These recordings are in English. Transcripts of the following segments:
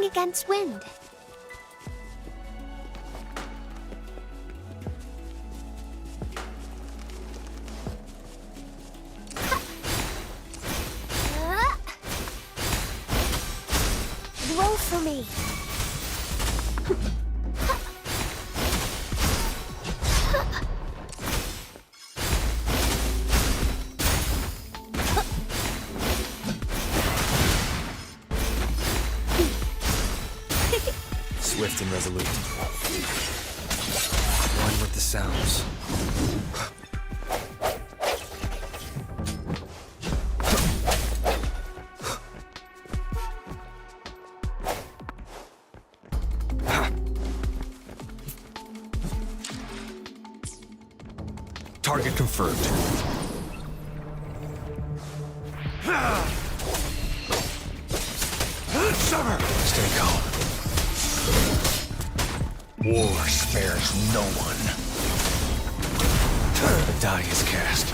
Going against wind. Roll for me. Swift and resolute. One with the sounds. Target confirmed. Stay calm. War spares no one. The die is cast.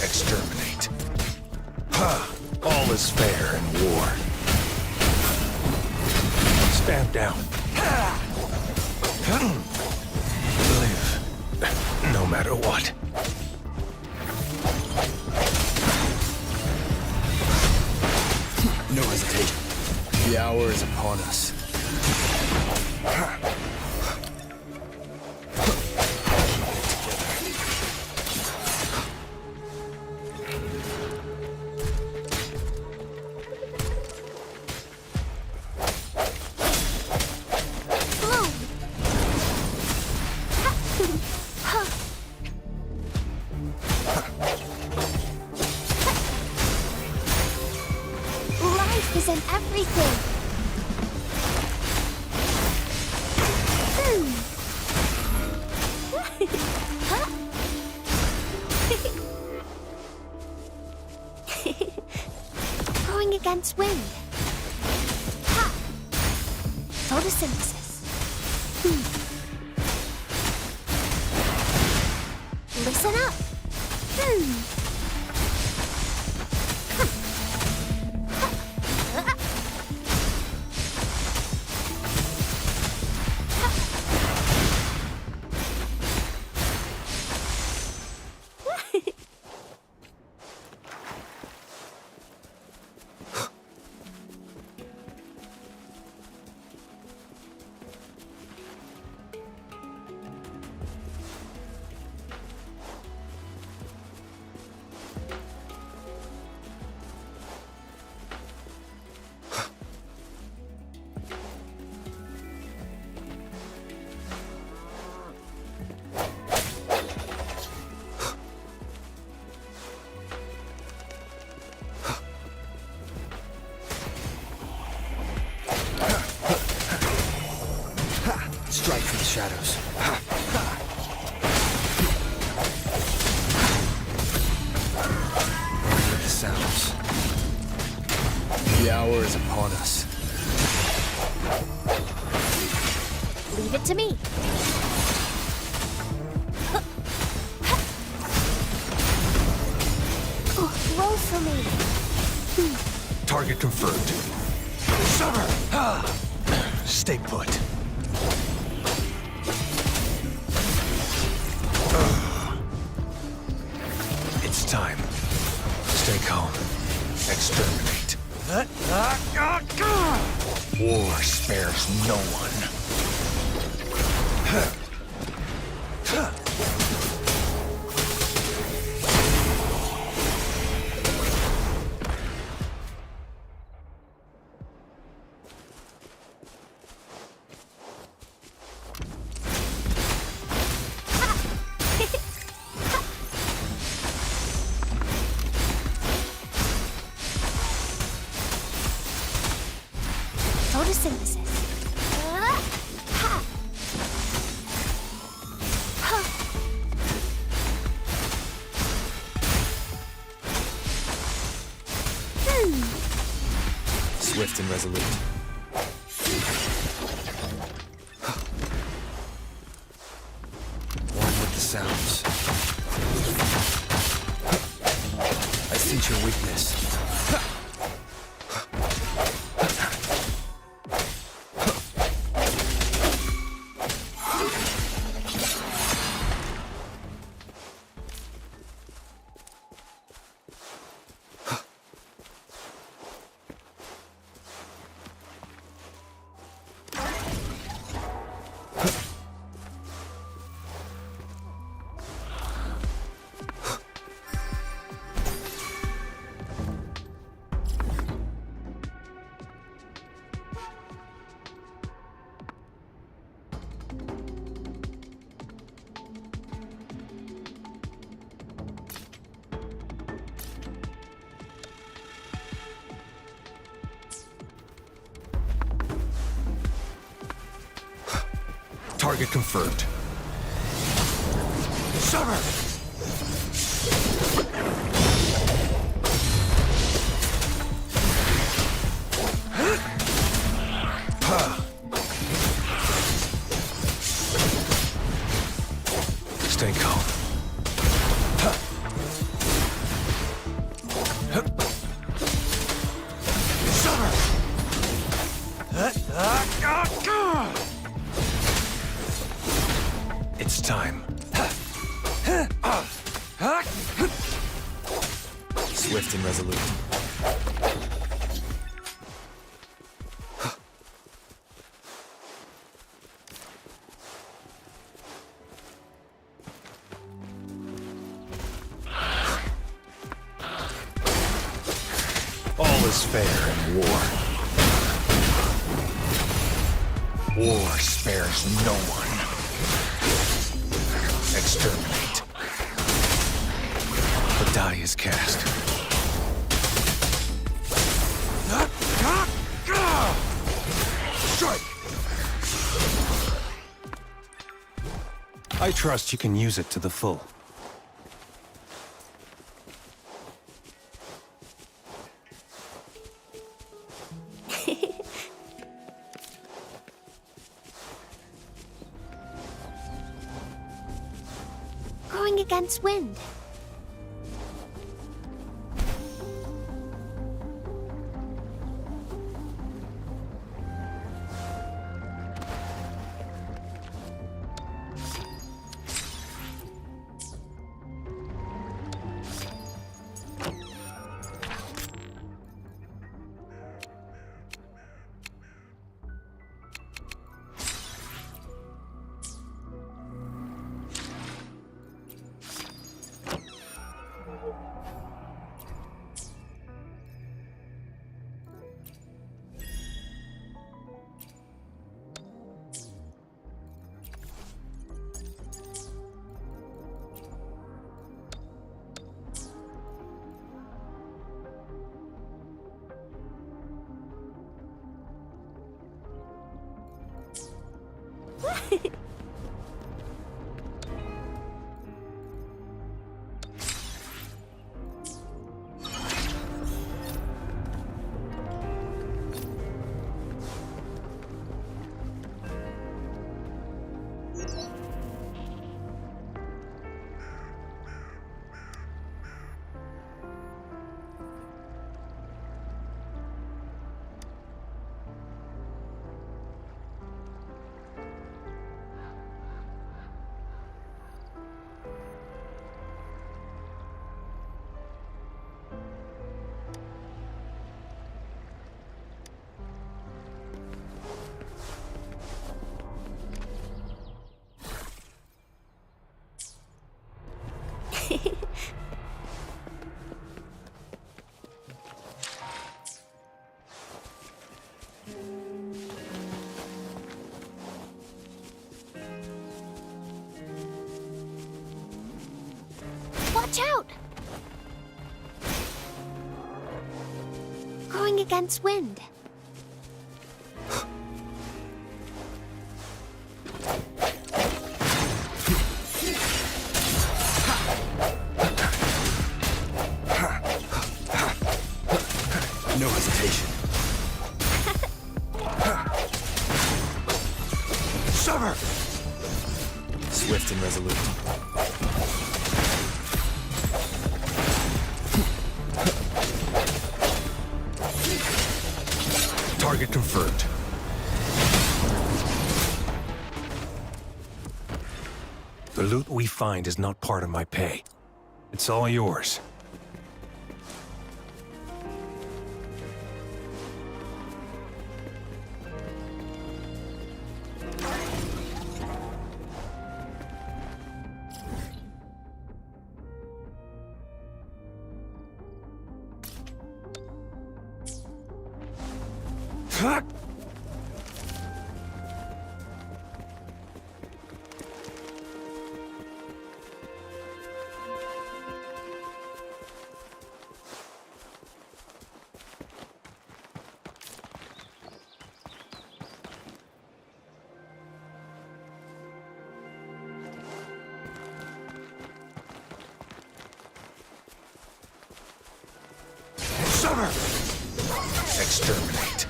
Exterminate. All is fair in war. Stand down. Live, no matter what. No hesitation. The hour is upon us. Is in everything. Going against wind. Ha! Photosynthesis. Listen up. Strike from the shadows. One with the sounds. The hour is upon us. Leave it to me. Roll for me. Target confirmed. Summer! Stay put. It's time. Stay calm. Exterminate. War spares no one. Photosynthesis. Swift and resolute. One with the sounds. I see isn't your weakness. Target confirmed. Summer! Stay calm. Summer! It's time. Swift and resolute. All is fair in war. War spares no one. Exterminate. The die is cast. Strike! I trust you can use it to the full. Going against wind. Watch out! Going against wind. No hesitation. Summer! Swift and resolute. loot we find is not part of my pay. It's all yours. Sever! Exterminate.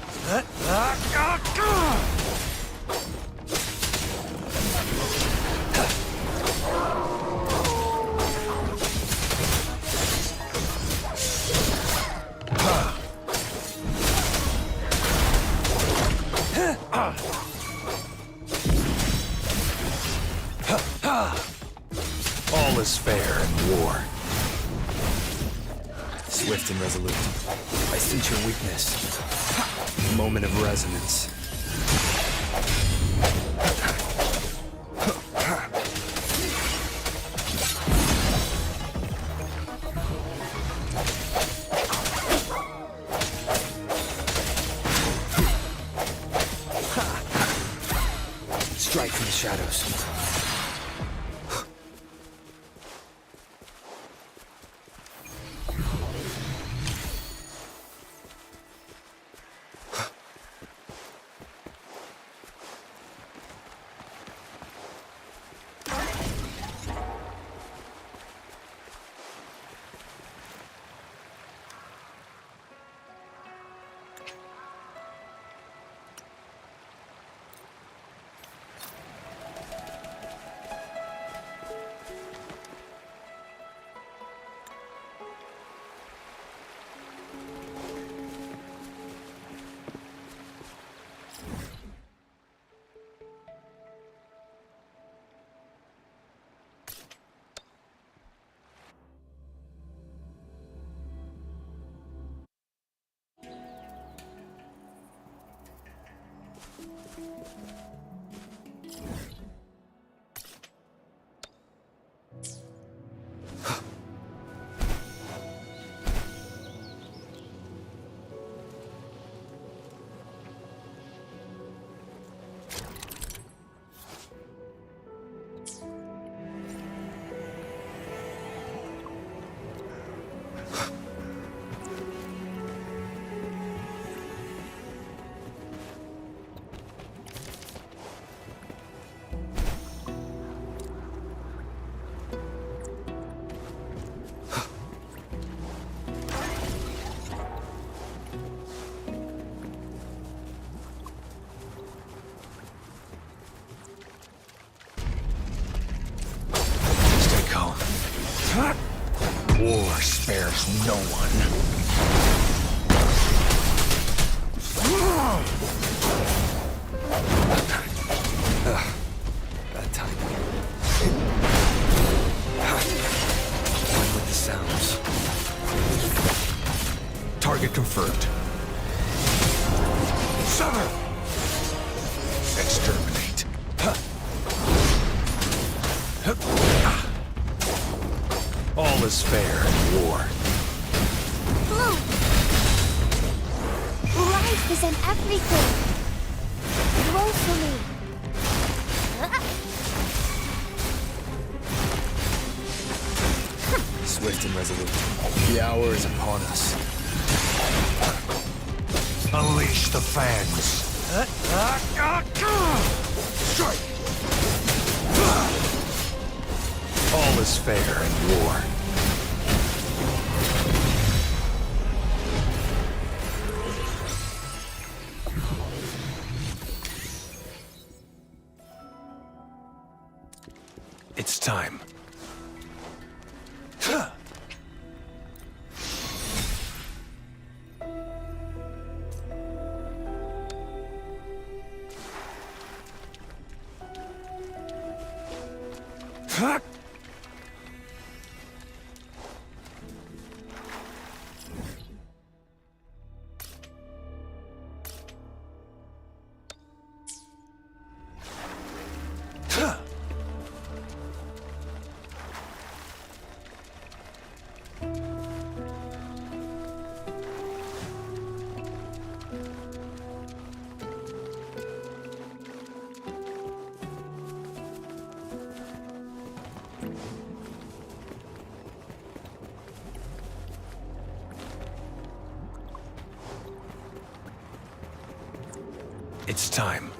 All is fair in war. Swift and resolute. I sense your weakness. Moment of resonance. Strike from the shadows. War spares no one. Bad timing. One with the sounds. Target confirmed. Sever! Exterminate. All is fair in war. Life is in everything. Roll for me. Swift and resolute. The hour is upon us. Unleash the fangs. Strike! All is fair in war. It's time. It's time.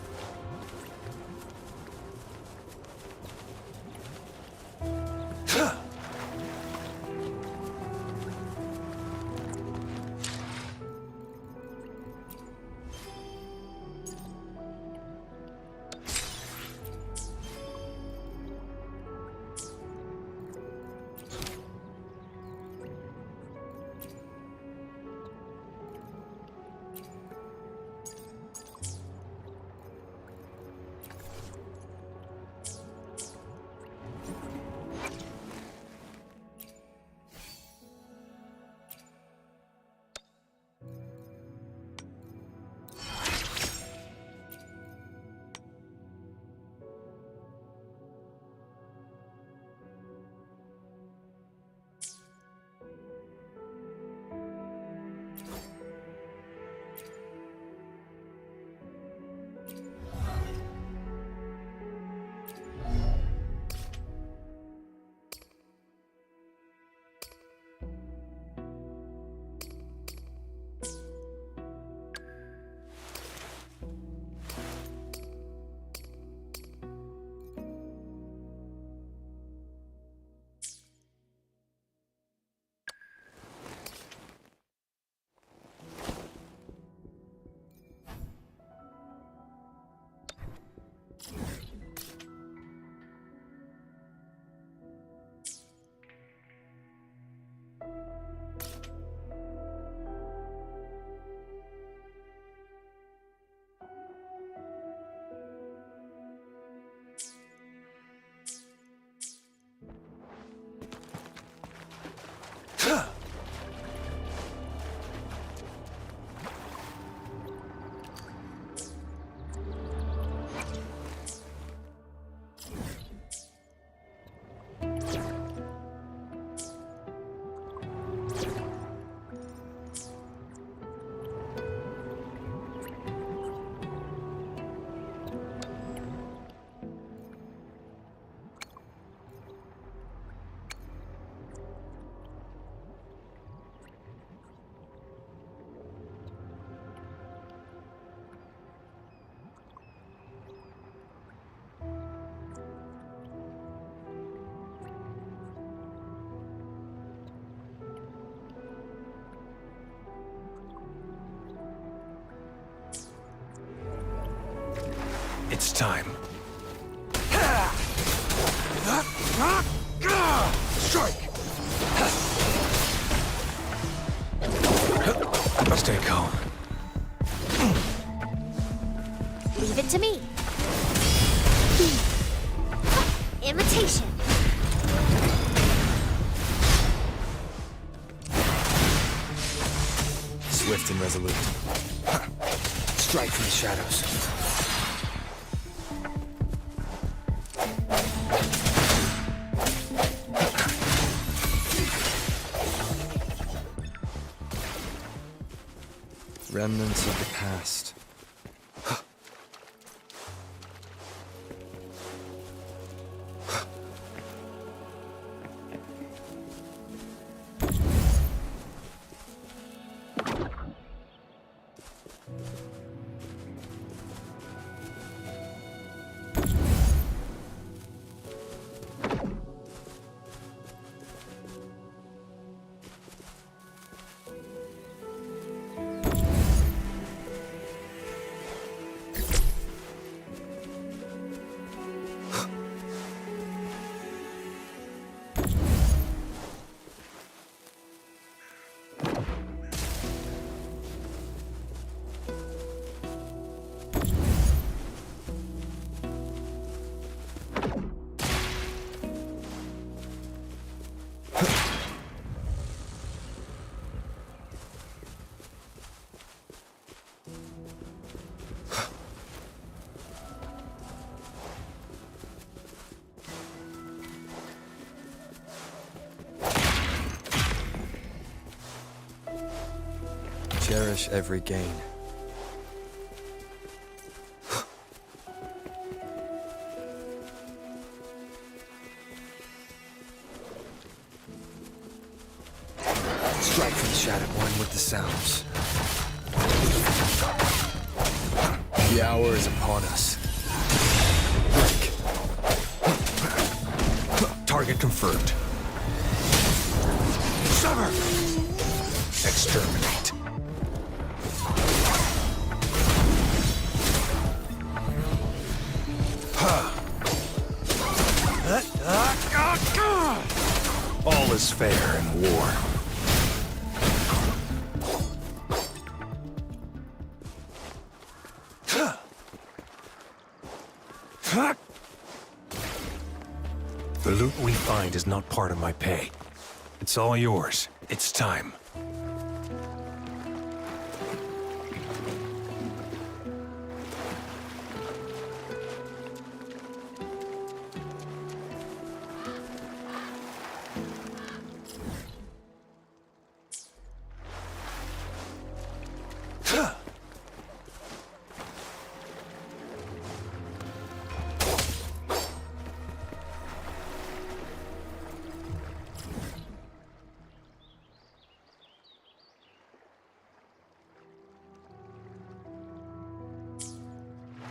It's time. Strike! Stay calm. Leave it to me. Imitation. Swift and resolute. Strike from the shadows. Remnants of the past. Cherish every gain. Strike for the Shattered One with the sounds. The hour is upon us. Break. Target confirmed. Sever! Exterminate. All is fair in war. The loot we find is not part of my pay. It's all yours. It's time.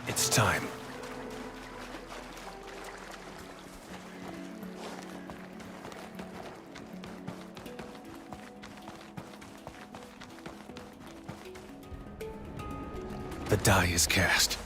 It's time. The die is cast.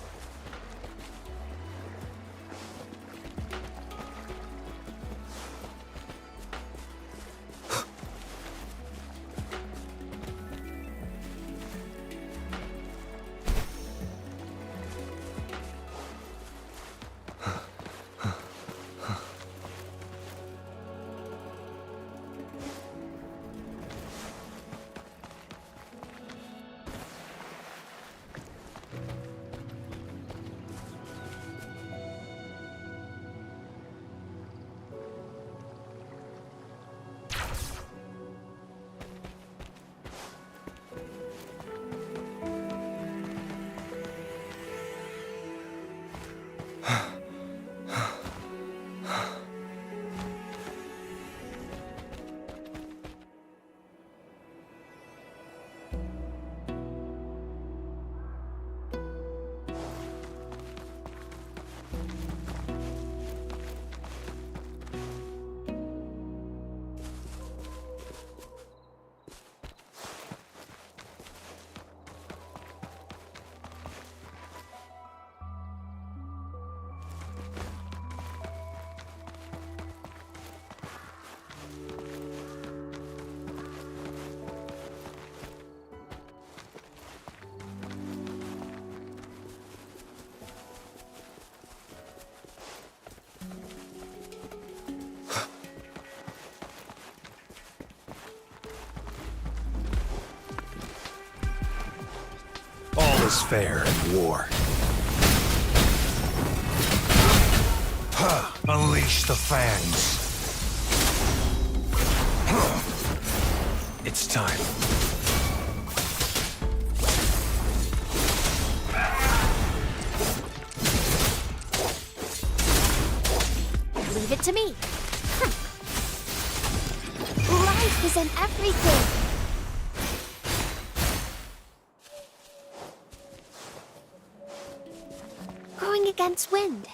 All is fair in war. Unleash the fangs. It's time. Leave it to me. Life is in everything. Going against wind.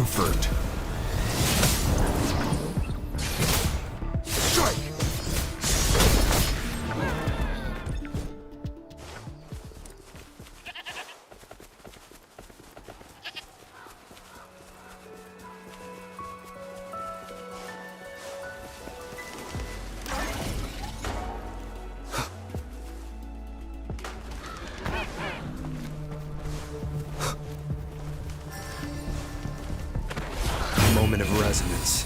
confirmed. Strike! Moment of resonance.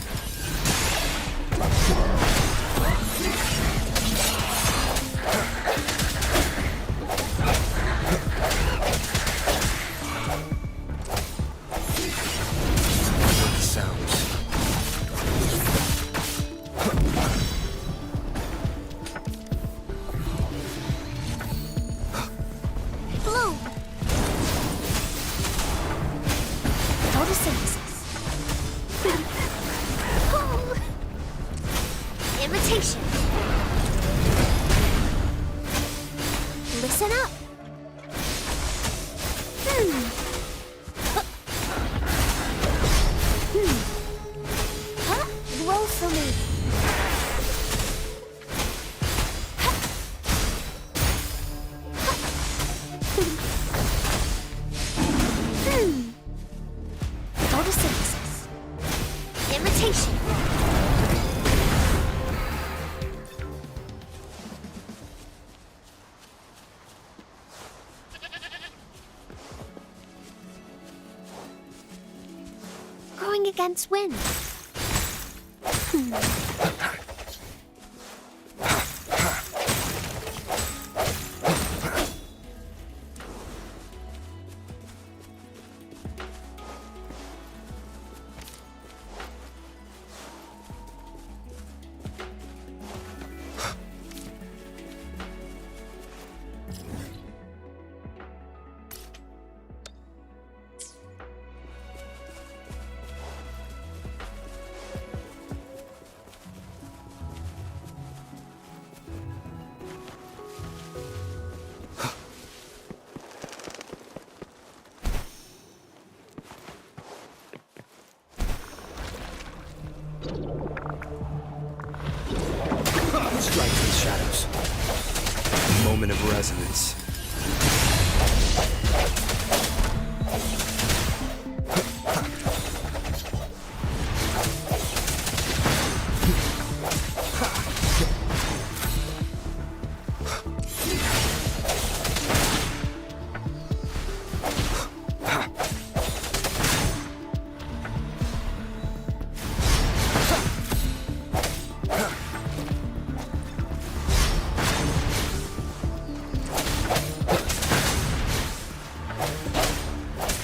What the sounds? Blue. Photosynthesis. Oh. Imitation. Listen up. Huh? Roll for me. Photosynthesis. Imitation. Going against wind. Strike in the shadows. Moment of resonance.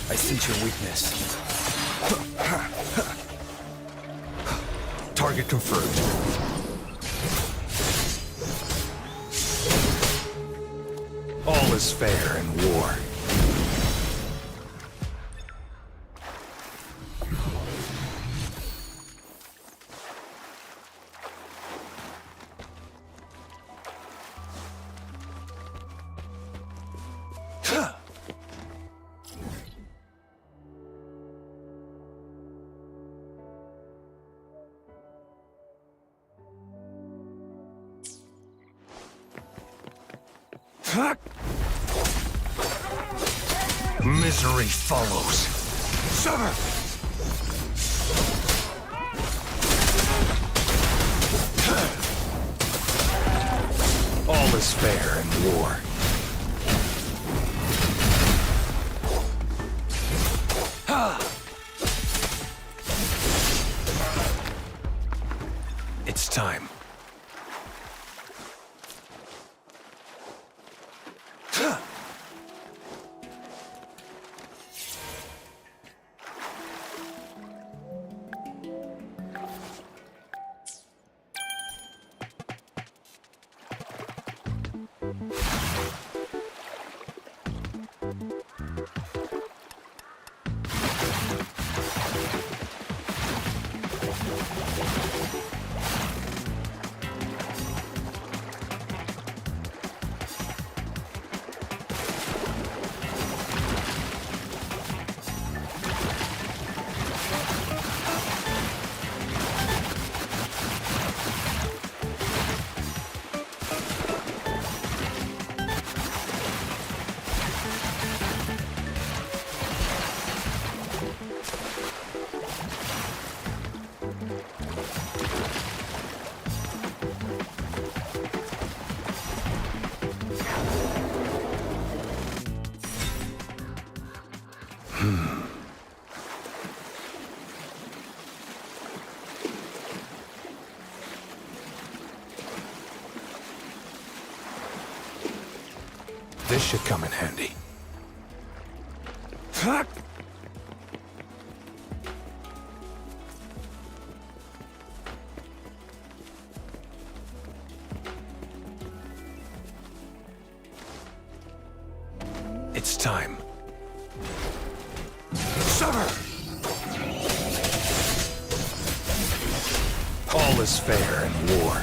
I sense your weakness. Target confirmed. All is fair in war. Misery follows. Sever! All is fair in war. It's time. This should come in handy. It's time. Sever! All is fair in war.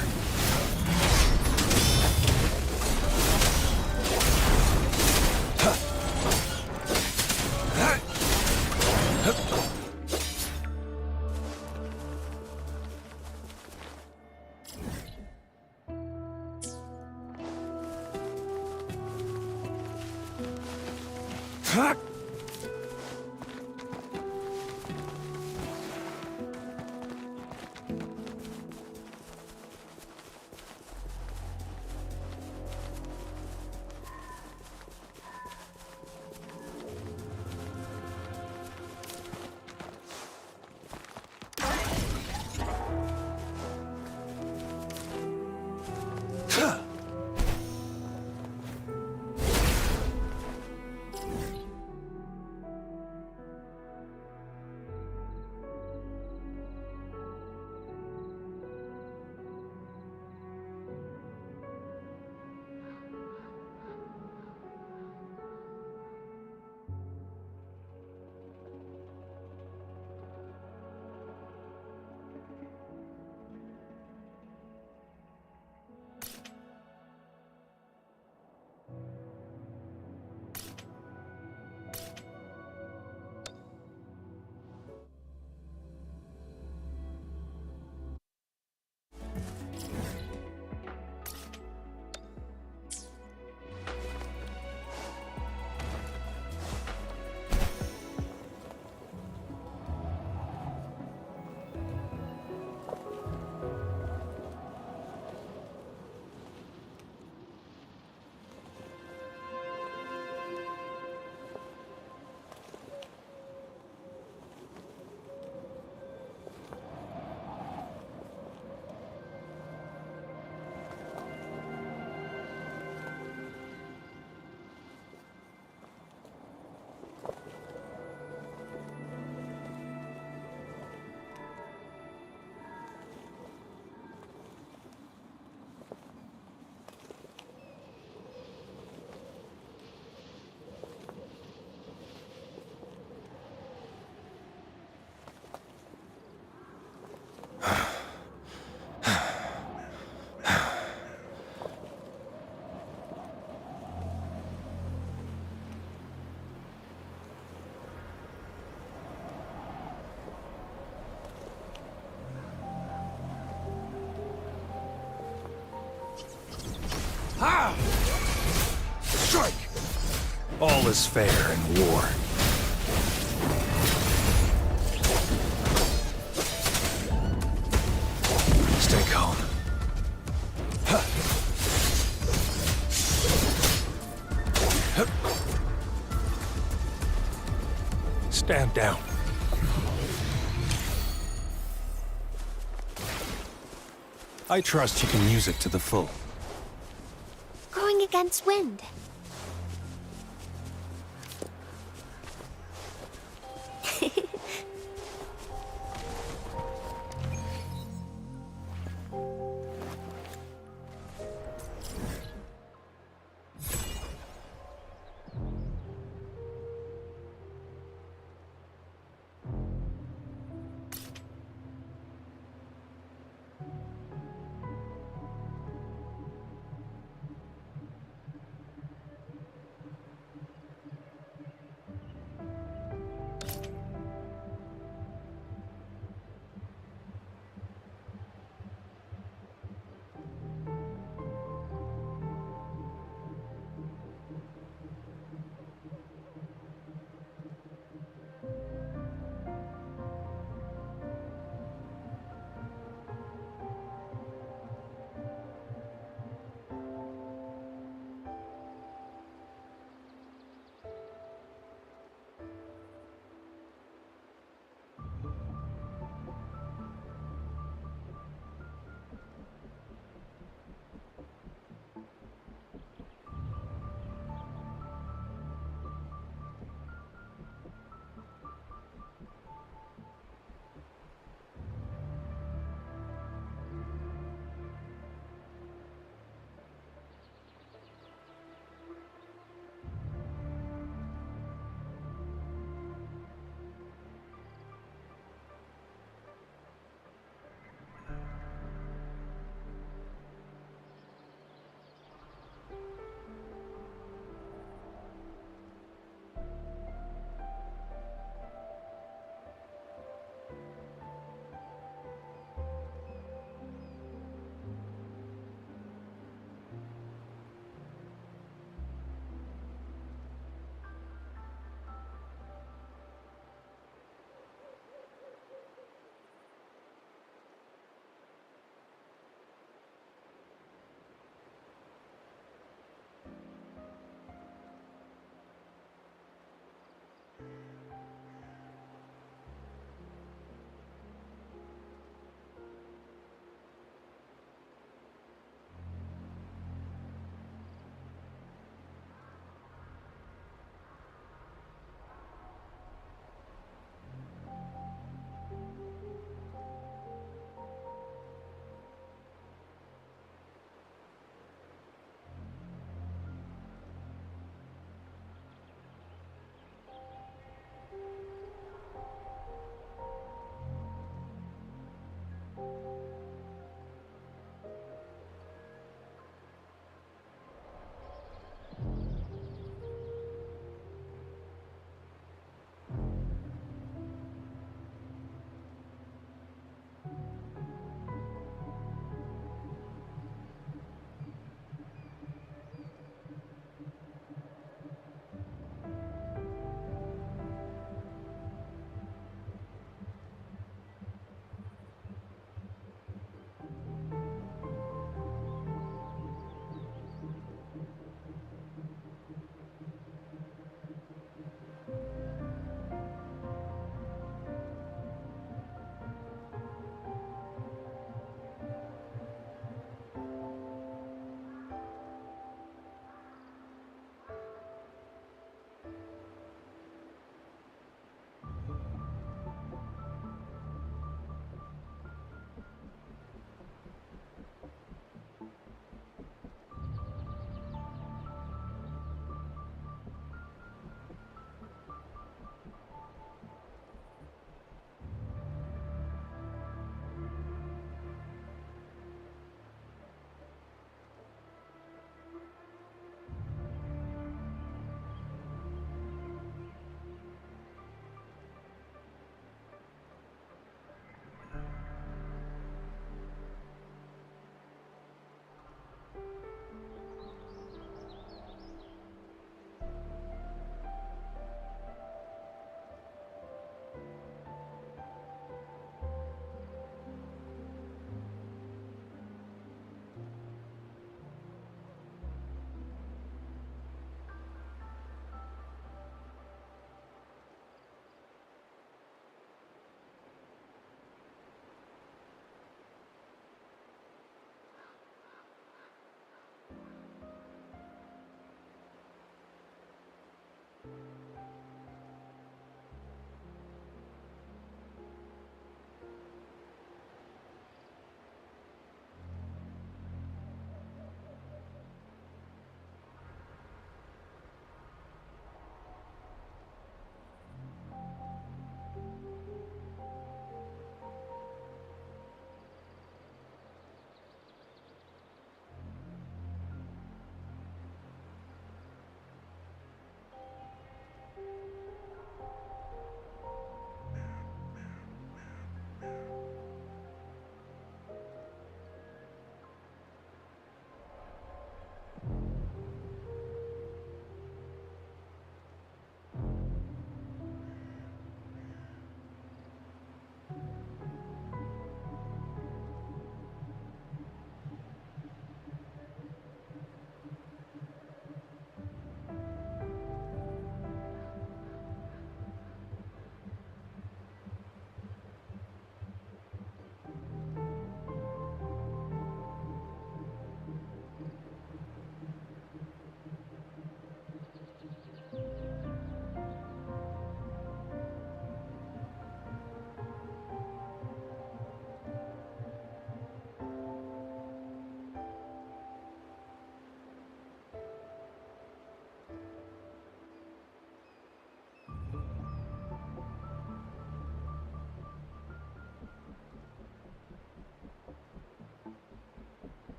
Strike! All is fair in war. Stay calm. Stand down. I trust you can use it to the full. Going against wind.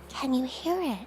Can you hear it?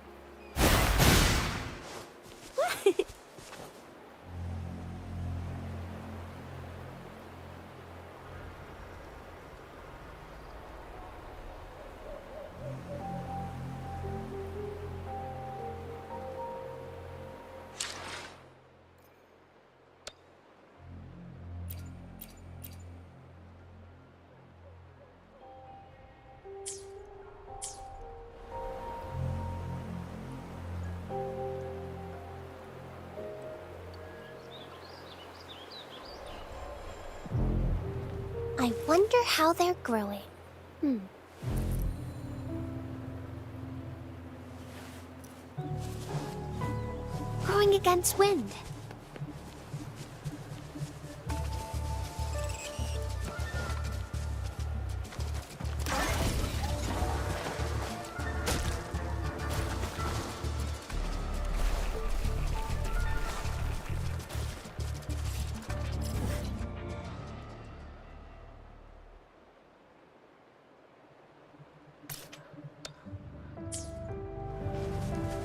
I wonder how they're growing. Growing against wind.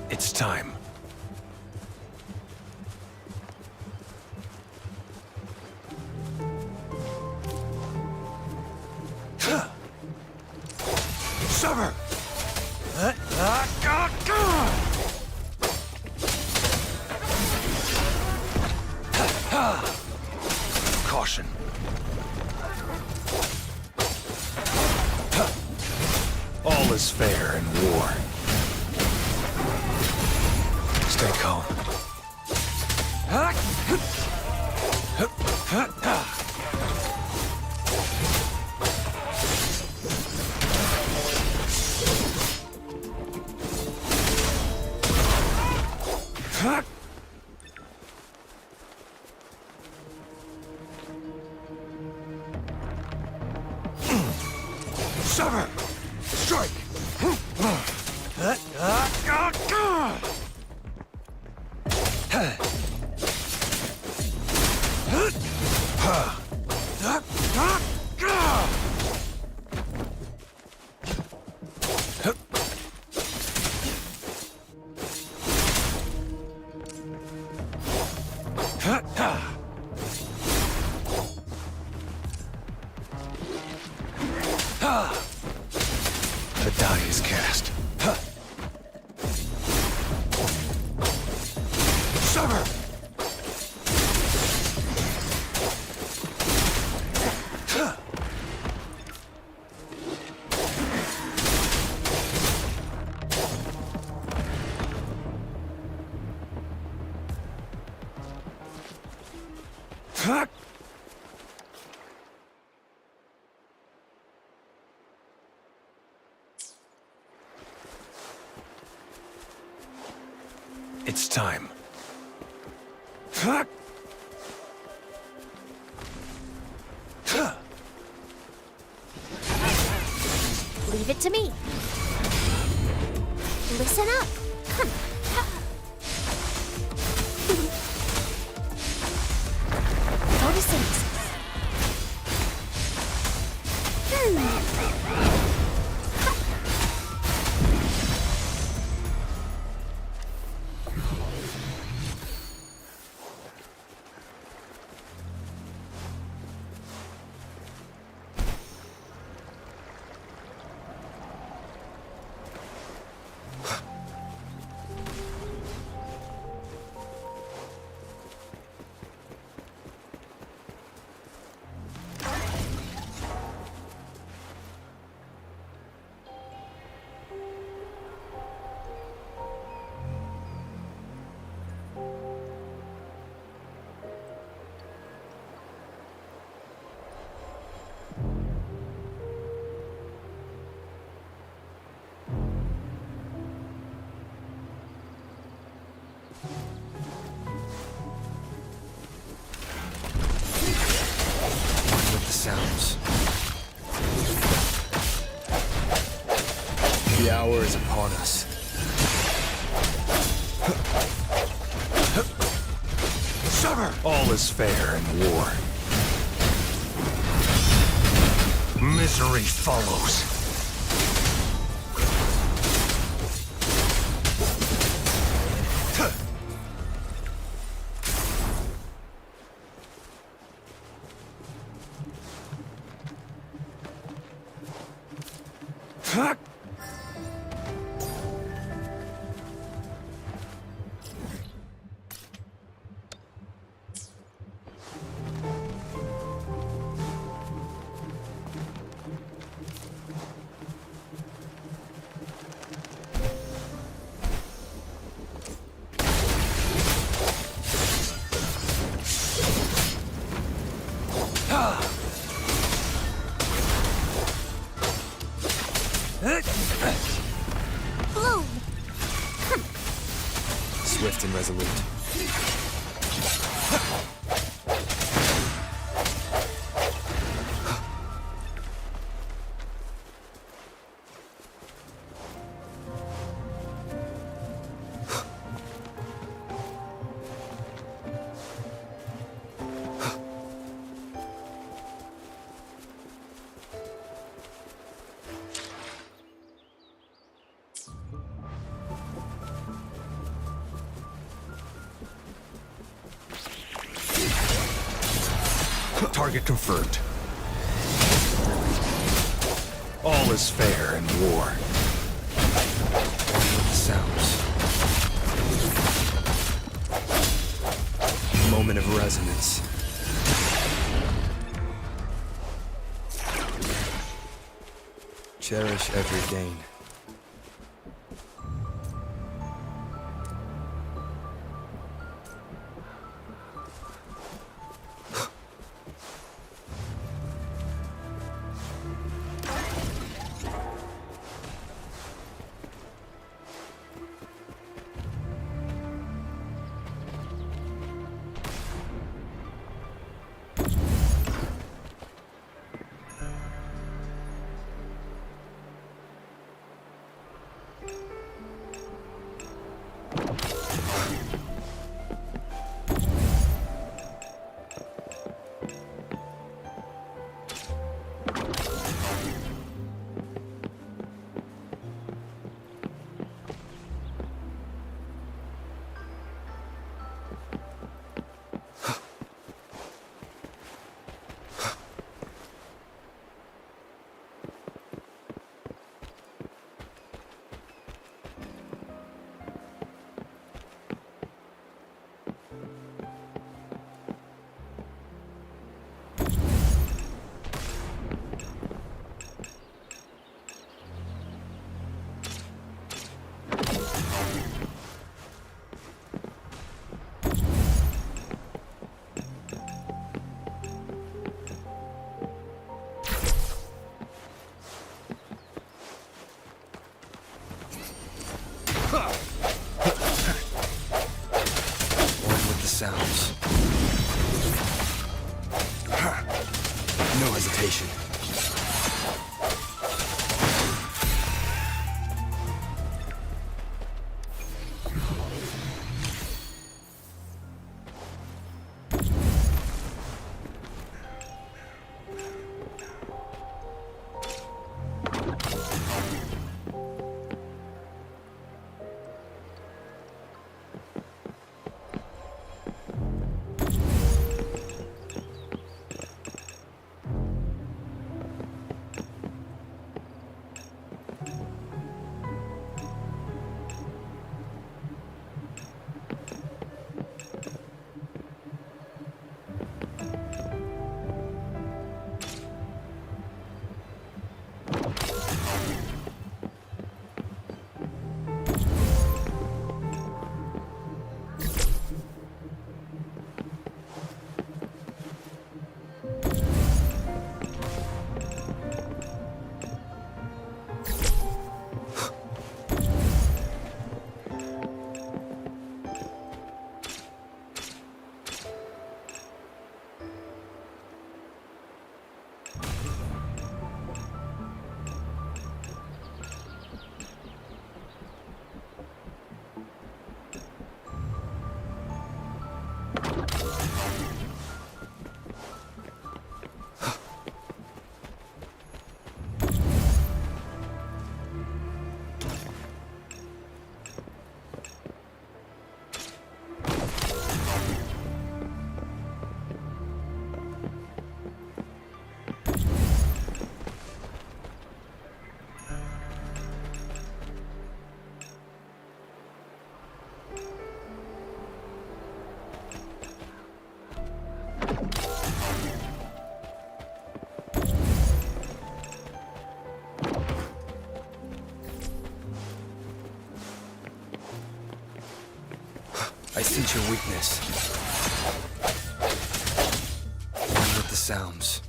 It's time. Sever! Caution. All is fair in war. Stay calm. Sever! Strike! The die is cast. Sever! It's time. Leave it to me. Listen up. Come. Go to senses. The hour is upon us. All is fair in war. Misery follows. Bloom! Swift and resolute. Target confirmed. All is fair in war. Sounds. Moment of resonance. Cherish every gain. One with the sounds. No hesitation. sense your weakness. One with the sounds.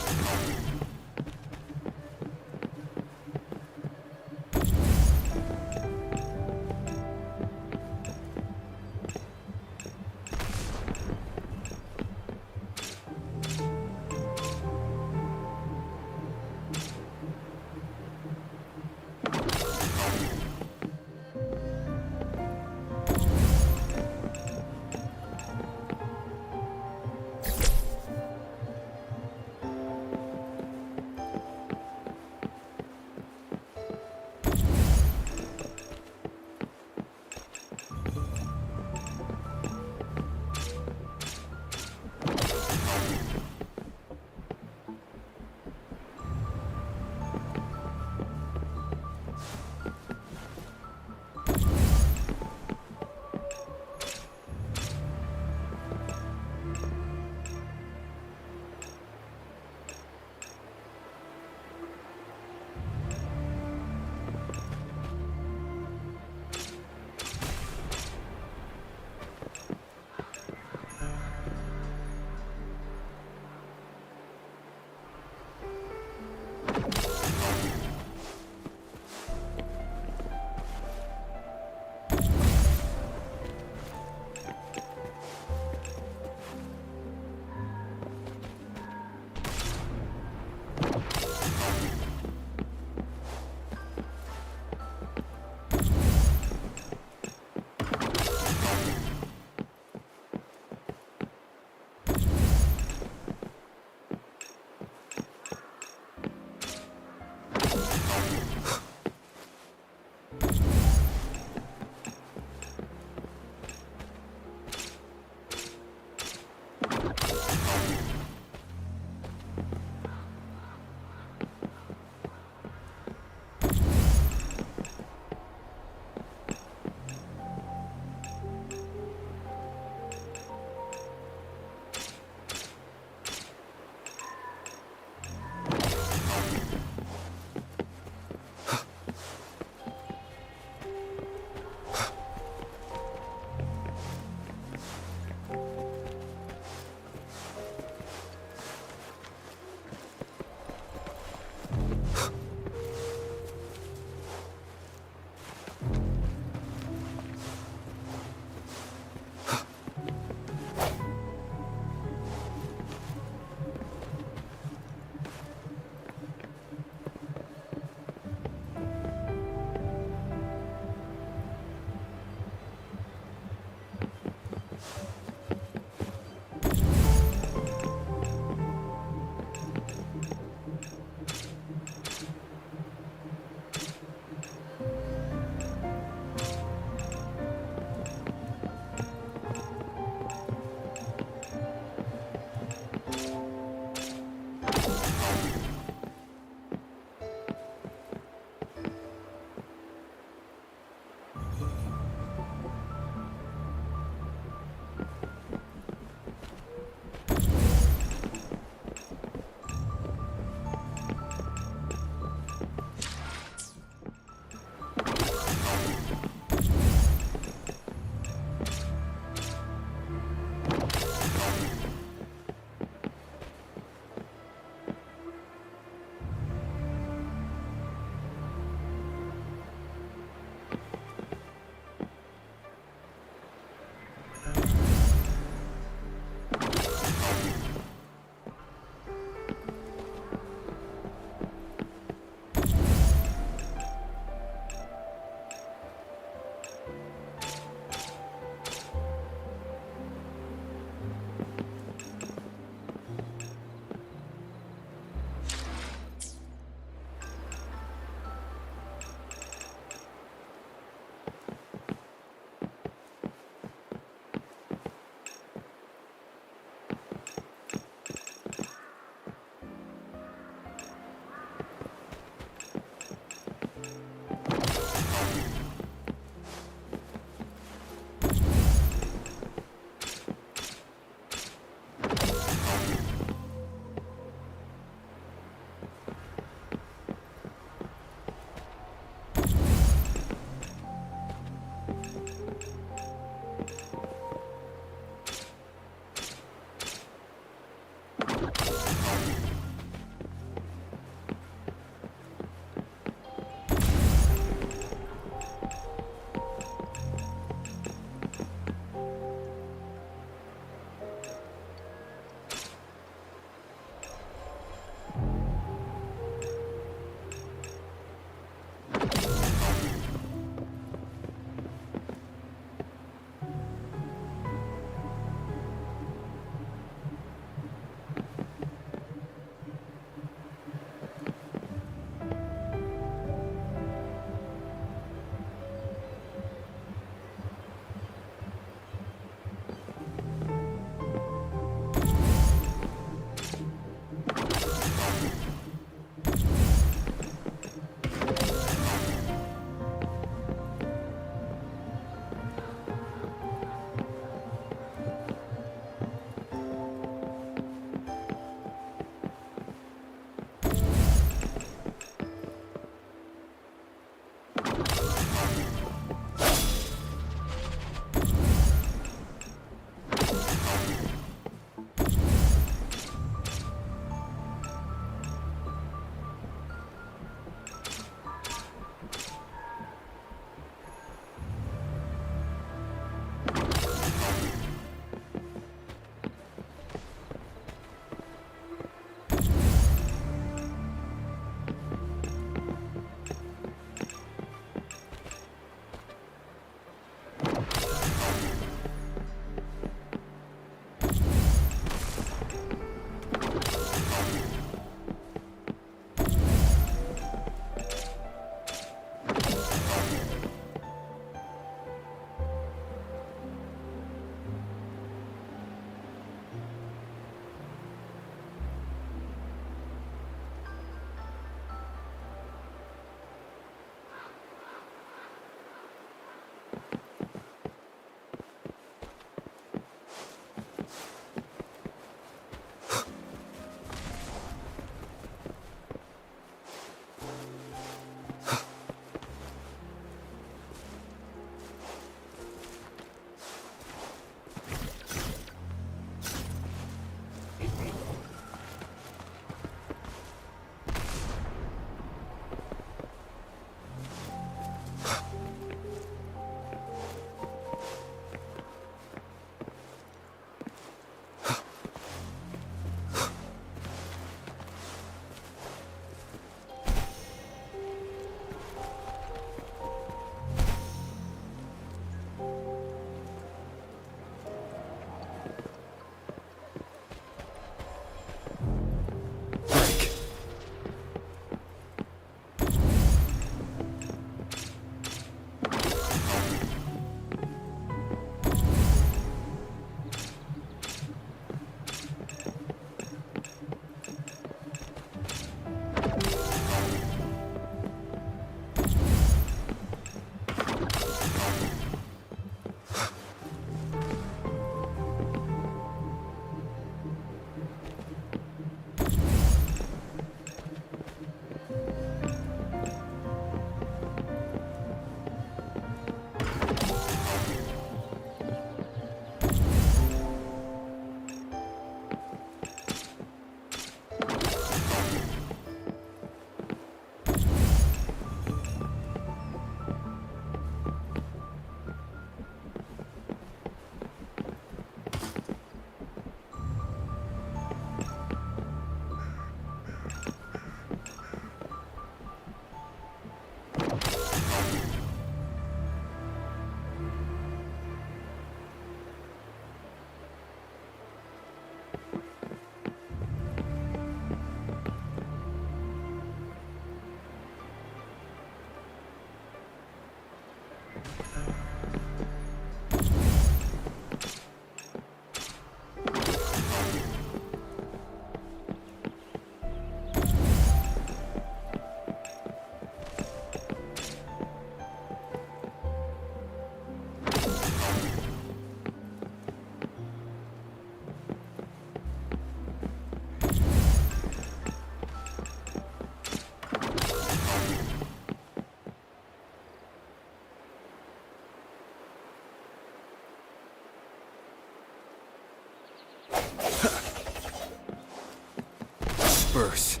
Disperse.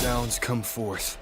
Sounds come forth.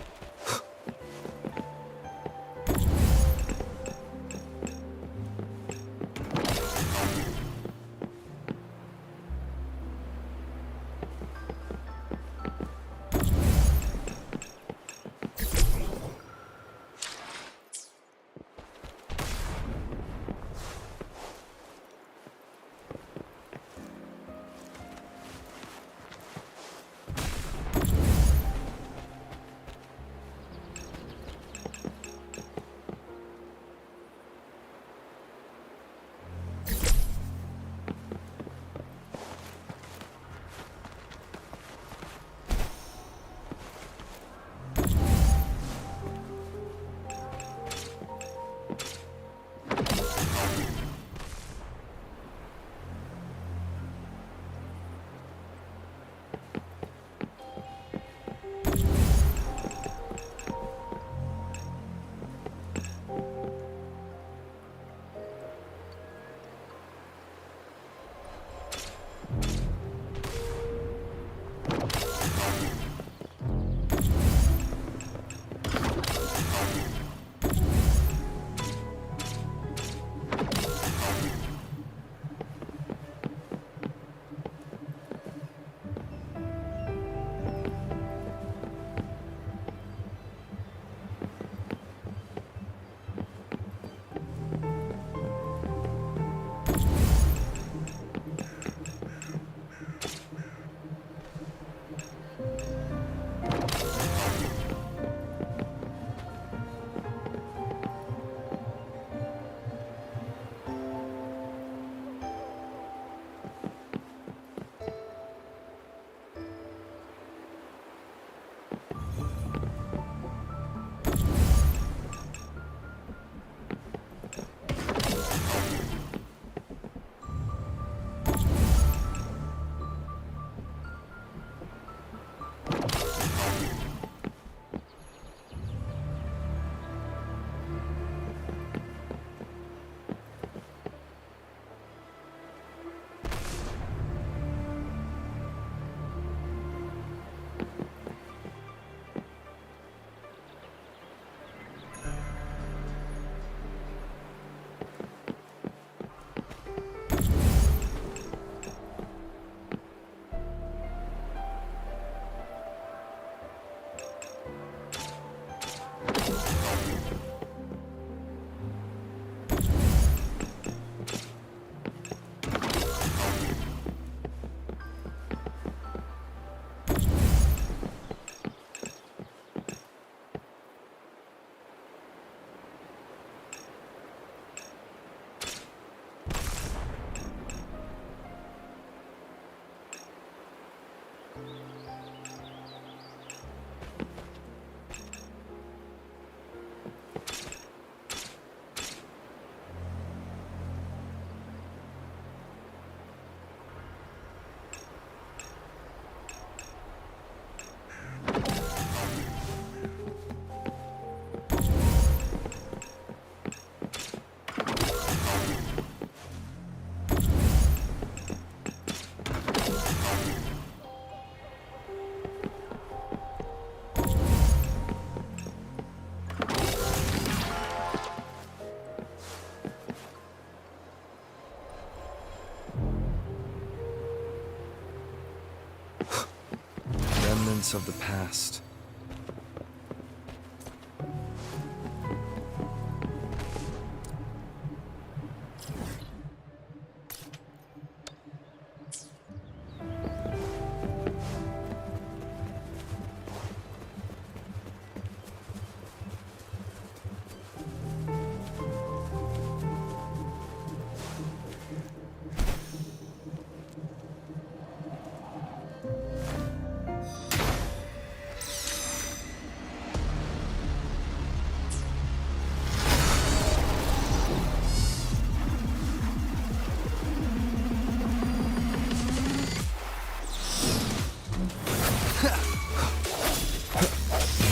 remnants of the past.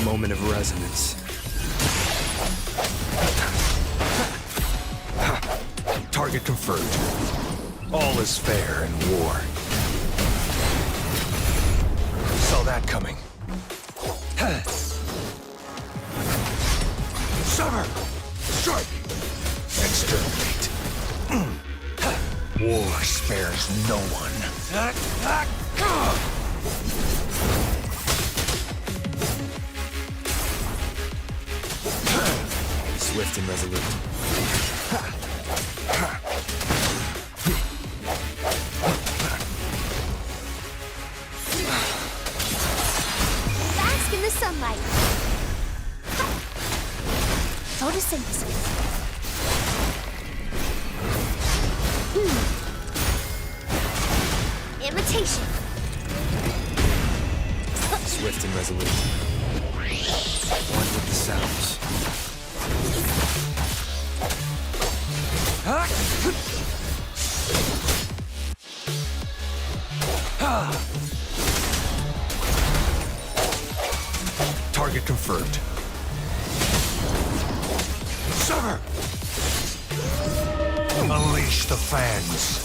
Moment of resonance. Target confirmed. All is fair in war. Saw that coming. Sever! Strike! Exterminate. War spares no one. Swift and resolute. Bask in the sunlight. Photosynthesis. Imitation. Swift and resolute. One with the sounds. Target confirmed. Sever! Unleash the fans.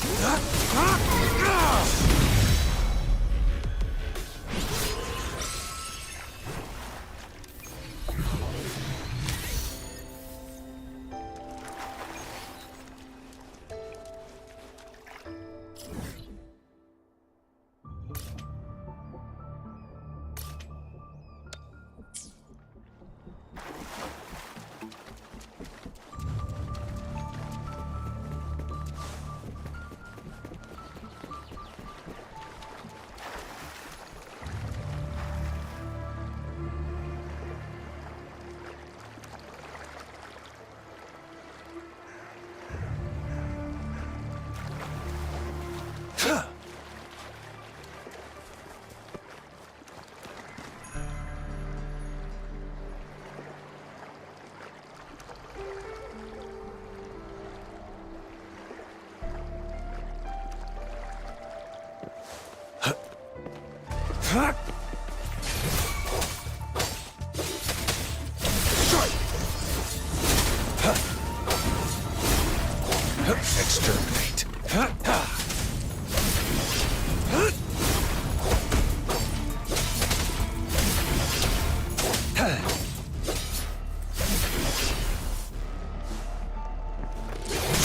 Exterminate.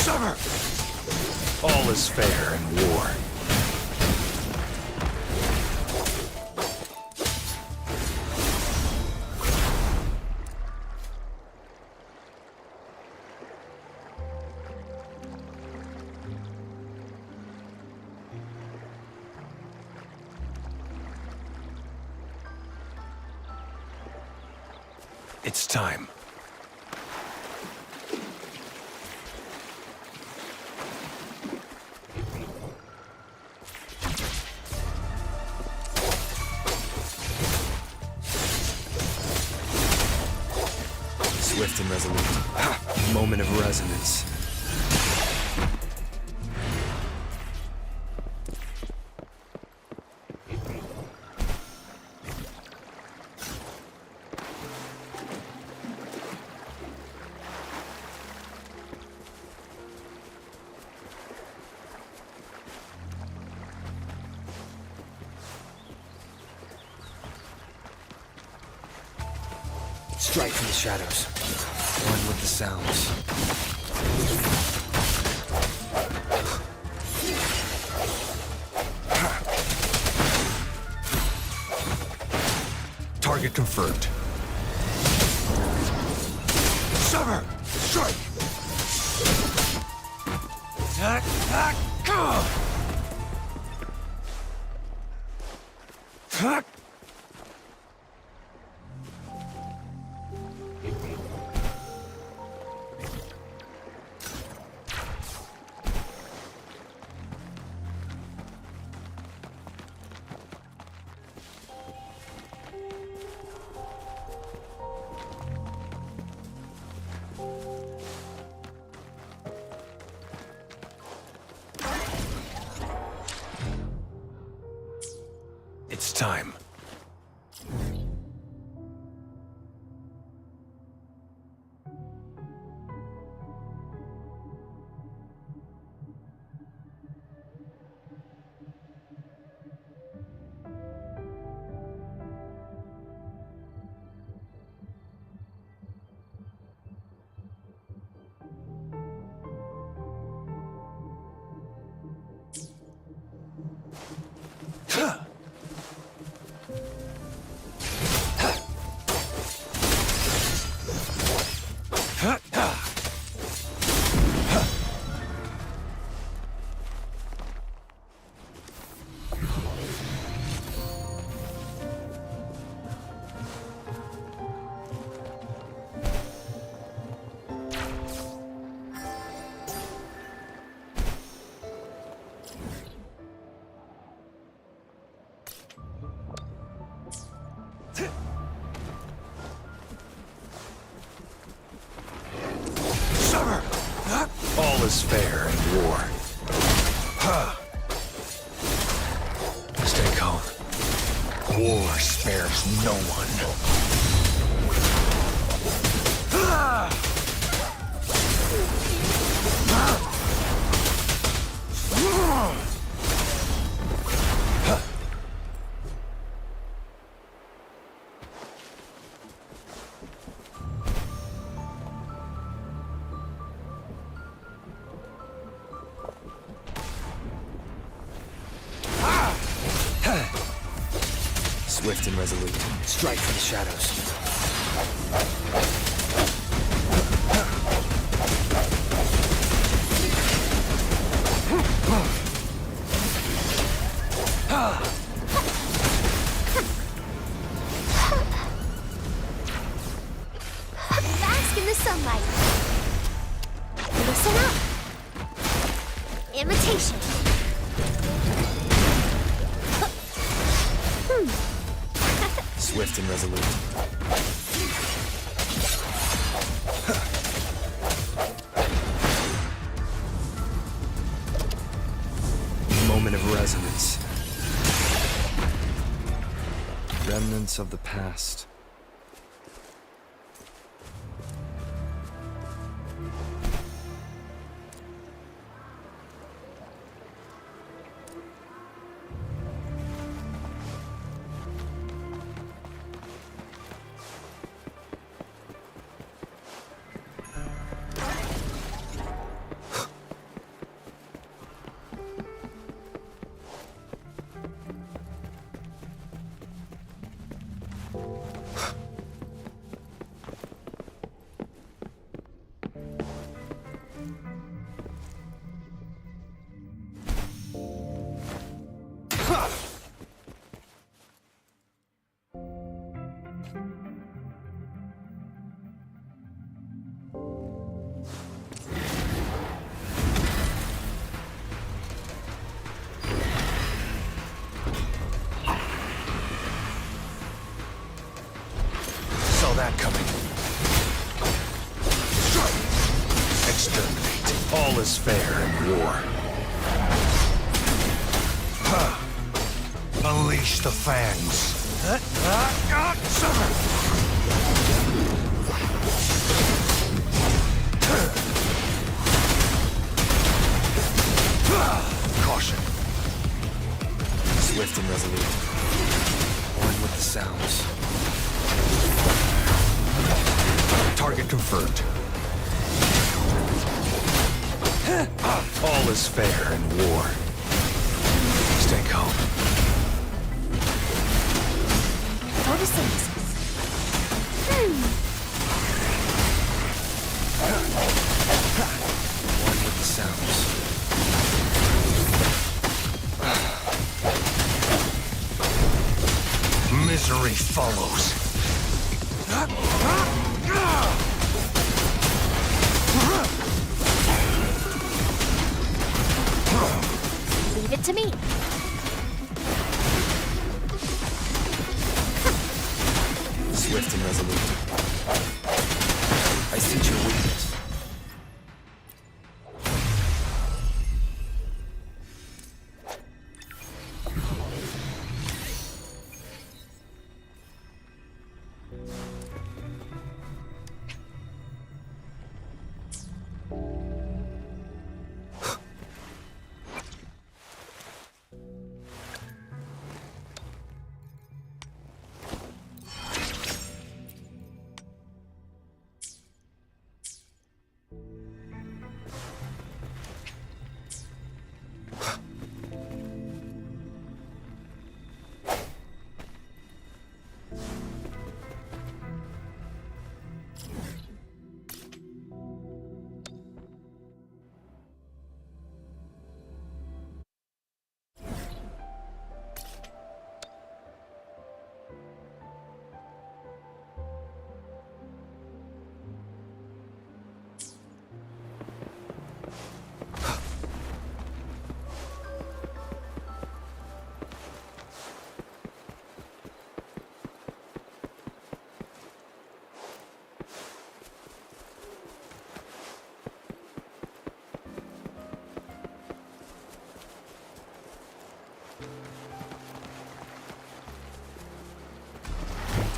Sever! All is fair in war. It's time. Swift and resolute. Moment of resonance. Strike from the shadows. One with the sounds. Target confirmed. Sever! Strike! Go! It's time. All is fair in war. Stay calm. War spares no one. Swift and resolute. Strike for the shadows. Bask in the sunlight. Listen up. Imitation. Swift and resolute. Moment of resonance. Remnants of the past. That coming. Strike! Exterminate. All is fair in war. Unleash the fangs. Sever! Caution. Swift and resolute. One with the sounds. Target confirmed. All is fair in war. Stay calm. Photosynthesis. Misery follows. Leave it to me. Swift and resolute. I sense your weakness.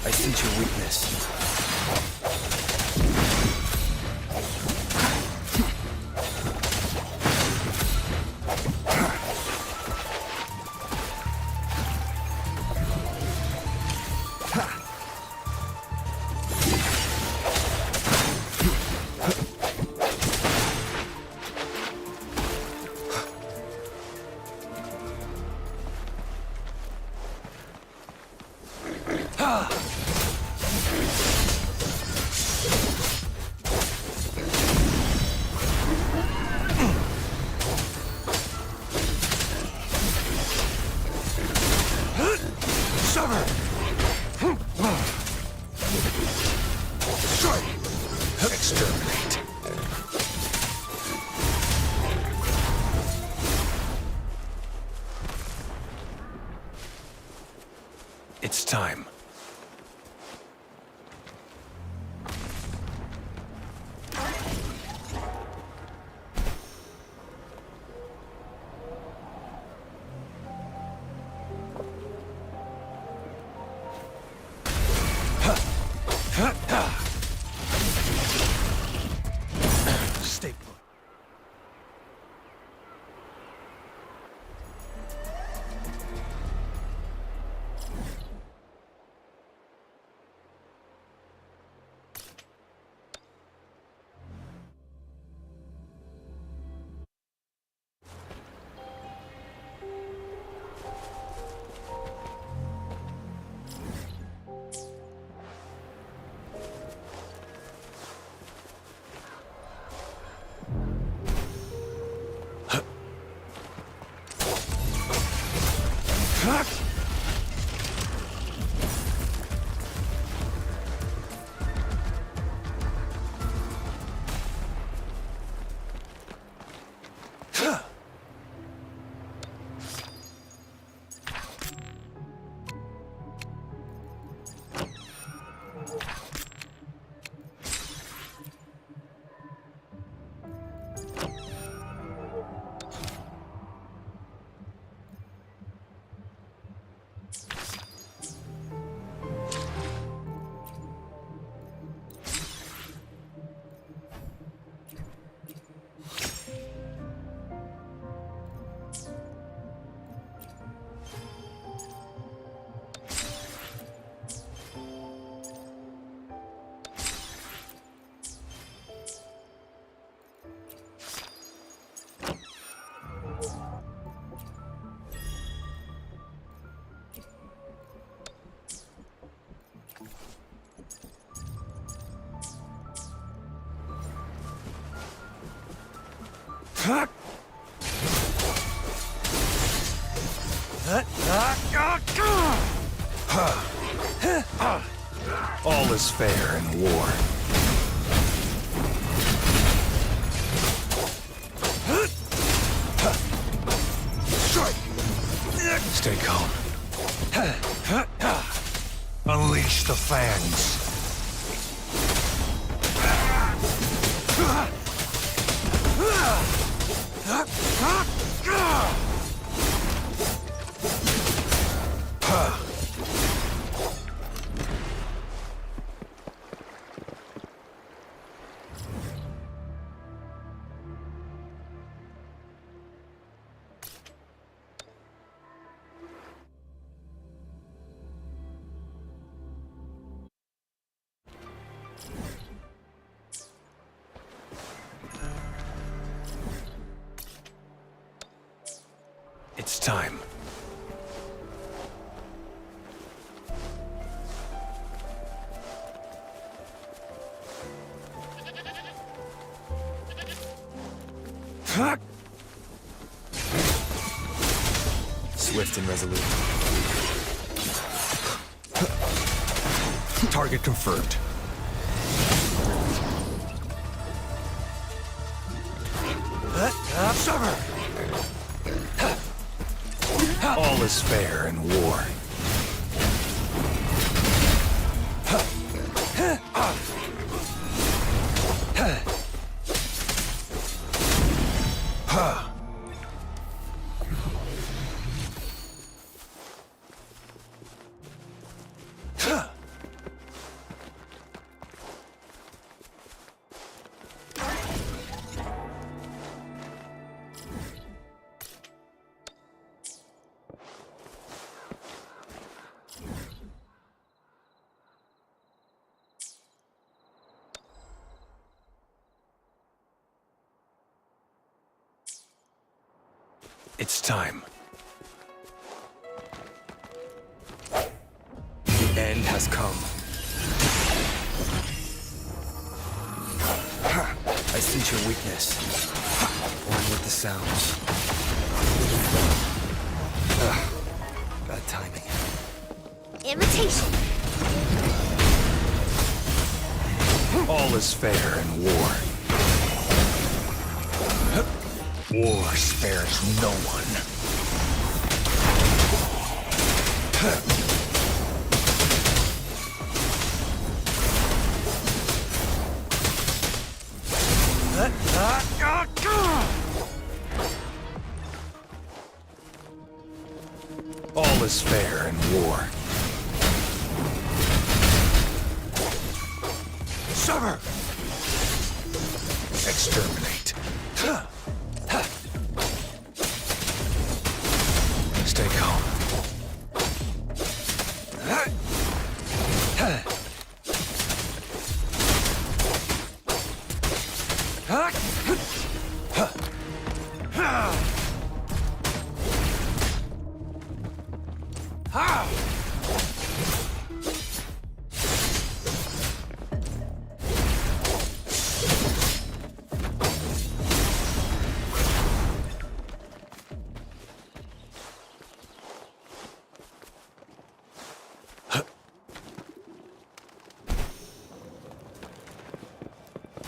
I sense your weakness. Exterminate. It's time. Stay put. All is fair in war. Stay calm. Unleash the fangs. It's time. Swift and resolute. Target confirmed. Summer! All is fair in war. It's time. The end has come. I sense your weakness. One with the sounds. Bad timing. Imitation. All is fair in war. War spares no one. All is fair in war. Summer! Exterminate. Stay calm.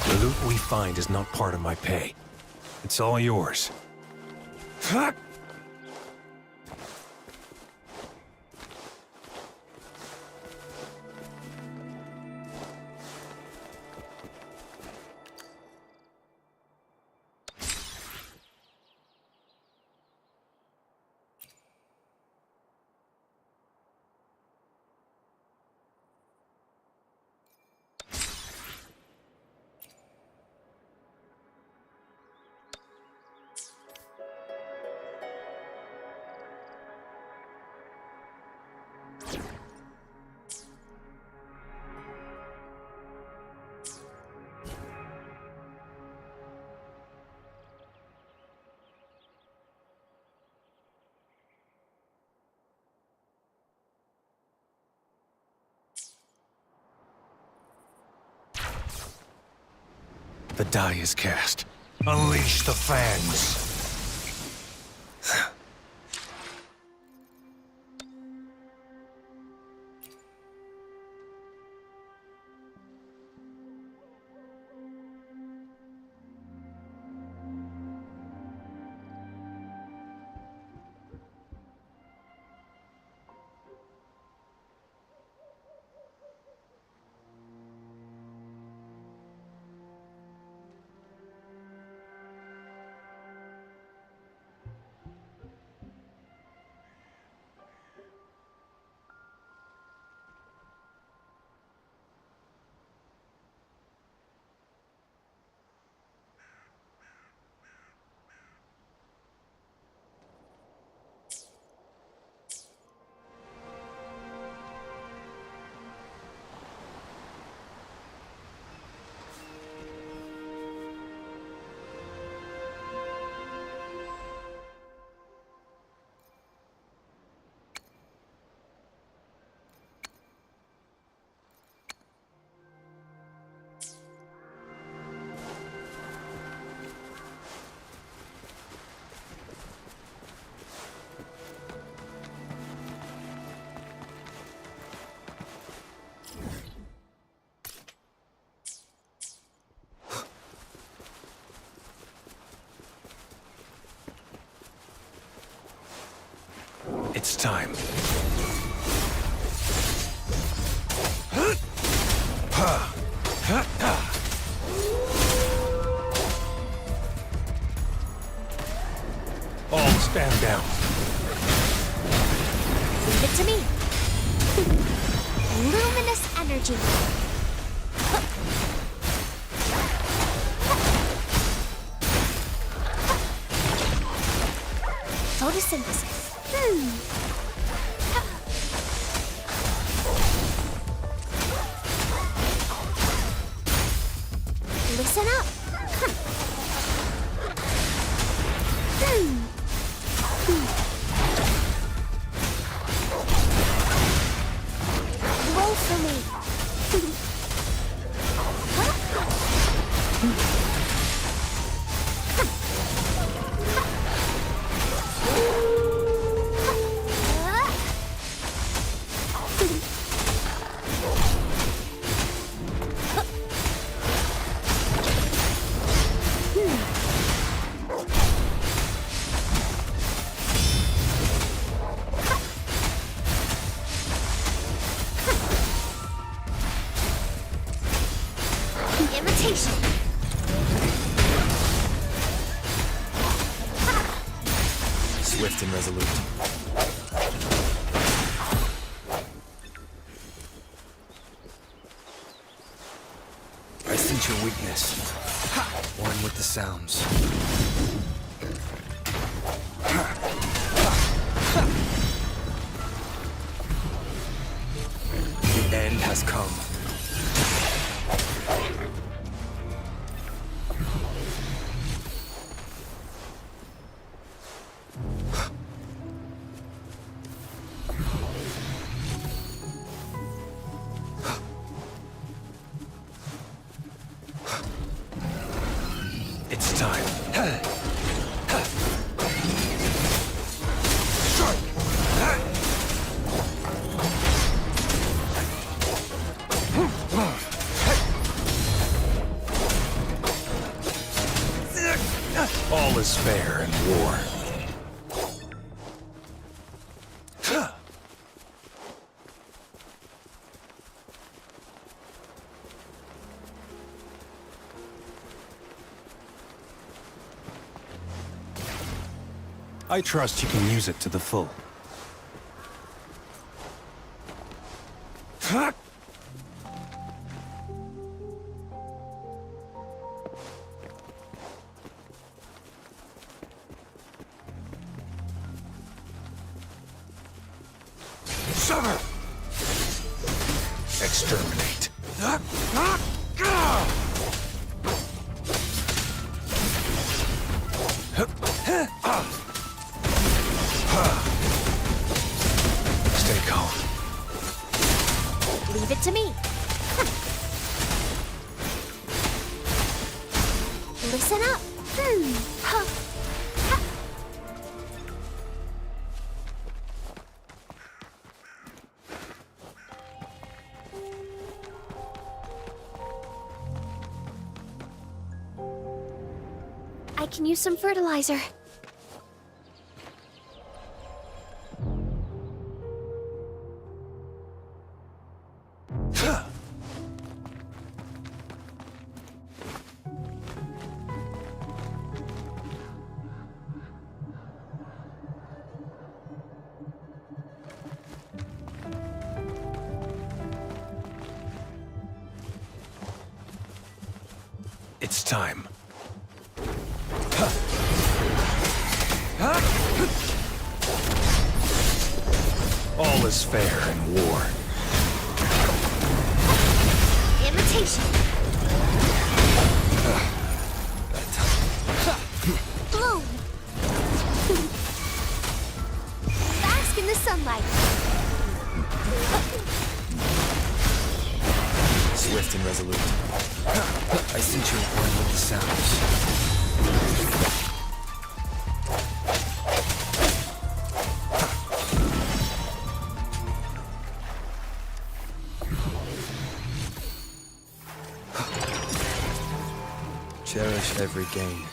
The loot we find is not part of my pay. It's all yours. The die is cast. Unleash the fangs. It's time. All stand down. Leave it to me. Luminous energy. Photosynthesis. Listen up. Roll for me. Imitation. Swift and resolute. I sense your weakness. One with the sounds. The end has come. It's time. All is fair in war. I trust you can use it to the full. Sever! Exterminate. Stay calm. Leave it to me. Listen up. I can use some fertilizer. It's time. All is fair in war. Imitation. Bloom. Bask in the sunlight. Swift and resolute. I sense your one with the sounds. Cherish every gain.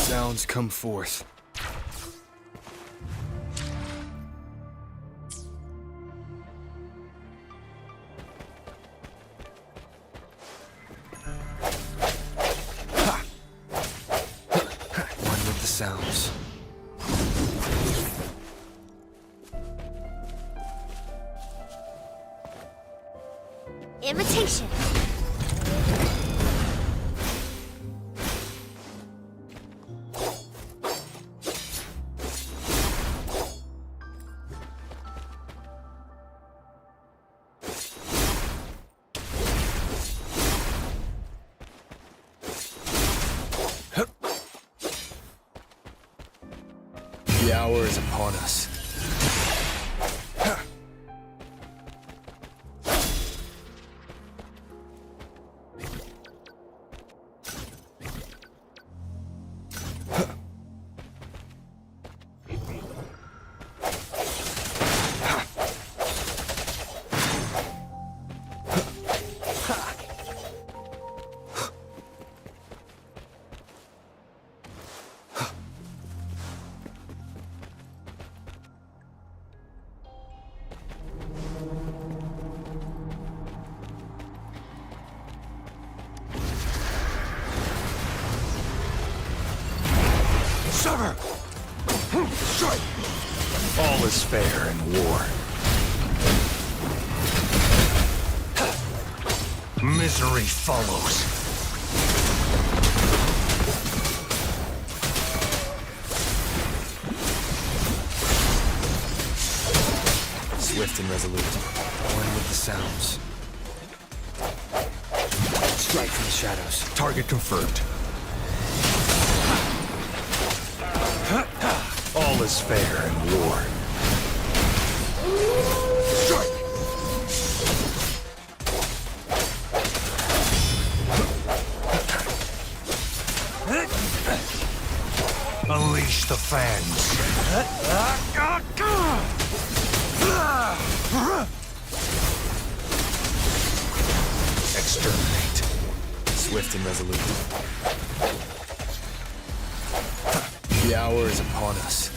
Sounds come forth. One with the sounds. Imitation. The hour is upon us. Sever! Strike! All is fair in war. Misery follows. Swift and resolute. One with the sounds. Strike from the shadows. Target confirmed. All is fair in war. Strike! Unleash the fans. Exterminate. Swift and resolute. The hour is upon us.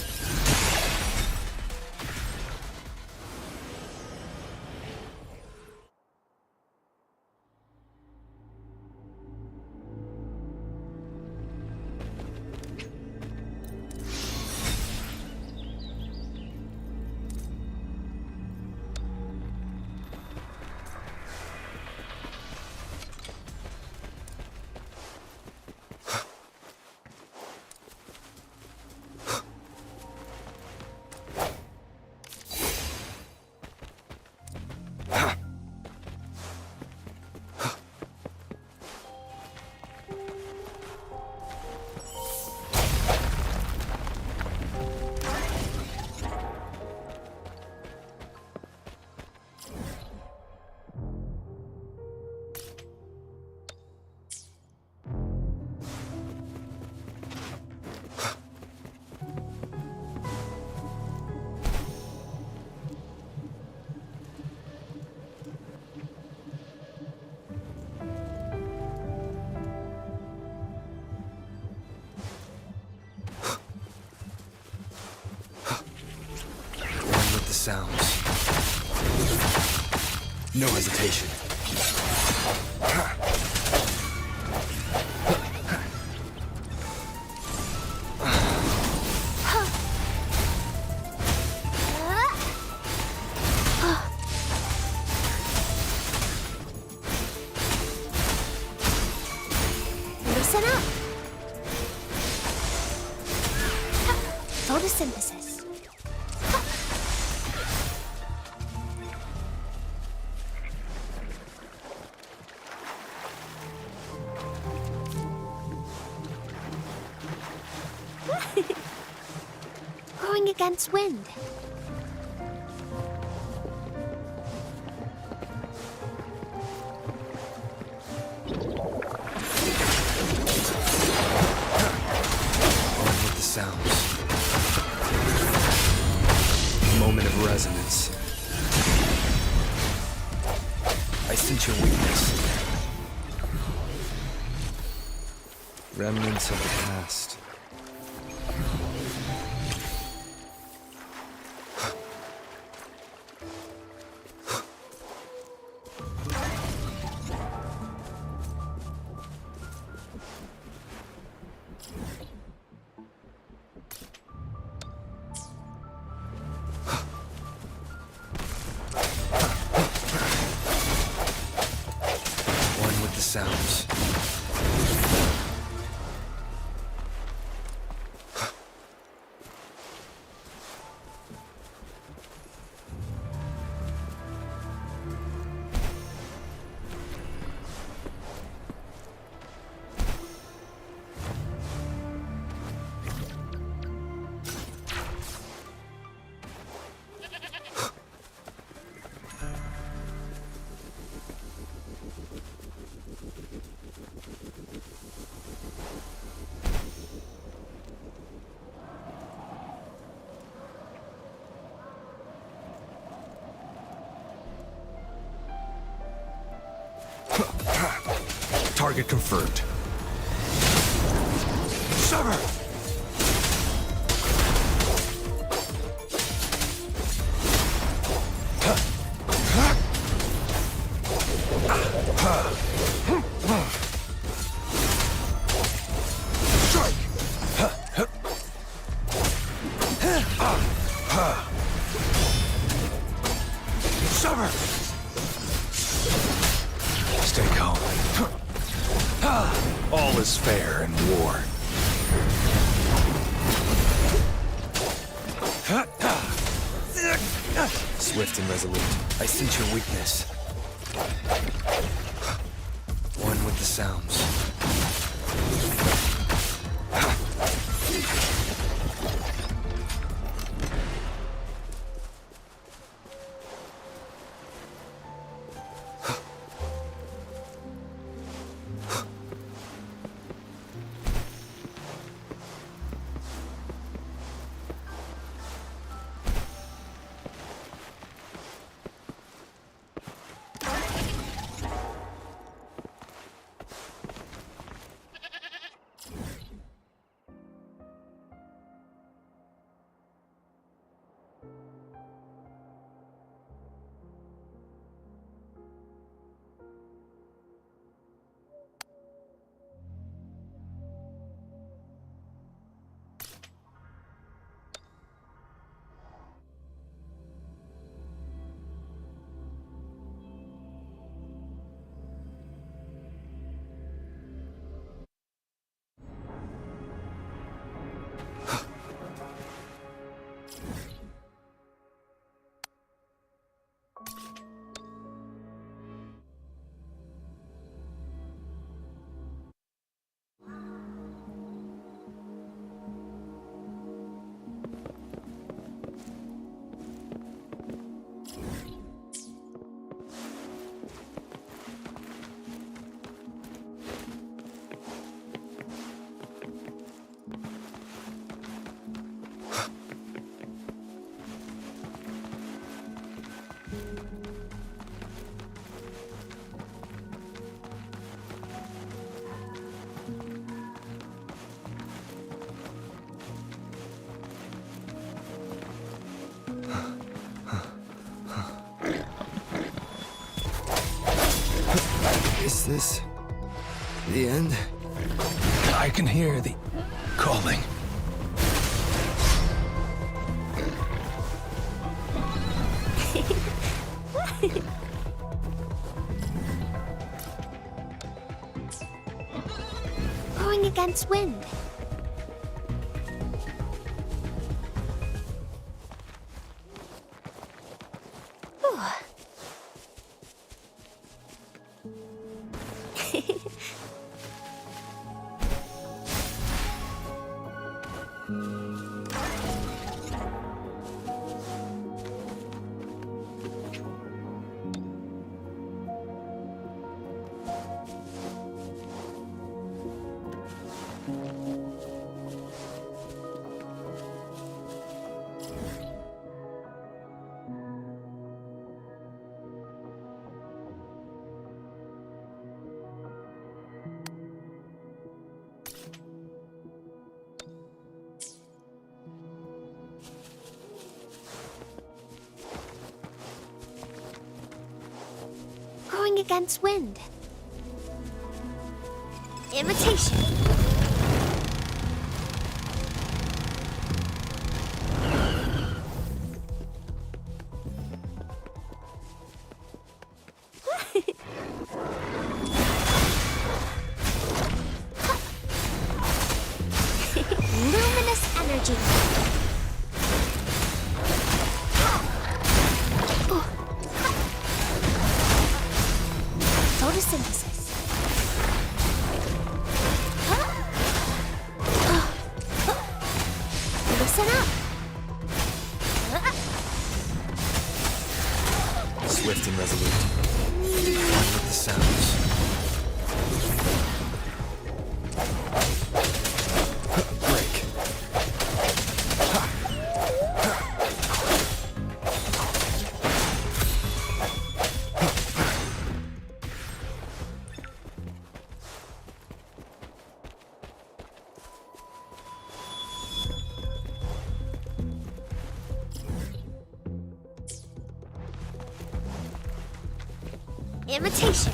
Sounds. No hesitation. Listen up. Photosynthesis. Going against wind. On with the sounds. Moment of resonance. I sense your weakness. Remnants of the past. Target confirmed. Sever! Sever! Stay calm. All is fair in war. Swift and resolute. I sense your weakness. One with the sounds. Is this the end? I can hear the calling. Going against wind. Whew. Going against wind. Imitation. Luminous energy. Photosynthesis. Listen up. Swift and resolute. One with the sounds. Break. Imitation.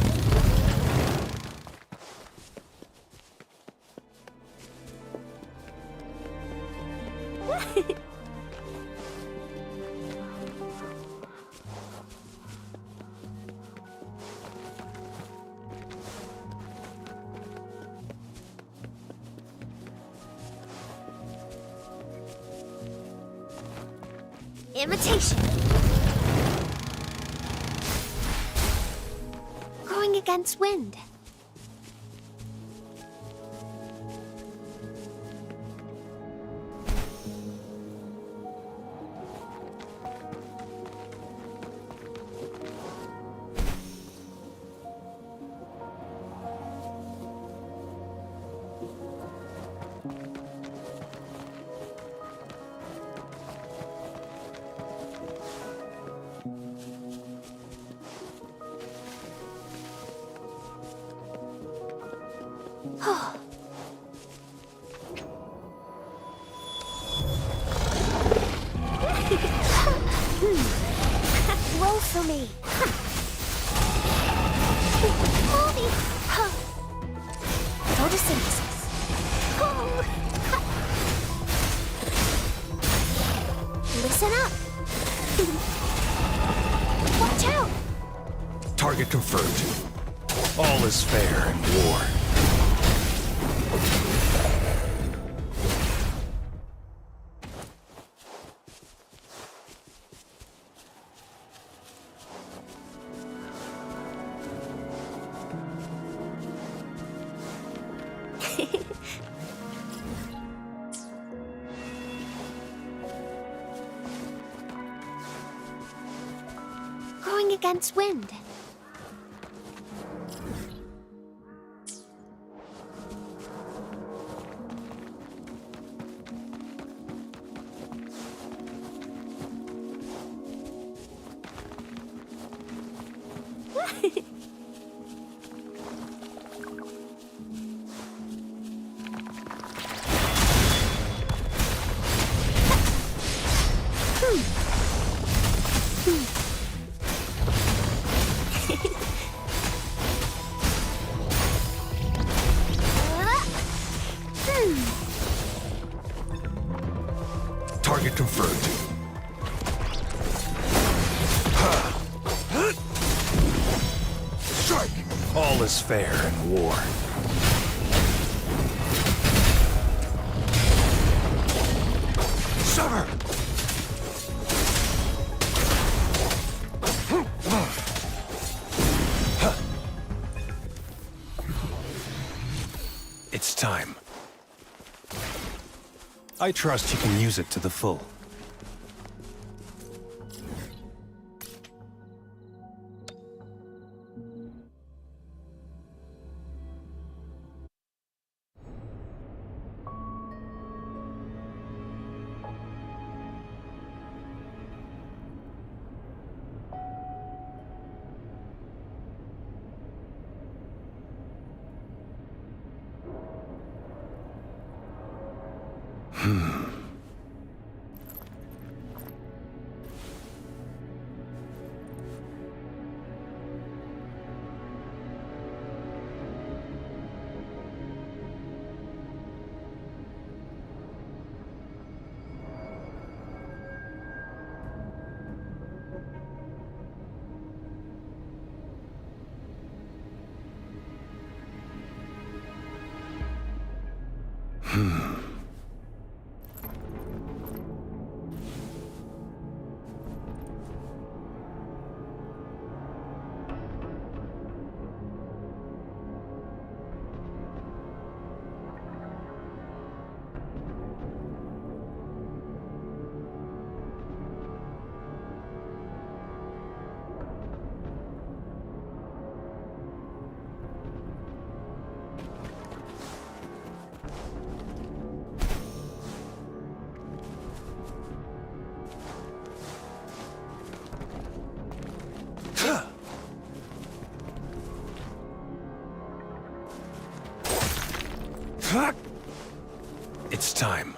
Imitation. Going against wind. Roll for me. Holy. Photosynthesis. Listen up. Watch out. Target confirmed. All is fair in war. Going against wind. Target confirmed. Strike! All is fair in war. Sever! It's time. I trust you can use it to the full. It's time.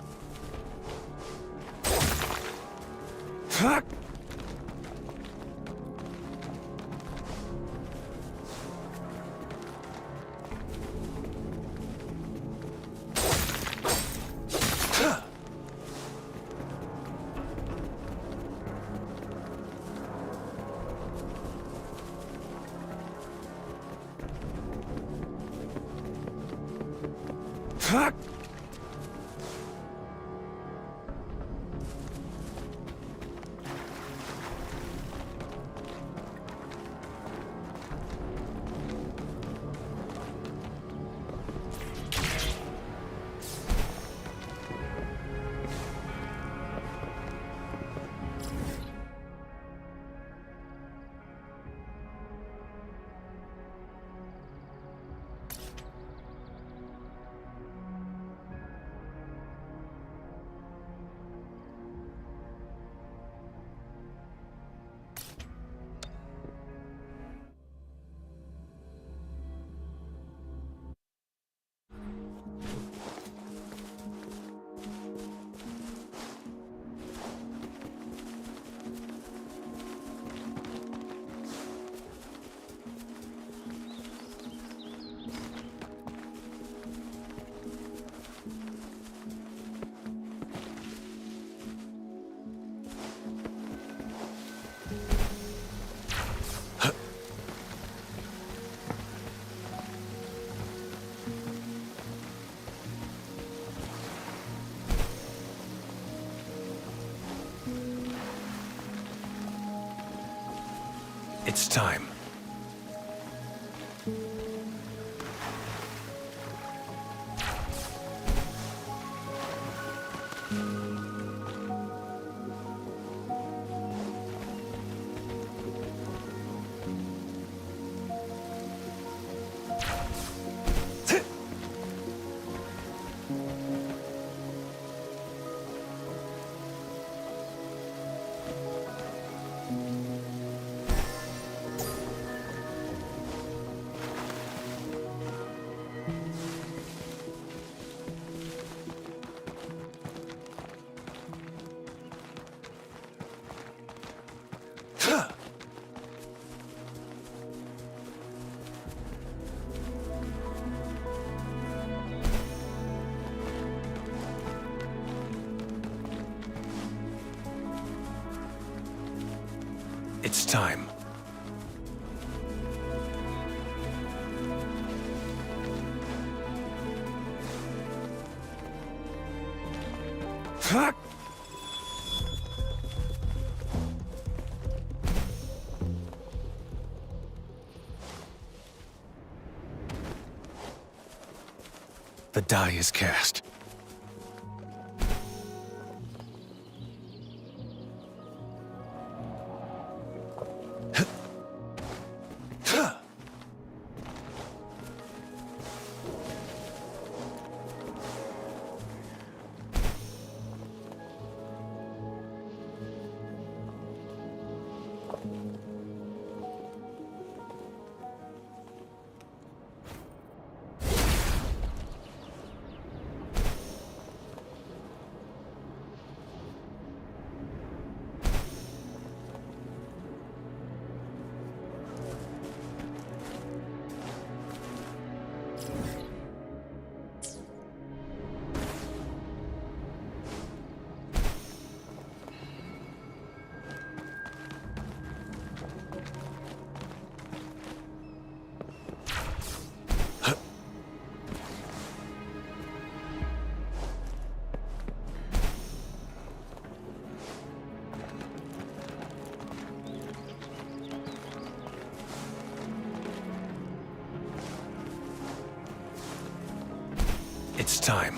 It's time. It's time. The die is cast. It's time.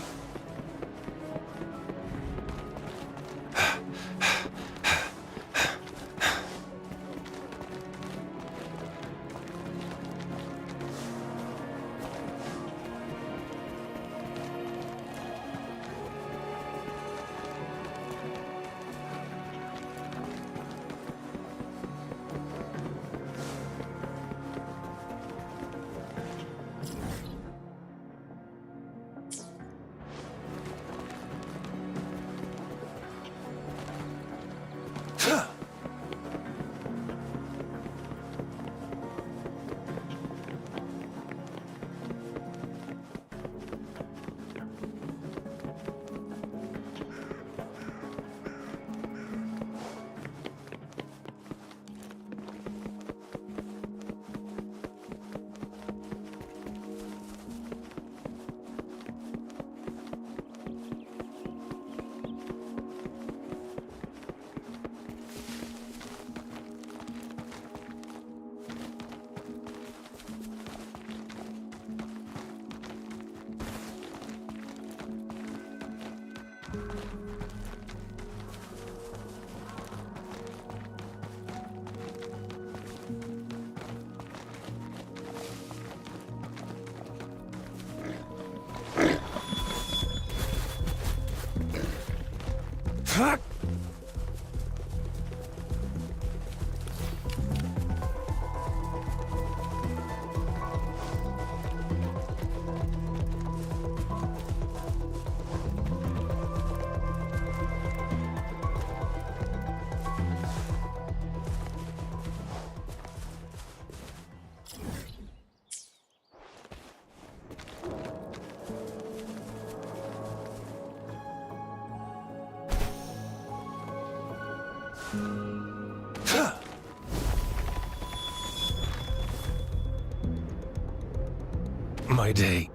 My day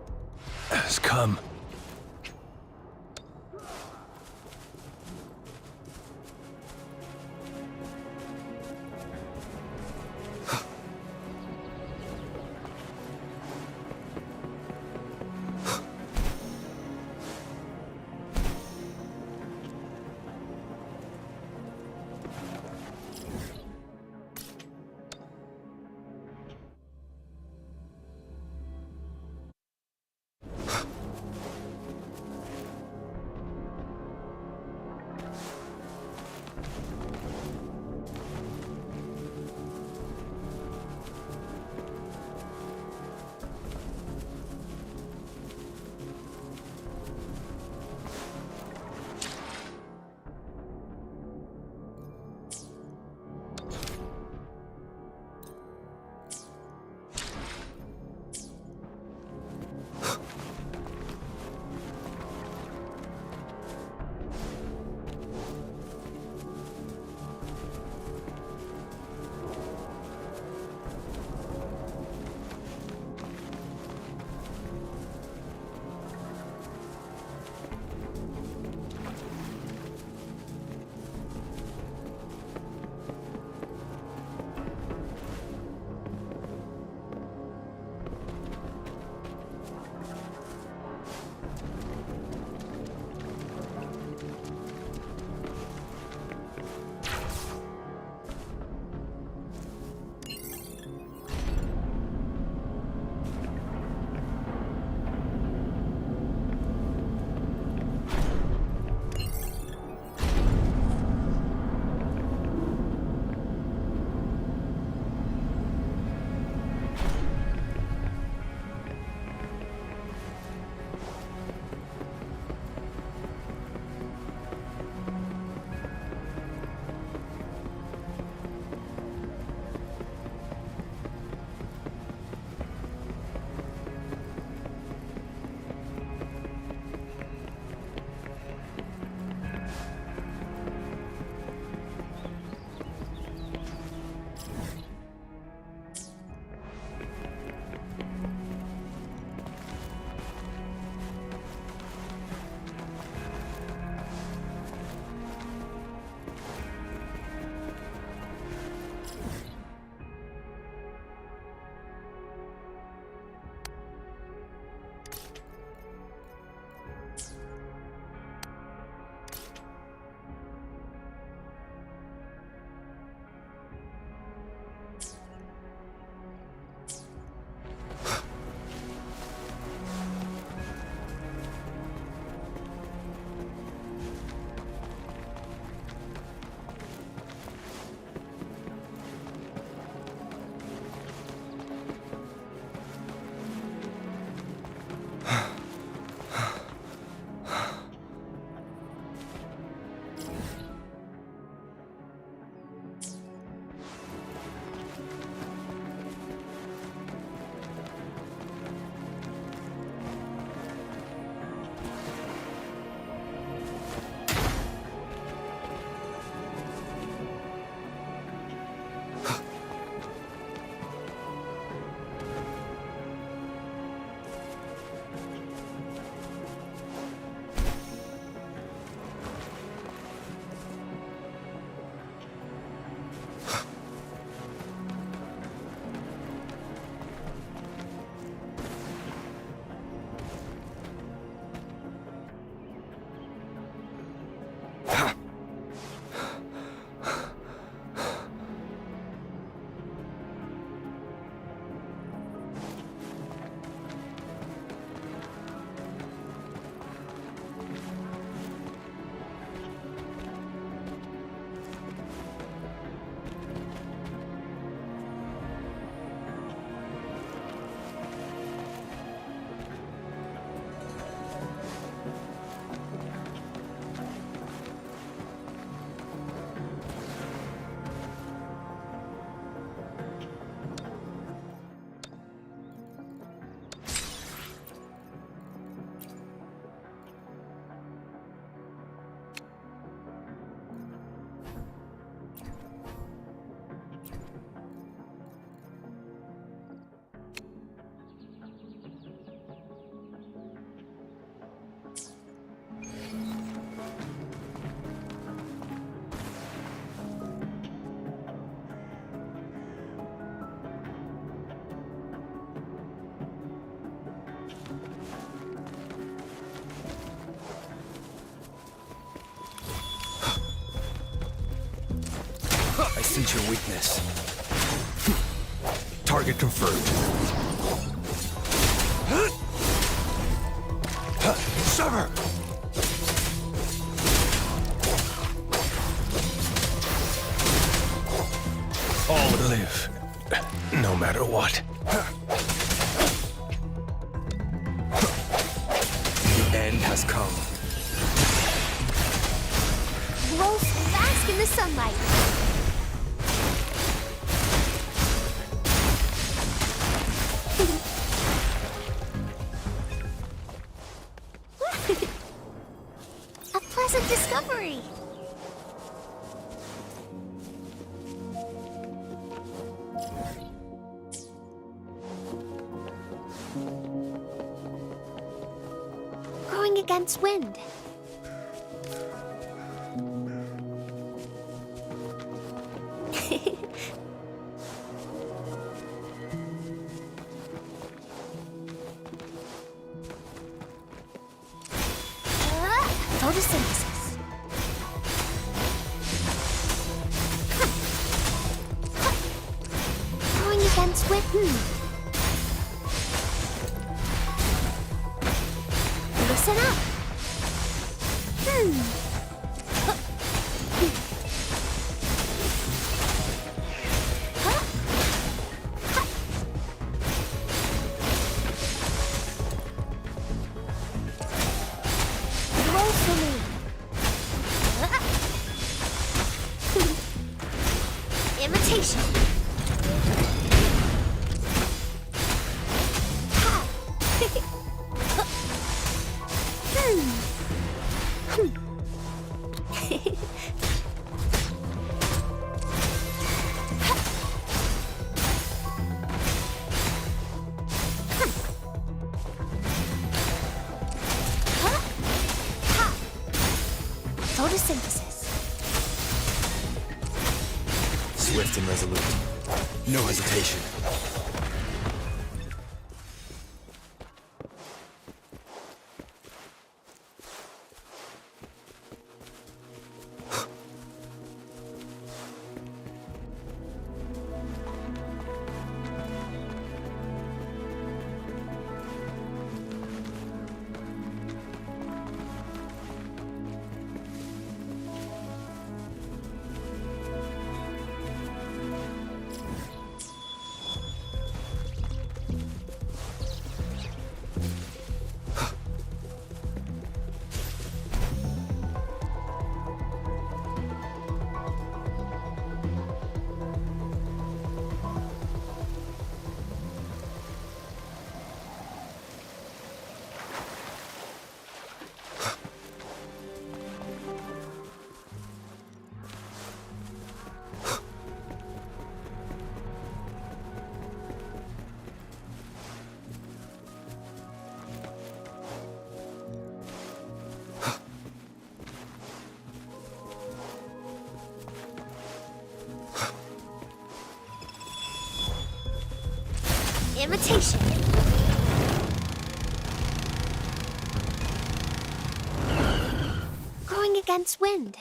has come. sense your weakness. Target confirmed. Sever! All would live, no matter what. The end has come. Glow bask in the sunlight. A pleasant discovery. Growing against wind. Photosynthesis. Growing against wind. Listen up. Roll for me. Imitation. Photosynthesis. Swift and resolute. No hesitation. Imitation. Growing against wind.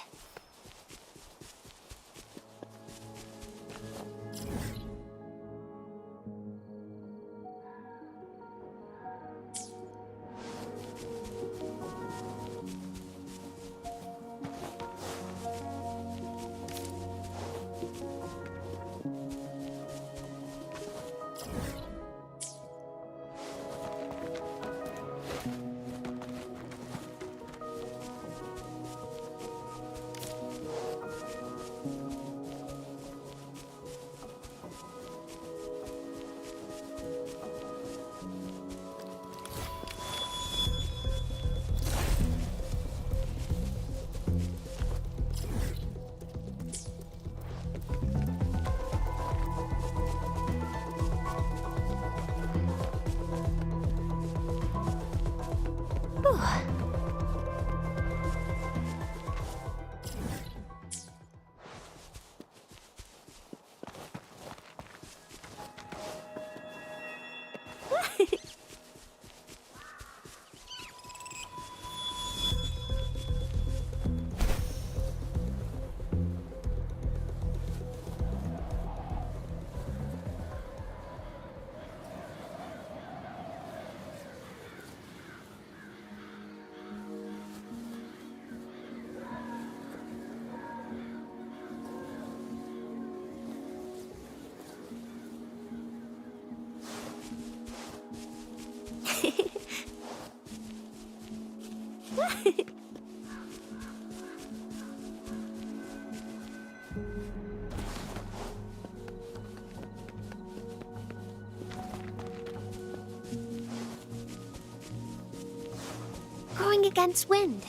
Going against wind.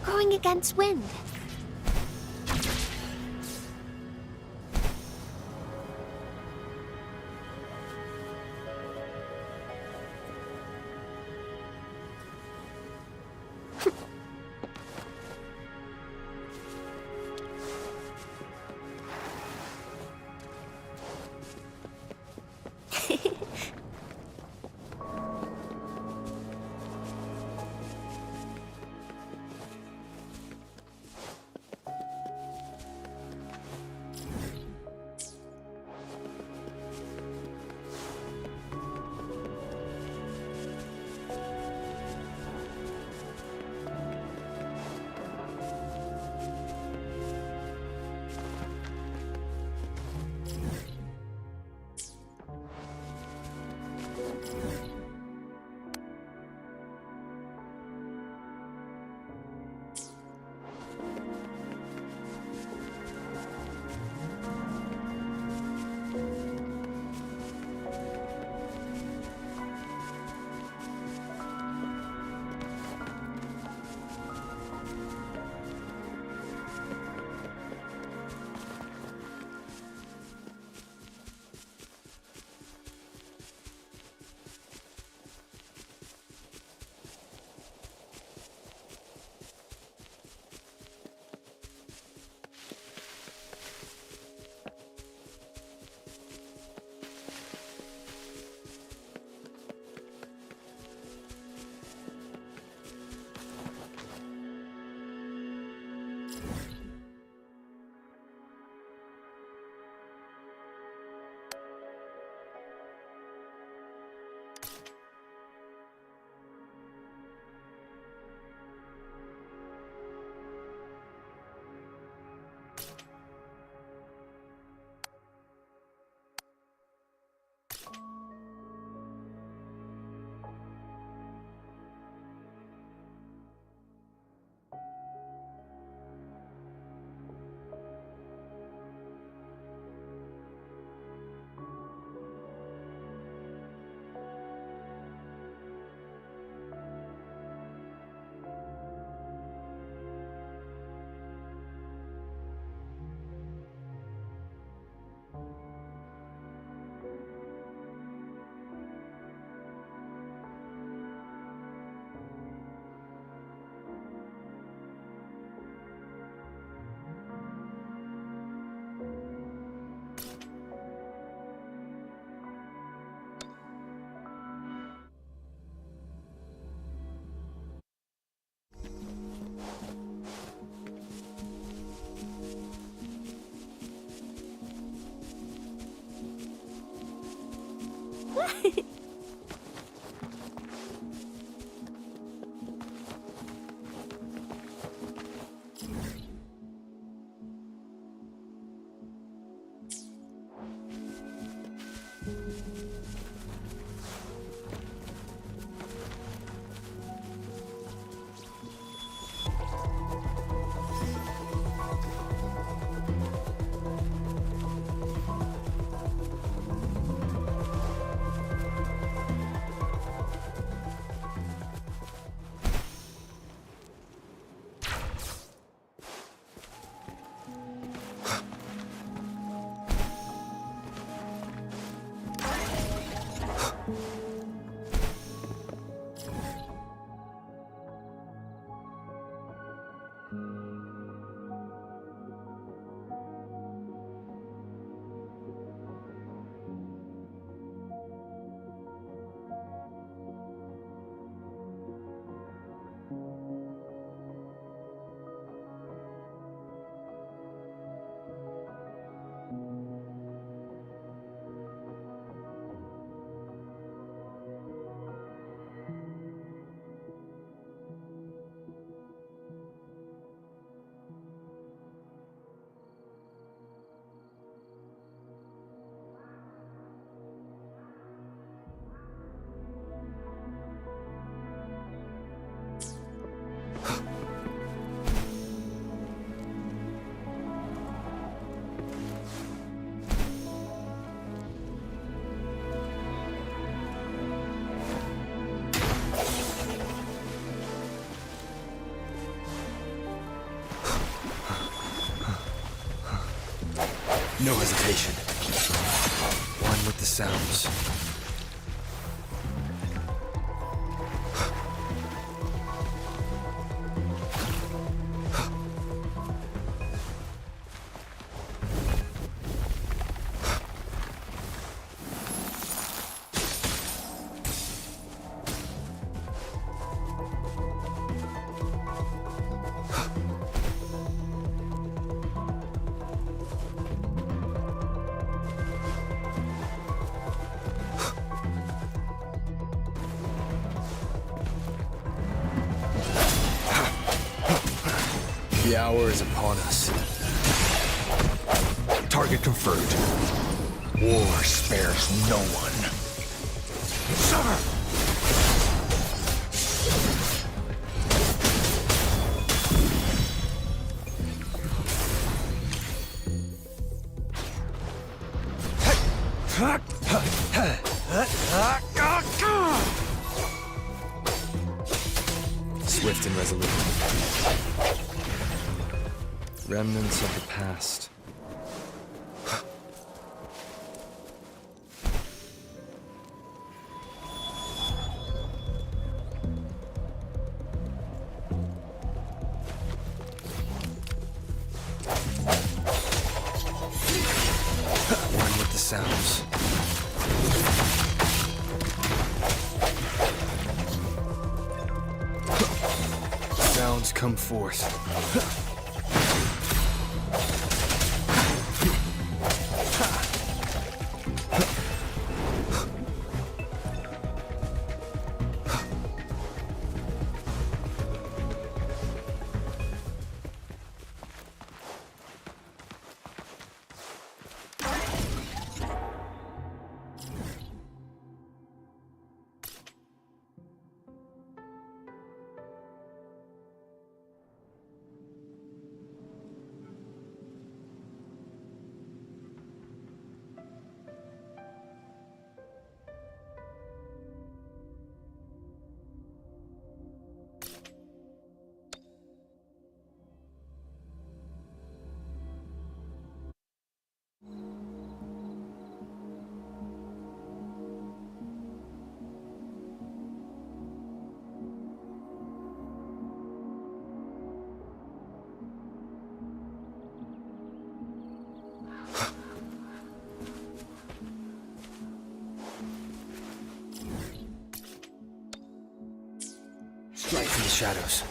Going against wind. No hesitation. One with the sounds. The hour is upon us. Target confirmed. War spares no one. Summer! Swift and resolute. Remnants of the past. One with the sounds. Sounds come forth. Strike from the shadows.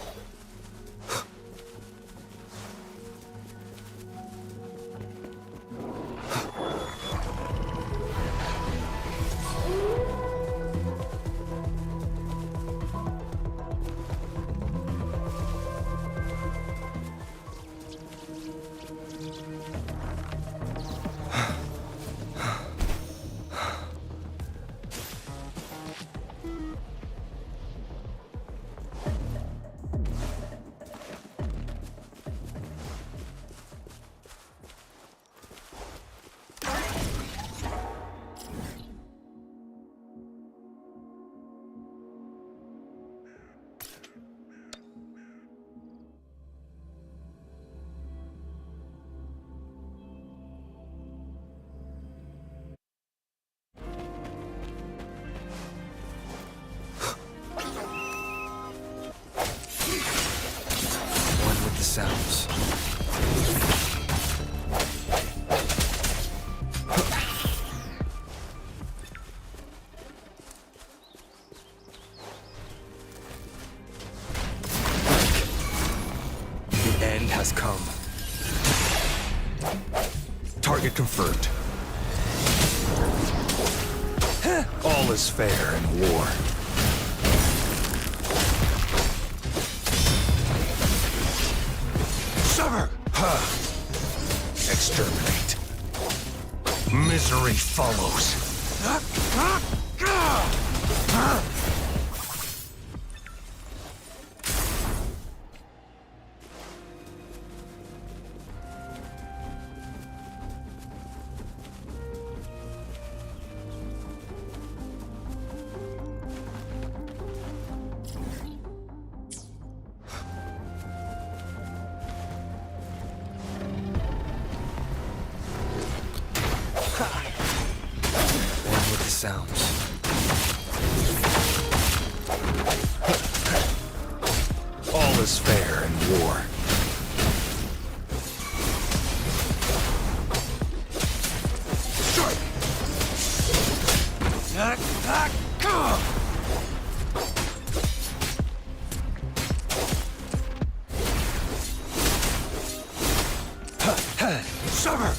Target confirmed. All is fair in war. Sever! Exterminate. Misery follows. One with the sounds. All is fair in war. Sever!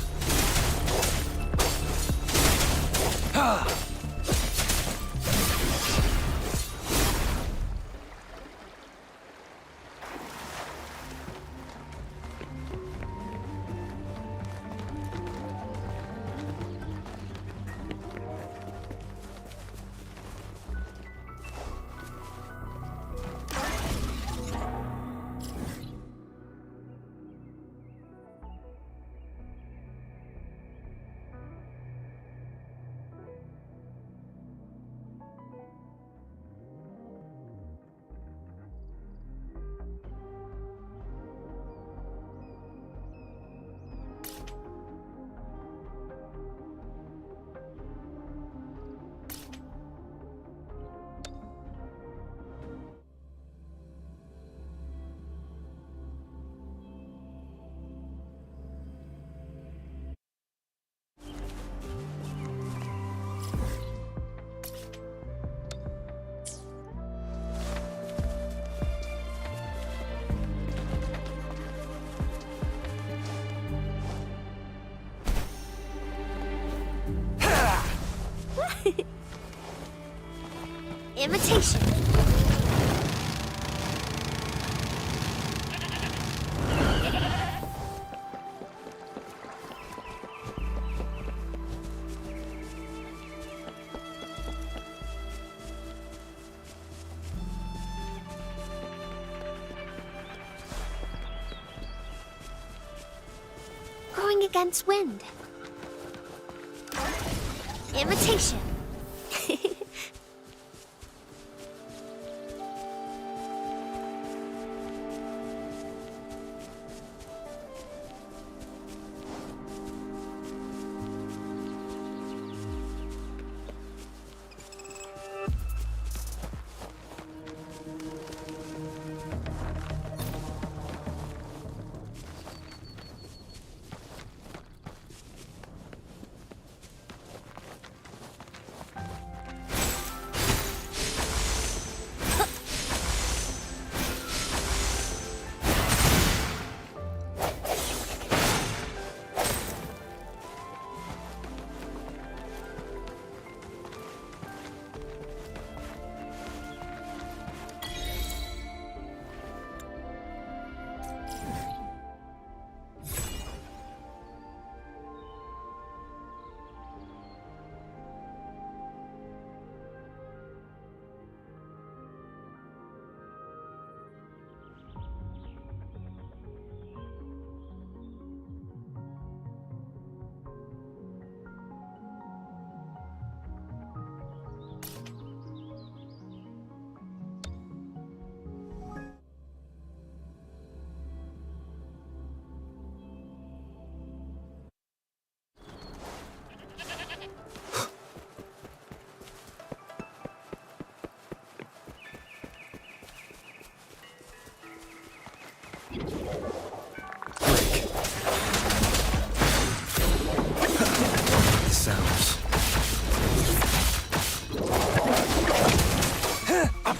Imitation. Going against wind. Imitation.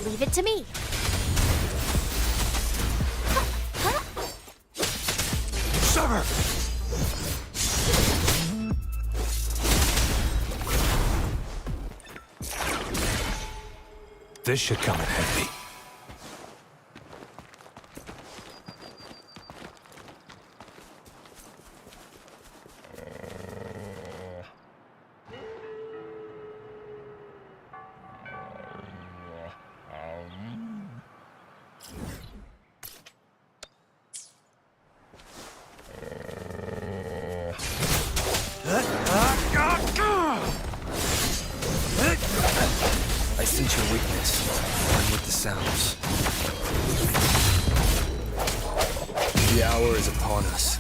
Leave it to me. Sever! This should come in handy. I sense your weakness. One with the sounds. The hour is upon us.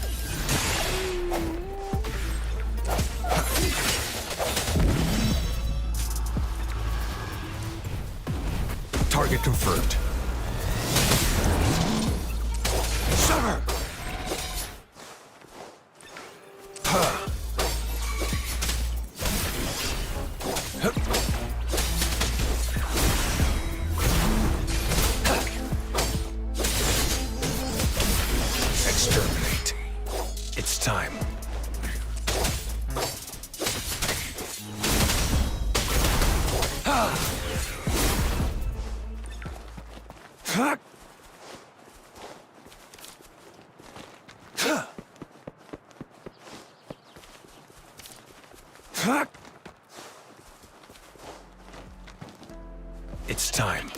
Target confirmed. Sever! Exterminate. It's time. It's time.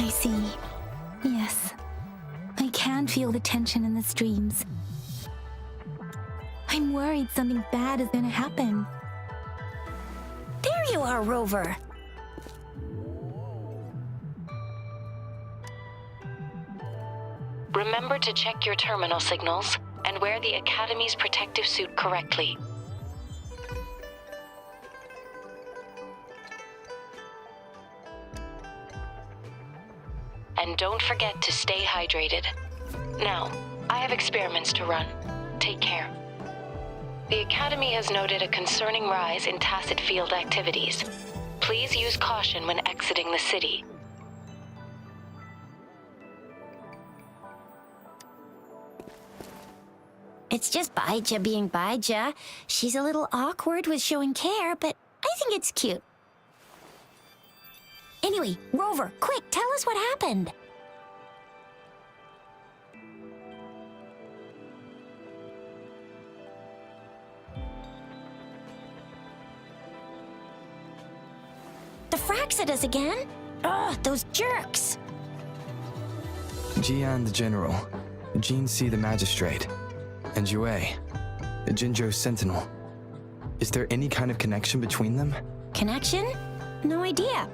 I see. Yes. I can feel the tension in the streams. I'm worried something bad is gonna happen. There you are, Rover! Remember to check your terminal signals and wear the Academy's protective suit correctly. And don't forget to stay hydrated. Now, I have experiments to run. Take care. The Academy has noted a concerning rise in tacit field activities. Please use caution when exiting the city. It's just Baija being Baija. She's a little awkward with showing care, but I think it's cute. Anyway, Rover, quick, tell us what happened. The fracks at us again? Ugh, those jerks! Jian the General, Jin Si the Magistrate, and Yue, Jinzhou's Sentinel. Is there any kind of connection between them? Connection? No idea.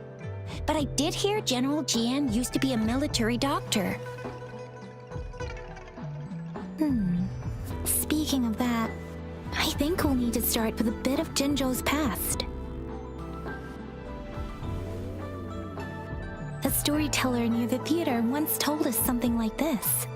But I did hear General Jian used to be a military doctor. Speaking of that, I think we'll need to start with a bit of Jinzhou's past. A storyteller near the theater once told us something like this.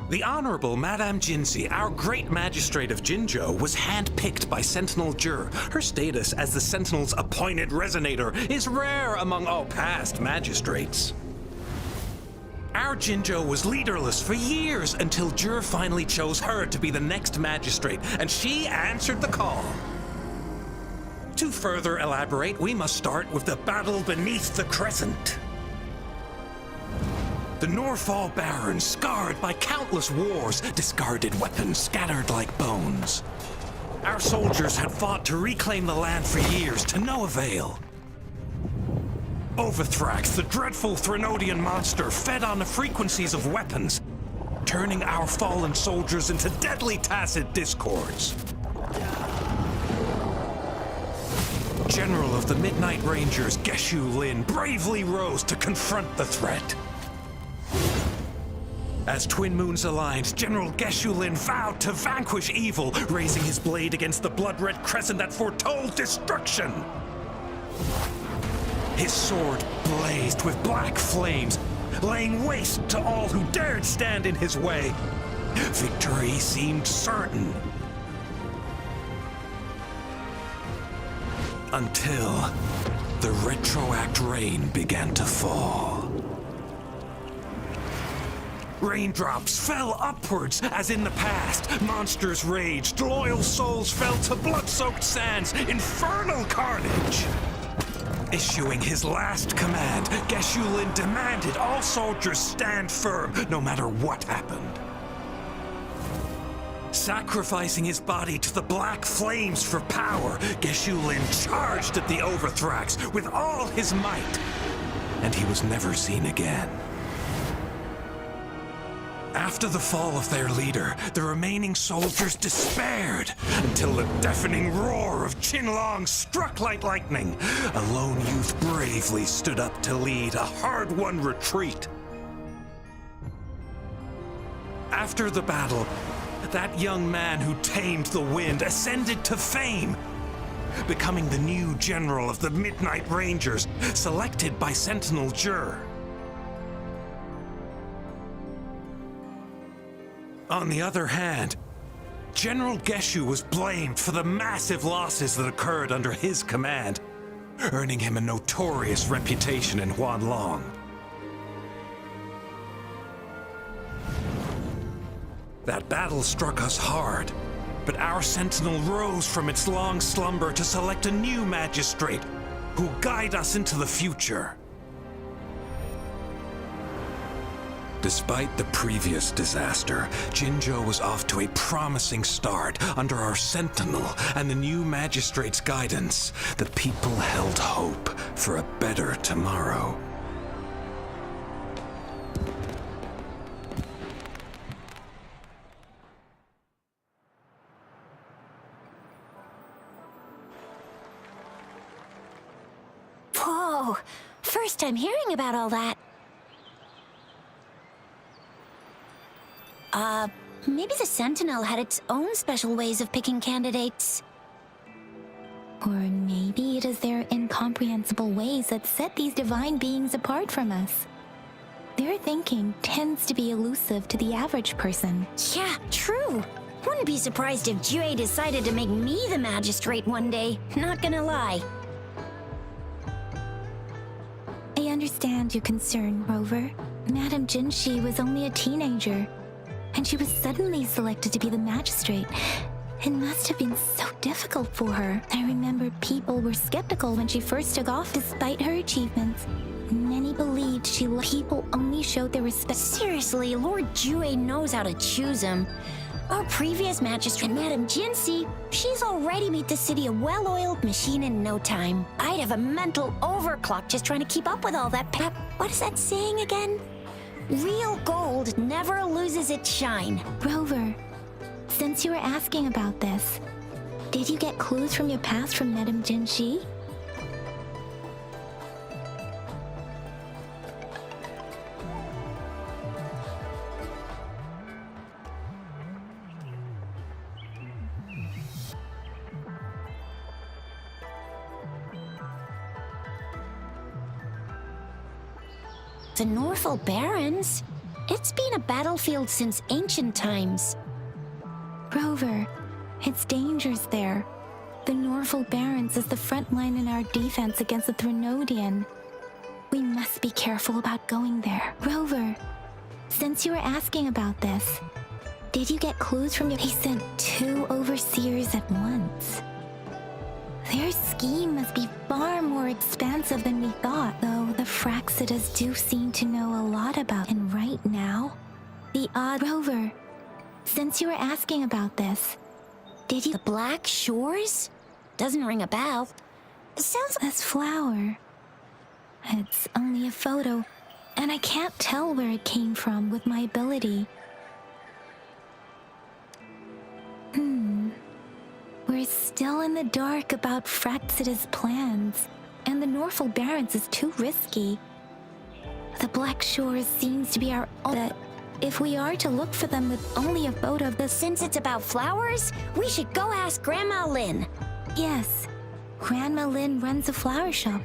The Honorable Madame Jinzi, our great magistrate of Jinzhou, was handpicked by Sentinel Jur. Her status as the Sentinel's appointed resonator is rare among all past magistrates. Our Jinzhou was leaderless for years until Jur finally chose her to be the next magistrate, and she answered the call. To further elaborate, we must start with the battle beneath the Crescent. The Norfall Barons, scarred by countless wars, discarded weapons scattered like bones. Our soldiers had fought to reclaim the land for years, to no avail. Overthrax, the dreadful Threnodian monster, fed on the frequencies of weapons, turning our fallen soldiers into deadly tacit discords. General of the Midnight Rangers, Geshu Lin, bravely rose to confront the threat. As Twin Moons aligned, General Geshu Lin vowed to vanquish evil, raising his blade against the blood-red crescent that foretold destruction. His sword blazed with black flames, laying waste to all who dared stand in his way. Victory seemed certain. Until the retroact rain began to fall. Raindrops fell upwards as in the past. Monsters raged, loyal souls fell to blood-soaked sands, infernal carnage. Issuing his last command, Geshu Lin demanded all soldiers stand firm no matter what happened. Sacrificing his body to the black flames for power, Geshu Lin charged at the Overthrax with all his might, and he was never seen again. After the fall of their leader, the remaining soldiers despaired until the deafening roar of Qinlong struck like lightning. A lone youth bravely stood up to lead a hard-won retreat. After the battle, that young man who tamed the wind ascended to fame, becoming the new general of the Midnight Rangers, selected by Sentinel Jur. On the other hand, General Geshu was blamed for the massive losses that occurred under his command, earning him a notorious reputation in Huanlong. That battle struck us hard, but our Sentinel rose from its long slumber to select a new magistrate who'll guide us into the future. Despite the previous disaster, Jinzhou was off to a promising start under our Sentinel and the new magistrate's guidance. The people held hope for a better tomorrow. Whoa! First time hearing about all that. Maybe the Sentinel had its own special ways of picking candidates. Or maybe it is their incomprehensible ways that set these divine beings apart from us. their thinking tends to be elusive to the average person. Yeah, true. Wouldn't be surprised if Jue decided to make me the magistrate one day. Not gonna lie. I understand your concern, Rover. Madame Jinshi was only a teenager, and she was suddenly selected to be the magistrate. It must have been so difficult for her. I remember people were skeptical when she first took off despite her achievements. Many believed people only showed their respect. Seriously, Lord Jue knows how to choose him. Our previous magistrate, Madame Jinshi, she's already made the city a well-oiled machine in no time. I'd have a mental overclock just trying to keep up with all that pep. What is that saying again? Real gold never loses its shine. Rover, since you were asking about this, did you get clues from your past from Madame Jinshi? The Norfolk Barrens? It's been a battlefield since ancient times. Rover, it's dangerous there. The Norfolk Barrens is the front line in our defense against the Threnodian. We must be careful about going there. Rover, since you were asking about this, did you get clues from your... He sent 2 overseers at once. Their scheme must be far more expansive than we thought, though the Fraxidas do seem to know a lot about. And right now, the odd... Rover, since you were asking about this, did you... The Black Shores? Doesn't ring a bell. Sounds... This flower. It's only a photo, and I can't tell where it came from with my ability. We're still in the dark about Fraxida's plans, and the Norfolk Barrens is too risky. The Black Shores seems to be our... But if we are to look for them with only a photo of the... Since it's about flowers, we should go ask Grandma Lynn. Yes, Grandma Lynn runs a flower shop.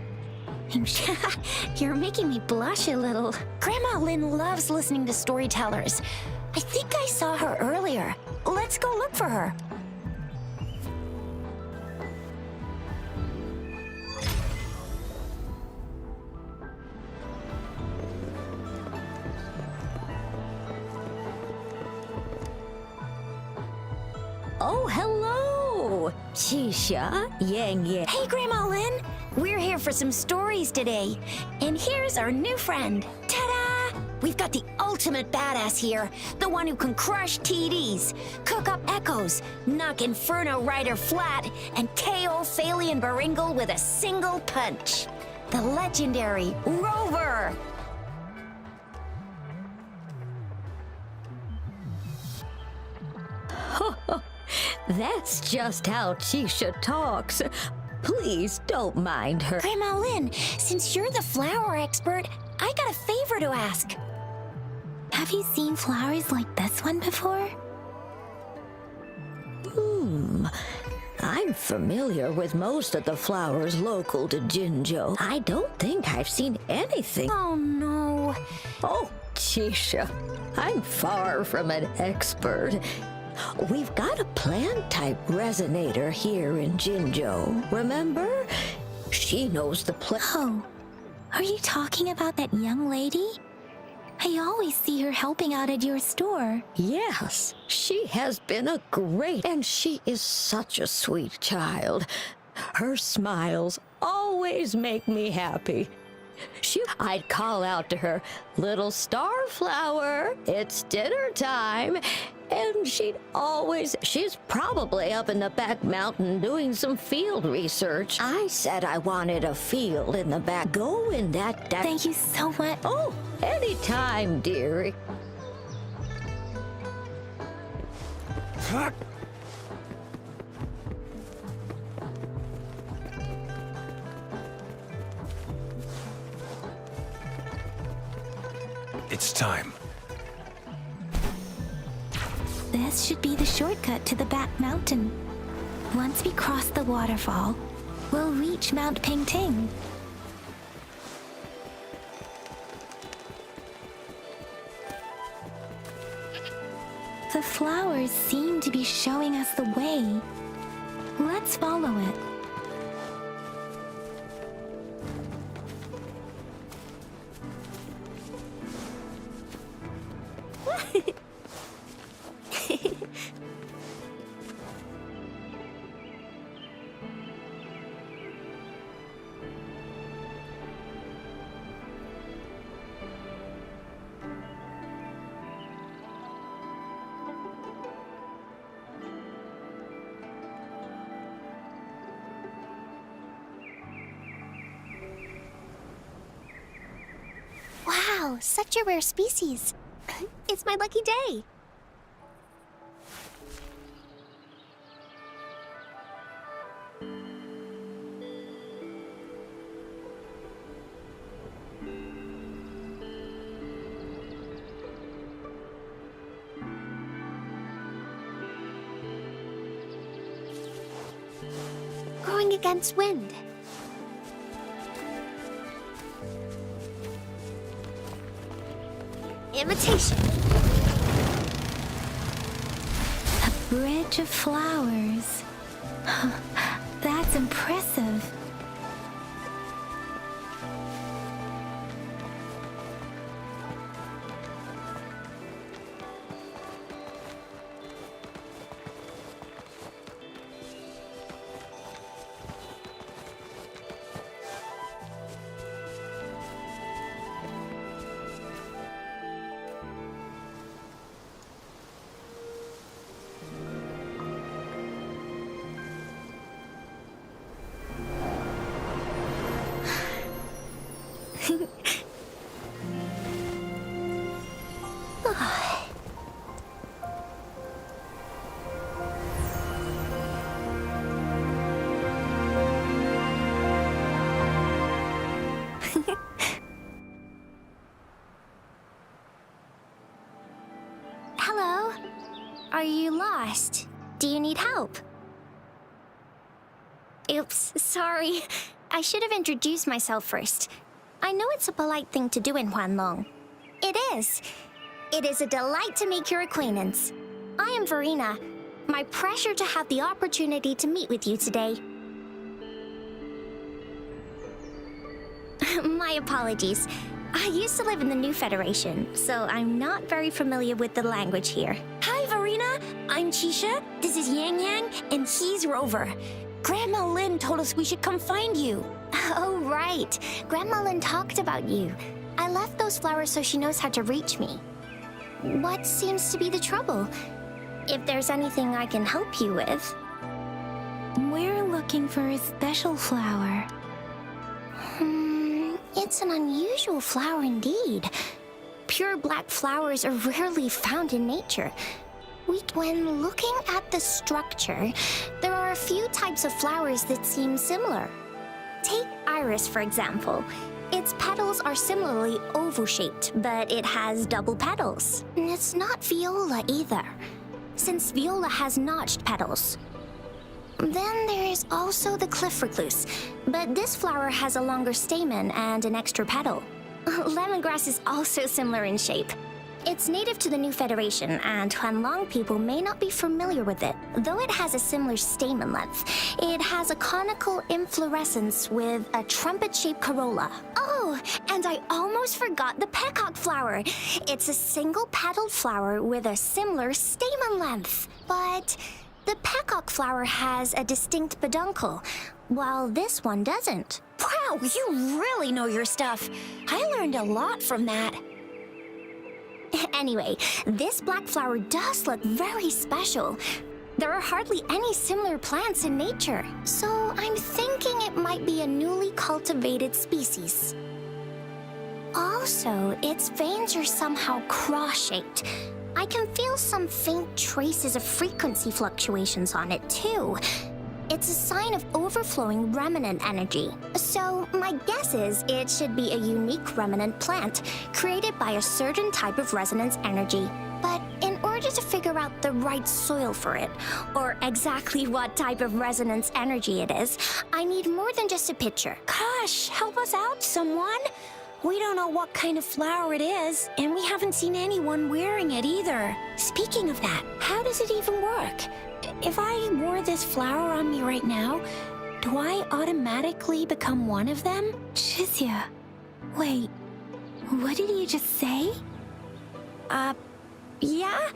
You're making me blush a little. Grandma Lynn loves listening to storytellers. I think I saw her earlier. Let's go look for her. Oh, hello! Shisha, Yang Yang. Hey, Grandma Lynn. We're here for some stories today. And here's our new friend. Ta-da! We've got the ultimate badass here. The one who can crush TDs, cook up echoes, knock Inferno Rider flat, and KO Phalian Baringle with a single punch. The legendary Rover. That's just how Chisha talks. Please don't mind her. Grandma Lynn, since you're the flower expert, I got a favor to ask. Have you seen flowers like this one before? I'm familiar with most of the flowers local to Jinzhou. I don't think I've seen anything. Oh, no. Oh, Chisha, I'm far from an expert. We've got a plant-type resonator here in Jinzhou, remember? She knows the plant. Oh, are you talking about that young lady? I always see her helping out at your store. Yes, she has been a great, and she is such a sweet child. Her smiles always make me happy. I'd call out to her, "Little Starflower, it's dinner time." And she's probably up in the back mountain doing some field research. I said I wanted a field in the back. Go in that... Thank you so much. Oh, anytime, dearie. It's time. This should be the shortcut to the back mountain. Once we cross the waterfall, we'll reach Mount Pingting. The flowers seem to be showing us the way. Let's follow it. Wow, such a rare species. It's my lucky day. Growing against wind. Imitation. A bridge of flowers. That's impressive. Hello? Are you lost? Do you need help? Oops, sorry. I should have introduced myself first. I know it's a polite thing to do in Huanlong. It is. It is a delight to make your acquaintance. I am Verena. My pleasure to have the opportunity to meet with you today. My apologies. I used to live in the New Federation, so I'm not very familiar with the language here. Hi, Verena. I'm Chisha. This is Yang Yang, and he's Rover. Grandma Lin told us we should come find you. Oh, right. Grandma Lin talked about you. I left those flowers so she knows how to reach me. What seems to be the trouble? If there's anything I can help you with. We're looking for a special flower. It's an unusual flower indeed. Pure black flowers are rarely found in nature. When looking at the structure, there are a few types of flowers that seem similar. Take iris, for example. Its petals are similarly oval-shaped, but it has double petals. And it's not viola either, since viola has notched petals. Then there is also the cliff recluse, but this flower has a longer stamen and an extra petal. Lemongrass is also similar in shape. It's native to the New Federation, and Huanlong people may not be familiar with it. Though it has a similar stamen length, it has a conical inflorescence with a trumpet-shaped corolla. Oh, and I almost forgot the peacock flower. It's a single-petaled flower with a similar stamen length. But the peacock flower has a distinct peduncle, while this one doesn't. Wow, you really know your stuff. I learned a lot from that. Anyway, this black flower does look very special. There are hardly any similar plants in nature, so I'm thinking it might be a newly cultivated species. Also, its veins are somehow cross-shaped. I can feel some faint traces of frequency fluctuations on it, too. It's a sign of overflowing remnant energy. So my guess is it should be a unique remnant plant created by a certain type of resonance energy. But in order to figure out the right soil for it, or exactly what type of resonance energy it is, I need more than just a picture. Gosh, help us out, someone. We don't know what kind of flower it is, and we haven't seen anyone wearing it either. Speaking of that, how does it even work? If I wore this flower on me right now, do I automatically become one of them? Chizia, wait, what did you just say? Yeah?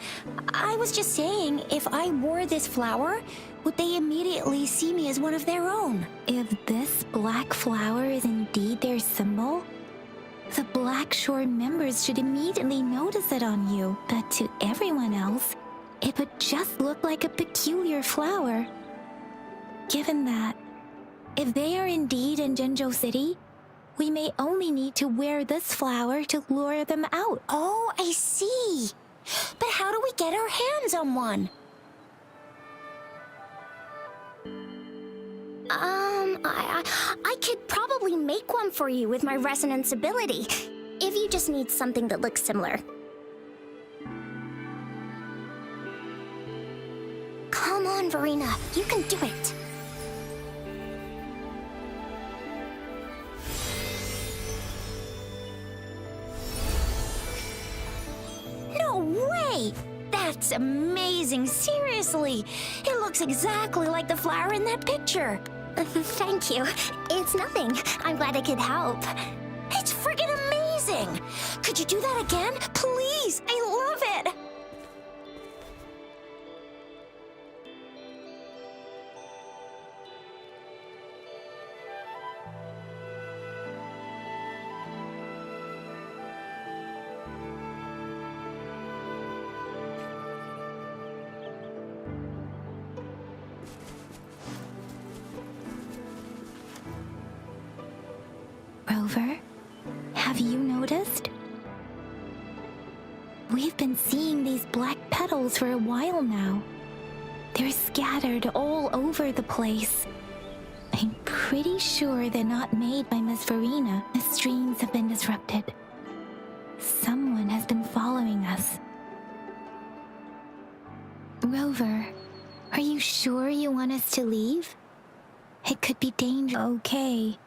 I was just saying, if I wore this flower, would they immediately see me as one of their own? If this black flower is indeed their symbol, the Black Shore members should immediately notice it on you. But to everyone else, it would just look like a peculiar flower. Given that, if they are indeed in Jinzhou City, we may only need to wear this flower to lure them out. Oh, I see. But how do we get our hands on one? I could probably make one for you with my resonance ability, if you just need something that looks similar. Come on, Verena, you can do it. No way! That's amazing, seriously! It looks exactly like the flower in that picture. Thank you. It's nothing. I'm glad I could help. It's friggin' amazing! Could you do that again? Please! I love it! Rover, have you noticed? We've been seeing these black petals for a while now. They're scattered all over the place. I'm pretty sure they're not made by Miss Verena. The streams have been disrupted. Someone has been following us. Rover, are you sure you want us to leave? It could be dangerous. Okay.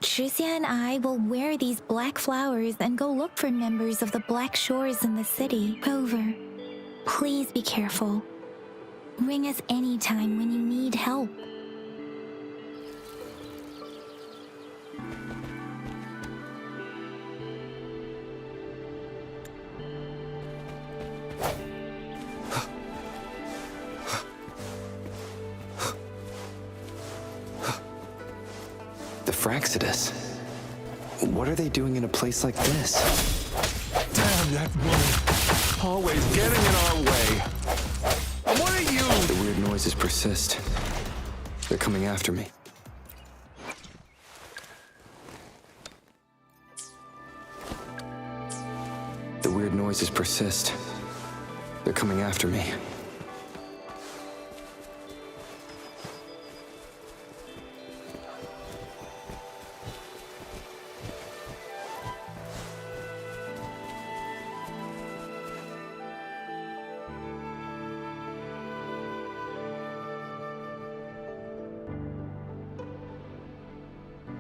Chizia and I will wear these black flowers and go look for members of the Black Shores in the city. Rover, please be careful. Ring us anytime when you need help. The Fraxidus. What are they doing in a place like this? Damn that woman! Always getting in our way. What are you? The weird noises persist. They're coming after me. The weird noises persist. They're coming after me.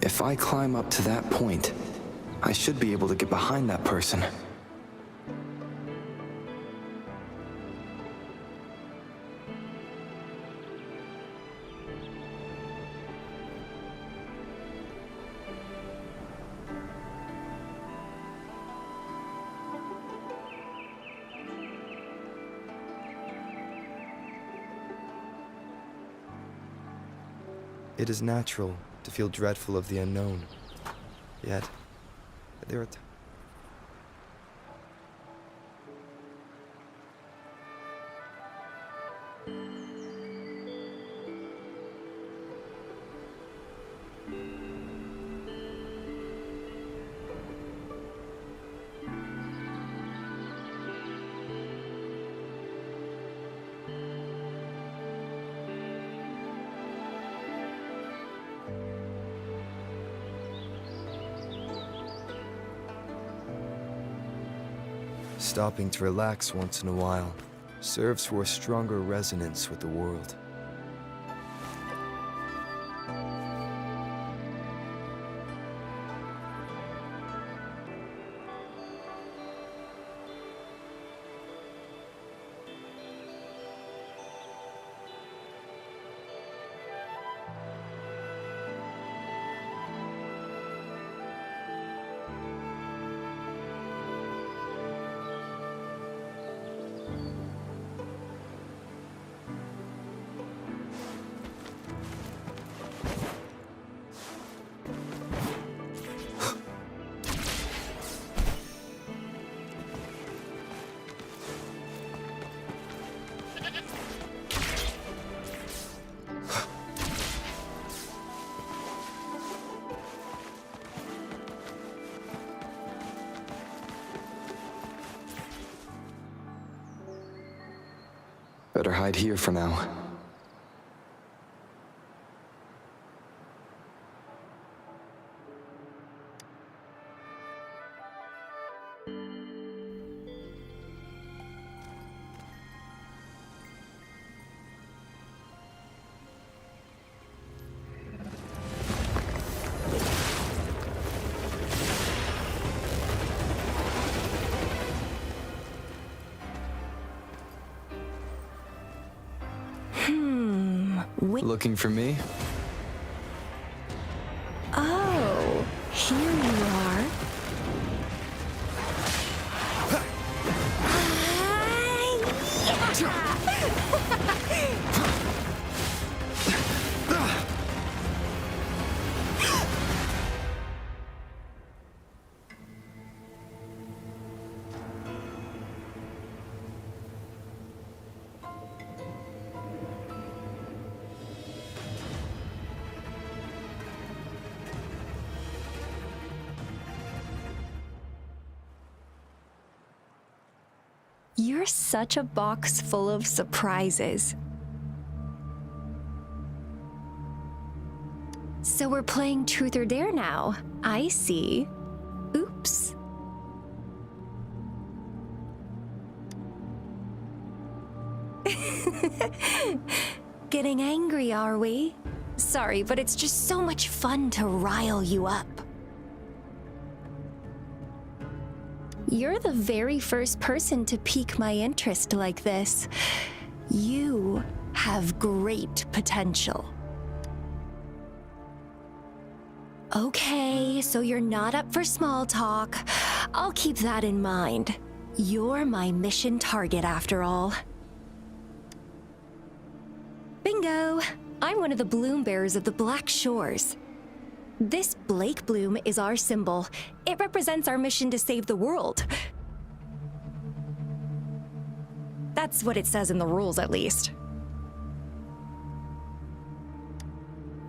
If I climb up to that point, I should be able to get behind that person. It is natural to feel dreadful of the unknown. Yet, there are stopping to relax once in a while serves for a stronger resonance with the world. better hide here for now. Looking for me? Oh, here you are. You're such a box full of surprises. So we're playing Truth or Dare now. I see. Oops. Getting angry, are we? Sorry, but it's just so much fun to rile you up. You're the very first person to pique my interest like this. You have great potential. Okay, so you're not up for small talk. I'll keep that in mind. You're my mission target after all. Bingo! I'm one of the bloom bearers of the Black Shores. This Blake bloom is our symbol. It represents our mission to save the world. That's what it says in the rules, at least.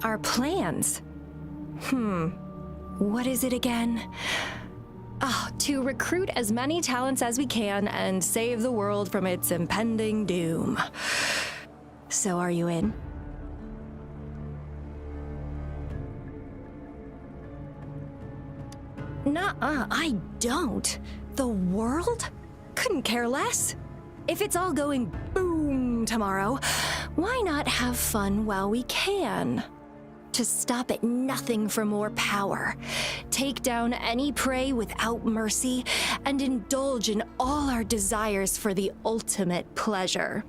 Our plans. What is it again? To recruit as many talents as we can and save the world from its impending doom. So are you in? Nuh-uh, I don't. The world? Couldn't care less. If it's all going boom tomorrow, why not have fun while we can? To stop at nothing for more power, take down any prey without mercy, and indulge in all our desires for the ultimate pleasure.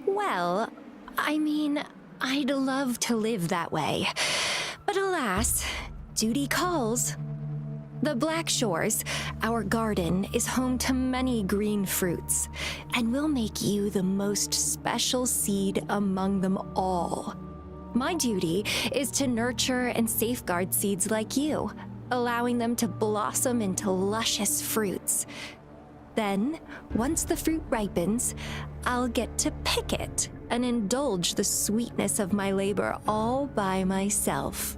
Well, I mean, I'd love to live that way. But alas, duty calls. The Black Shores, our garden, is home to many green fruits, and will make you the most special seed among them all. My duty is to nurture and safeguard seeds like you, allowing them to blossom into luscious fruits. Then, once the fruit ripens, I'll get to pick it and indulge the sweetness of my labor all by myself.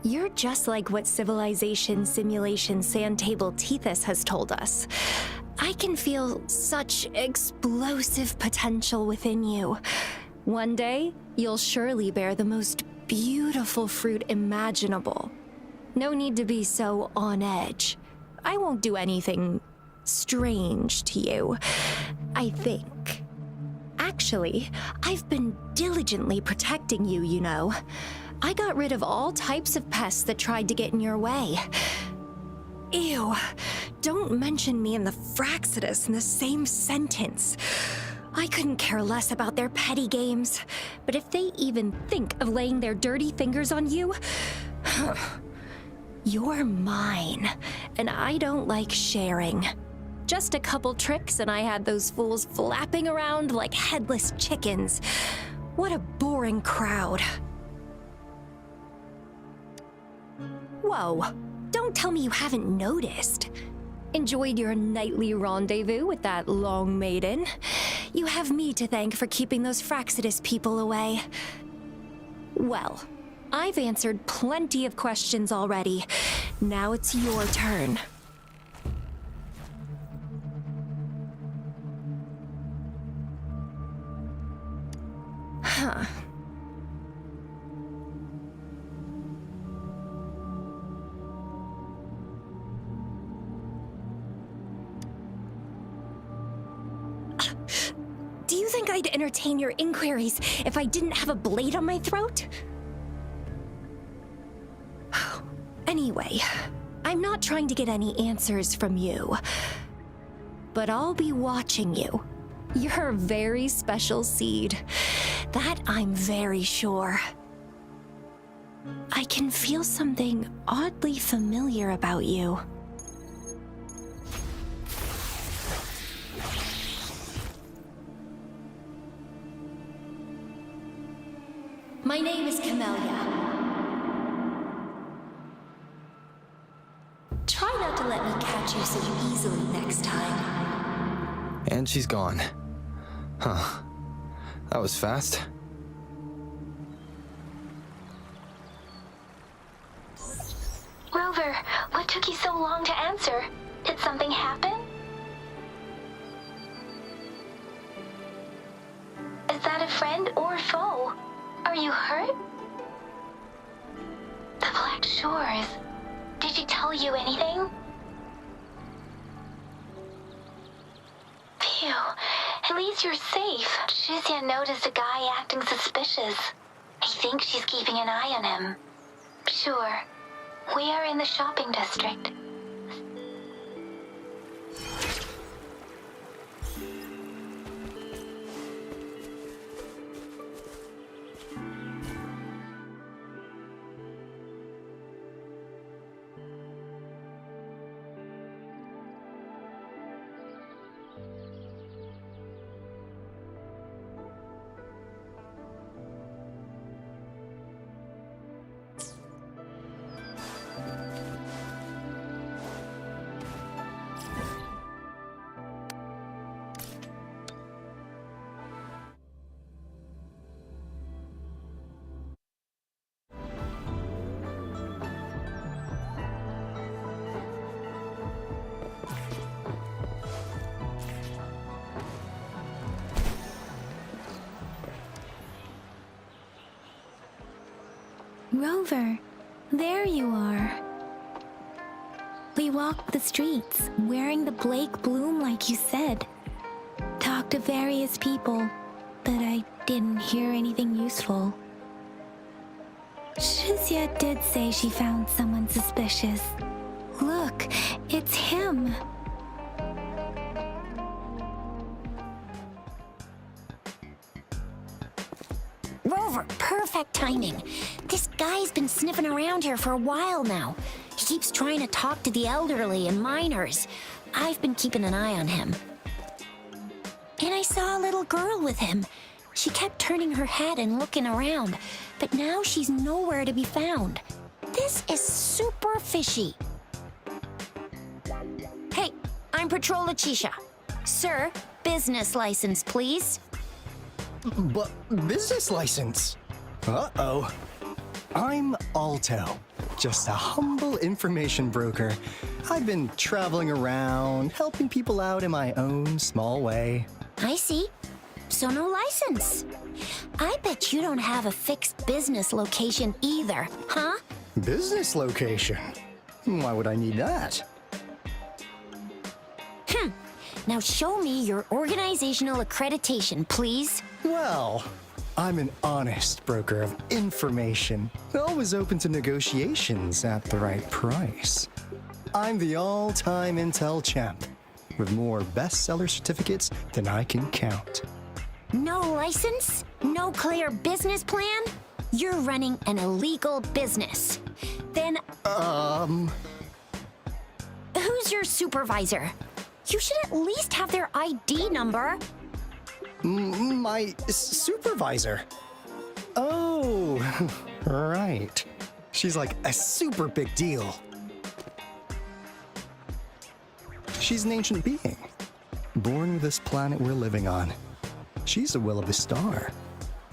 You're just like what Civilization Simulation Sandtable Tethys has told us. I can feel such explosive potential within you. One day, you'll surely bear the most beautiful fruit imaginable. No need to be so on edge. I won't do anything strange to you, I think. Actually, I've been diligently protecting you, you know. I got rid of all types of pests that tried to get in your way. Ew, don't mention me and the Fraxidus in the same sentence. I couldn't care less about their petty games, but if they even think of laying their dirty fingers on you, you're mine, and I don't like sharing. Just a couple tricks and I had those fools flapping around like headless chickens. What a boring crowd. Whoa, don't tell me you haven't noticed. Enjoyed your nightly rendezvous with that long maiden. You have me to thank for keeping those Fraxidus people away. Well, I've answered plenty of questions already. Now it's your turn. Huh. Do you think I'd entertain your inquiries if I didn't have a blade on my throat? Anyway, I'm not trying to get any answers from you, but I'll be watching you. You're a very special seed. That I'm very sure. I can feel something oddly familiar about you. My name is Camellia. Try not to let me catch you so easily next time. And she's gone. Huh. That was fast. Rover, what took you so long to answer? Did something happen? Is that a friend or foe? Are you hurt? The Black Shores. Did she tell you anything? Phew. At least you're safe. Shuzia noticed a guy acting suspicious. I think she's keeping an eye on him. Sure. We are in the shopping district. Rover, there you are. We walked the streets, wearing the Blake bloom like you said. Talked to various people, but I didn't hear anything useful. Shuzia did say she found someone suspicious. Look, it's him. Rover, perfect timing. This guy's been sniffing around here for a while now. He keeps trying to talk to the elderly and minors. I've been keeping an eye on him. And I saw a little girl with him. She kept turning her head and looking around, but now she's nowhere to be found. This is super fishy. Hey, I'm Patrol Letitia. Sir, business license, please. But business license? Uh-oh. I'm Alto, just a humble information broker. I've been traveling around, helping people out in my own small way. I see. So no license. I bet you don't have a fixed business location either, huh? Business location? Why would I need that? Now show me your organizational accreditation, please. Well, I'm an honest broker of information, always open to negotiations at the right price. I'm the all-time Intel champ, with more bestseller certificates than I can count. No license? No clear business plan? You're running an illegal business. Then, who's your supervisor? You should at least have their ID number. My supervisor? Oh, right. She's like a super big deal. She's an ancient being, born with this planet we're living on. She's a will of the star,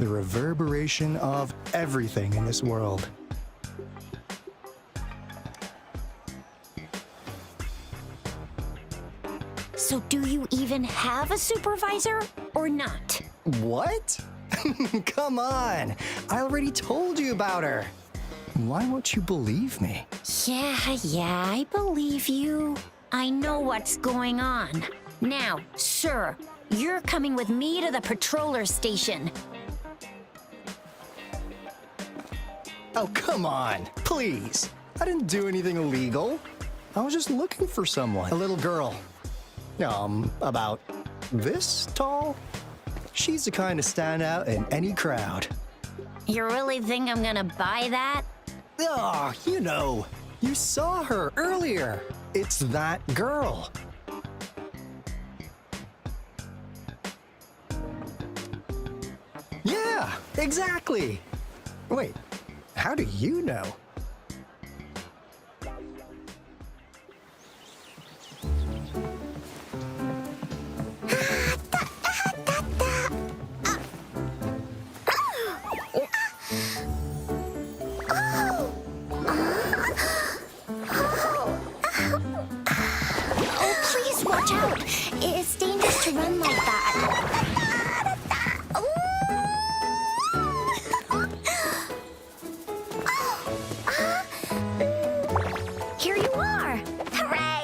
the reverberation of everything in this world. So do you even have a supervisor or not? What? Come on! I already told you about her. Why won't you believe me? Yeah, I believe you. I know what's going on. Now, sir, you're coming with me to the patroller station. Oh, come on, please. I didn't do anything illegal. I was just looking for someone. A little girl. About this tall? She's the kind to stand out in any crowd. You really think I'm gonna buy that? Oh, you know, you saw her earlier. It's that girl. Yeah, exactly. Wait, how do you know? Oh, please watch out. It's dangerous to run like that. Here you are. Hooray.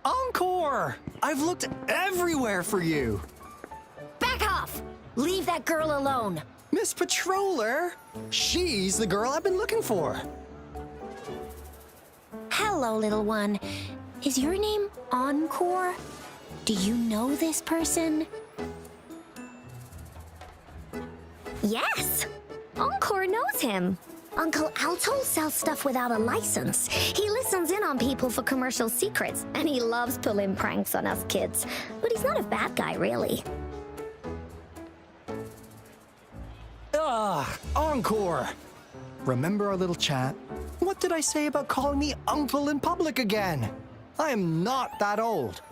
Encore! I've looked everywhere for you. Back off. Leave that girl alone. Miss Patroller, she's the girl I've been looking for. Hello, little one. Is your name Encore? Do you know this person? Yes! Encore knows him. Uncle Alto sells stuff without a license. He listens in on people for commercial secrets, and he loves pulling pranks on us kids. But he's not a bad guy, really. Encore! Remember our little chat? What did I say about calling me uncle in public again? I am not that old.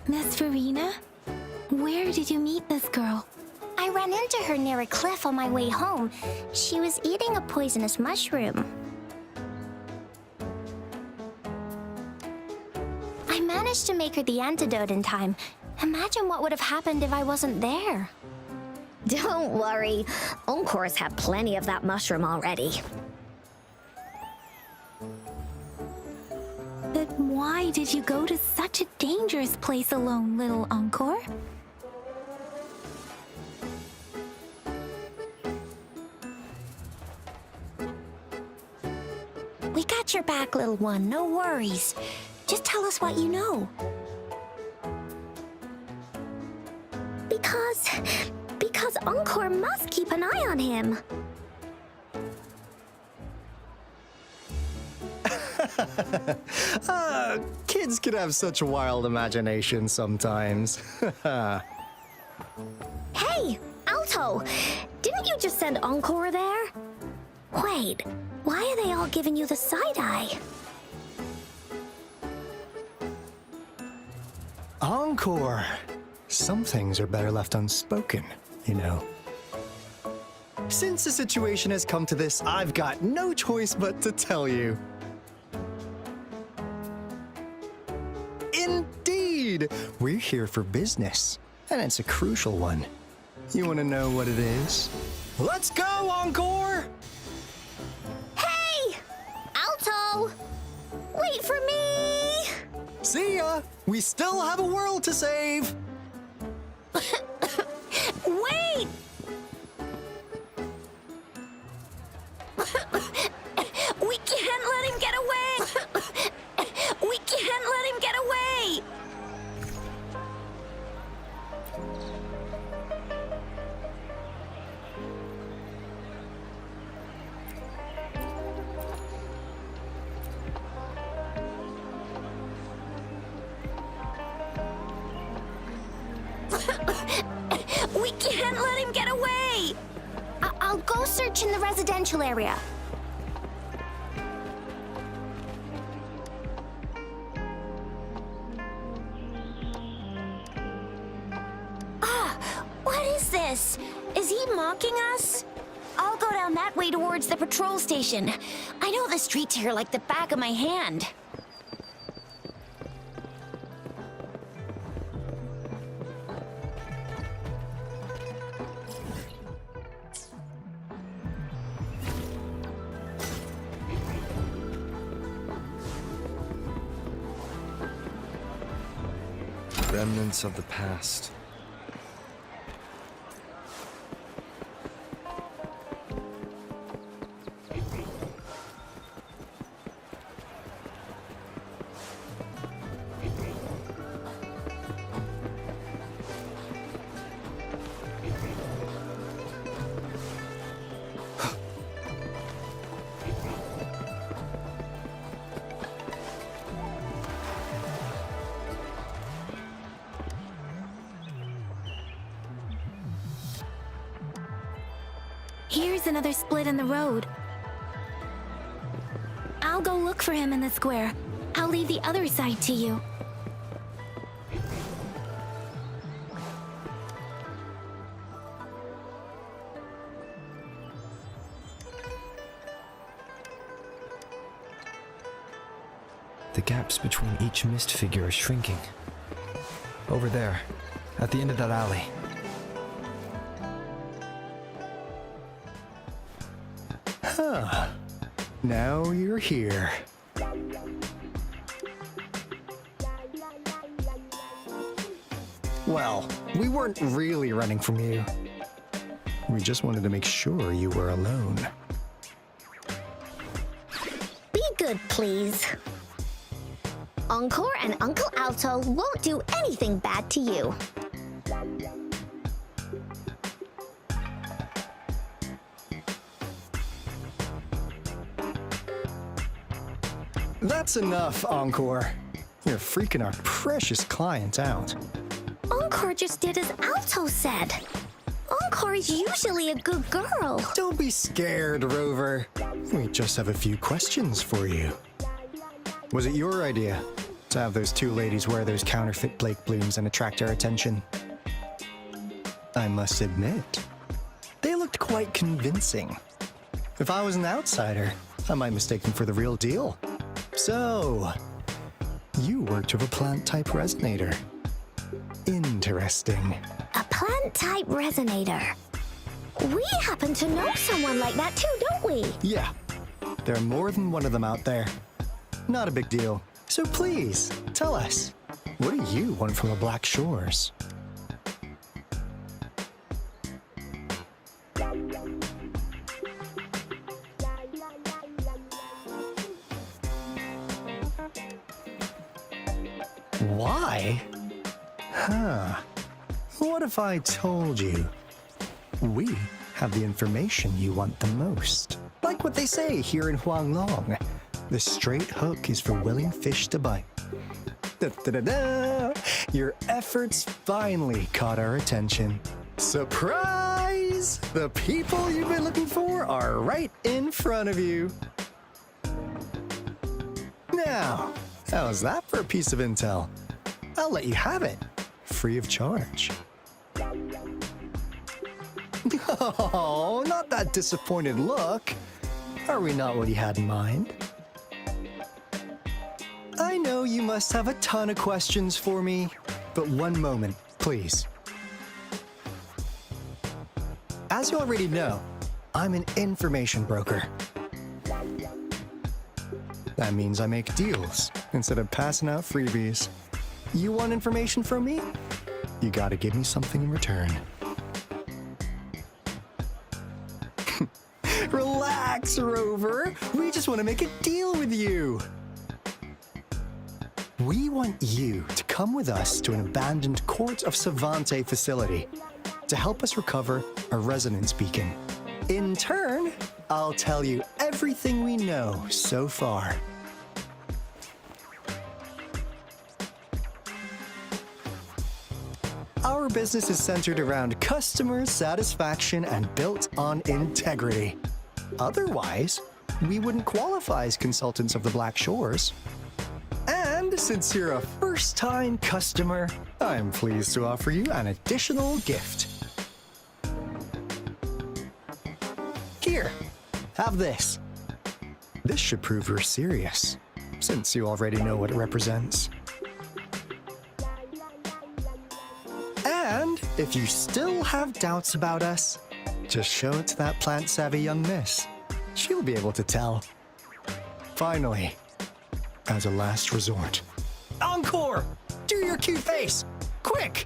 Miss Verena? Where did you meet this girl? I ran into her near a cliff on my way home. She was eating a poisonous mushroom. I managed to make her the antidote in time. Imagine what would have happened if I wasn't there. Don't worry. Encore's had plenty of that mushroom already. But why did you go to such a dangerous place alone, little Encore? We got your back, little one. No worries. Just tell us what you know. Because Encore must keep an eye on him. Kids can have such wild imaginations sometimes. Hey, Alto! Didn't you just send Encore there? Wait, why are they all giving you the side eye? Encore! Some things are better left unspoken, you know. Since the situation has come to this, I've got no choice but to tell you. Indeed! We're here for business, and it's a crucial one. You want to know what it is? Let's go, Encore! Hey! Alto! Wait for me! See ya! We still have a world to save! Wait! We can't let him get away! We can't let him get away! We can't let him get away! I'll go search in the residential area. What is this? Is he mocking us? I'll go down that way towards the patrol station. I know the streets here like the back of my hand. Remnants of the past. Here's another split in the road. I'll go look for him in the square. I'll leave the other side to you. The gaps between each mist figure are shrinking. Over there, at the end of that alley. Huh. Now you're here. Well, we weren't really running from you. We just wanted to make sure you were alone. Be good, please. Encore and Uncle Alto won't do anything bad to you. That's enough, Encore. You're freaking our precious client out. Encore just did as Alto said. Encore is usually a good girl. Don't be scared, Rover. We just have a few questions for you. Was it your idea to have those two ladies wear those counterfeit Blake blooms and attract our attention? I must admit, they looked quite convincing. If I was an outsider, I might mistake them for the real deal. So, you worked with a plant-type resonator. Interesting. A plant-type resonator. We happen to know someone like that too, don't we? Yeah, there are more than one of them out there. Not a big deal. So please, tell us, what do you want from the Black Shores? Why? Huh. What if I told you we have the information you want the most? Like what they say here in Huanglong, the straight hook is for willing fish to bite. Da-da-da-da! Your efforts finally caught our attention. Surprise! The people you've been looking for are right in front of you. Now, how's that for a piece of intel? I'll let you have it, free of charge. Oh, not that disappointed look. Are we not what you had in mind? I know you must have a ton of questions for me, but one moment, please. As you already know, I'm an information broker. That means I make deals instead of passing out freebies. You want information from me? You gotta give me something in return. Relax, Rover. We just want to make a deal with you. We want you to come with us to an abandoned Court of Savante facility to help us recover a resonance beacon. In turn, I'll tell you everything we know so far. Our Our business is centered around customer satisfaction and built on integrity. Otherwise, we wouldn't qualify as consultants of the Black Shores. And since you're a first-time customer, I'm pleased to offer you an additional gift. Here, have this. This should prove you're serious, since you already know what it represents. And if you still have doubts about us, just show it to that plant-savvy young miss. She'll be able to tell. Finally, as a last resort. Encore! Do your cute face! Quick!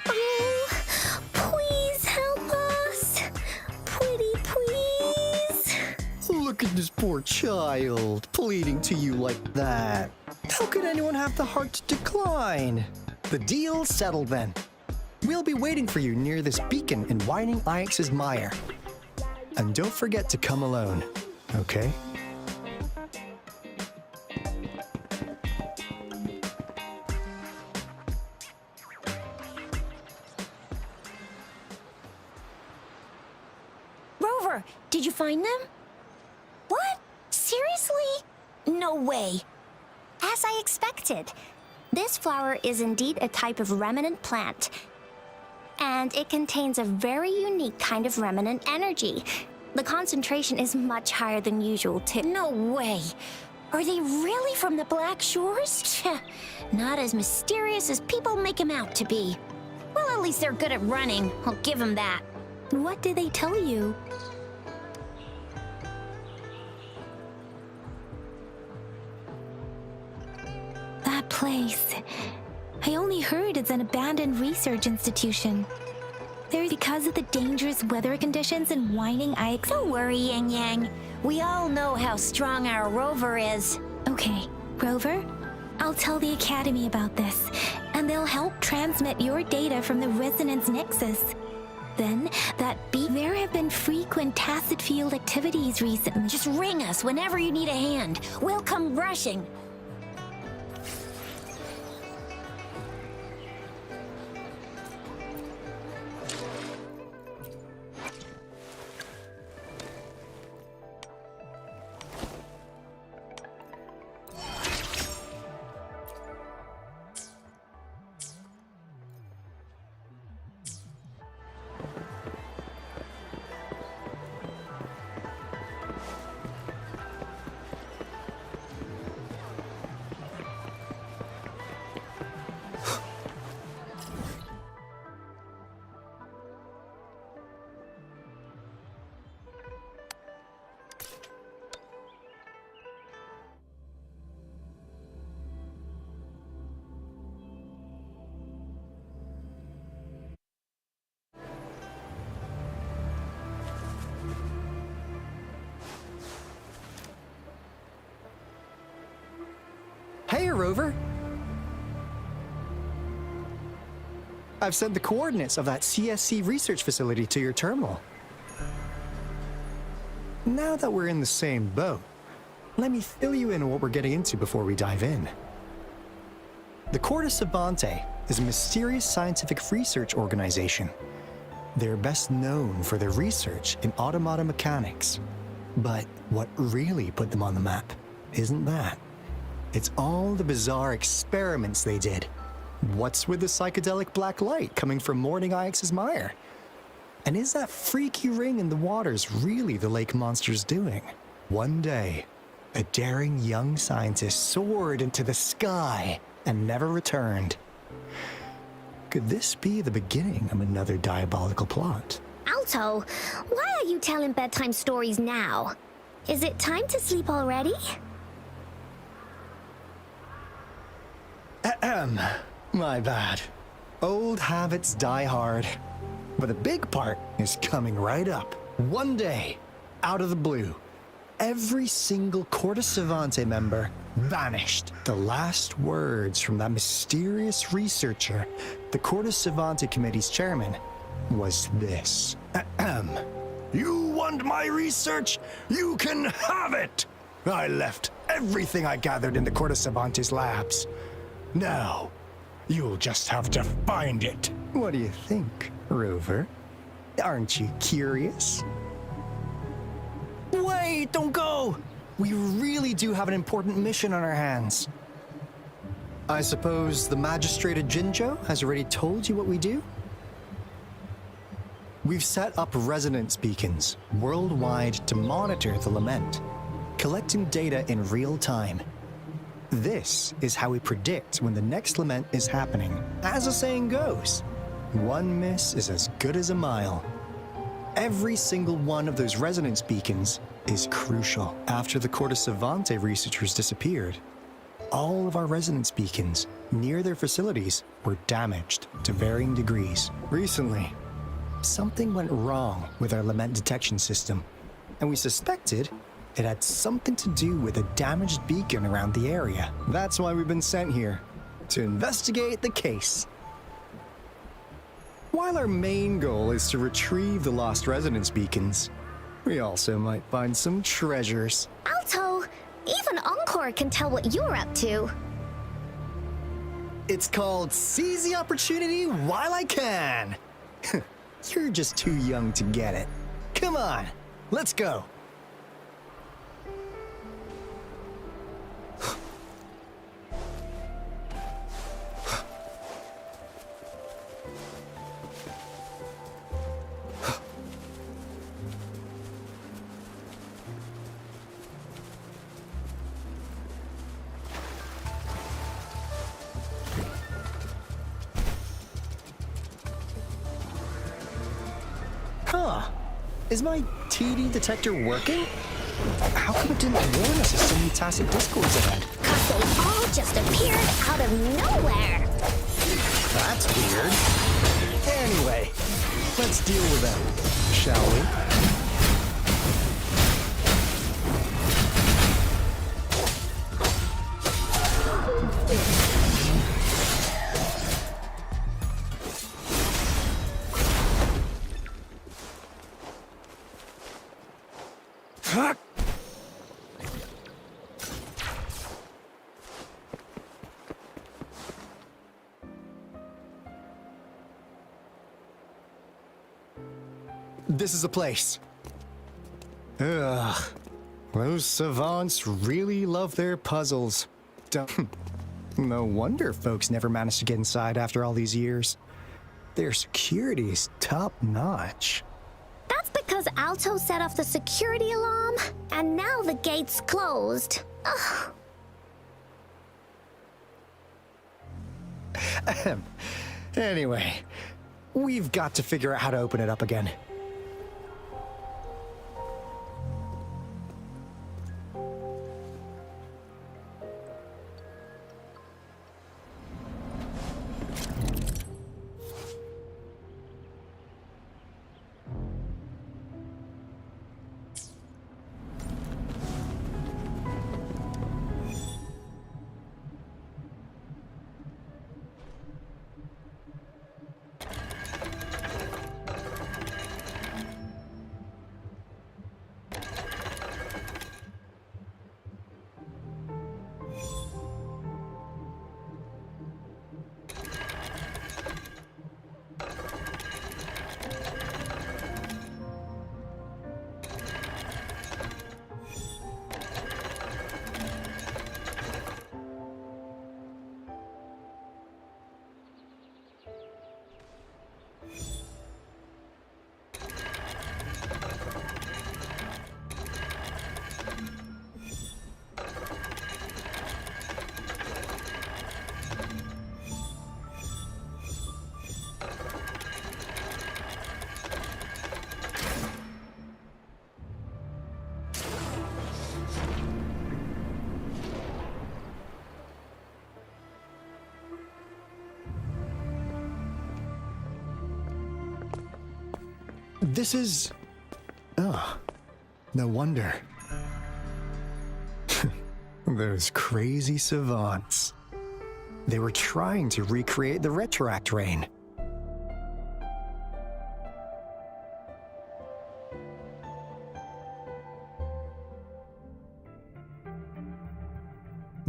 Oh, please help us. Pretty please. Look at this poor child, pleading to you like that. How could anyone have the heart to decline? The deal's settled then. We'll be waiting for you near this beacon in Whining Ix's mire. And don't forget to come alone, okay? Rover, did you find them? What? Seriously? No way. As I expected, this flower is indeed a type of remnant plant. And it contains a very unique kind of remnant energy. The concentration is much higher than usual, too. No way. Are they really from the Black Shores? Not as mysterious as people make them out to be. Well, at least they're good at running. I'll give them that. What did they tell you? That place. I only heard it's an abandoned research institution. There, because of the dangerous weather conditions in Whining Ix. Don't worry, Yang Yang. We all know how strong our Rover is. Okay, Rover, I'll tell the Academy about this, and they'll help transmit your data from the resonance nexus. Then, there have been frequent tacit field activities recently. Just ring us whenever you need a hand. We'll come rushing. Hey, Rover! I've sent the coordinates of that CSC research facility to your terminal. Now that we're in the same boat, let me fill you in on what we're getting into before we dive in. The Corda Savante is a mysterious scientific research organization. They're best known for their research in automata mechanics. But what really put them on the map isn't that. It's all the bizarre experiments they did. What's with the psychedelic black light coming from Morning Ix's mire? And is that freaky ring in the waters really the lake monster's doing? One day, a daring young scientist soared into the sky and never returned. Could this be the beginning of another diabolical plot? Alto, why are you telling bedtime stories now? Is it time to sleep already? My bad. Old habits die hard. But the big part is coming right up. One day, out of the blue, every single Corda Savante member vanished. The last words from that mysterious researcher, the Corda Savante Committee's chairman, was this. You want my research? You can have it! I left everything I gathered in the Corte Savantes labs. Now, you'll just have to find it. What do you think, Rover? Aren't you curious? Wait, don't go! We really do have an important mission on our hands. I suppose the magistrate at Jinzhou has already told you what we do? We've set up resonance beacons worldwide to monitor the lament, collecting data in real time. This is how we predict when the next lament is happening. As the saying goes, one miss is as good as a mile. Every single one of those resonance beacons is crucial. After the Corte Savante researchers disappeared, all of our resonance beacons near their facilities were damaged to varying degrees. Recently, something went wrong with our lament detection system, and we suspected it had something to do with a damaged beacon around the area. That's why we've been sent here, to investigate the case. While our main goal is to retrieve the lost resonance beacons, we also might find some treasures. Alto, even Encore can tell what you're up to. It's called Seize the Opportunity While I Can. You're just too young to get it. Come on, let's go. Huh. Is my TD detector working? How come it didn't warn us of so many tacit discords ahead? 'Cause they all just appeared out of nowhere. That's weird. Anyway, let's deal with them, shall we? This is the place. Ugh. Those savants really love their puzzles. No wonder folks never managed to get inside after all these years. Their security is top-notch. That's because Alto set off the security alarm, and now the gate's closed. Ugh. Anyway, we've got to figure out how to open it up again. This is... Oh, no wonder. Those crazy savants. They were trying to recreate the retroact rain.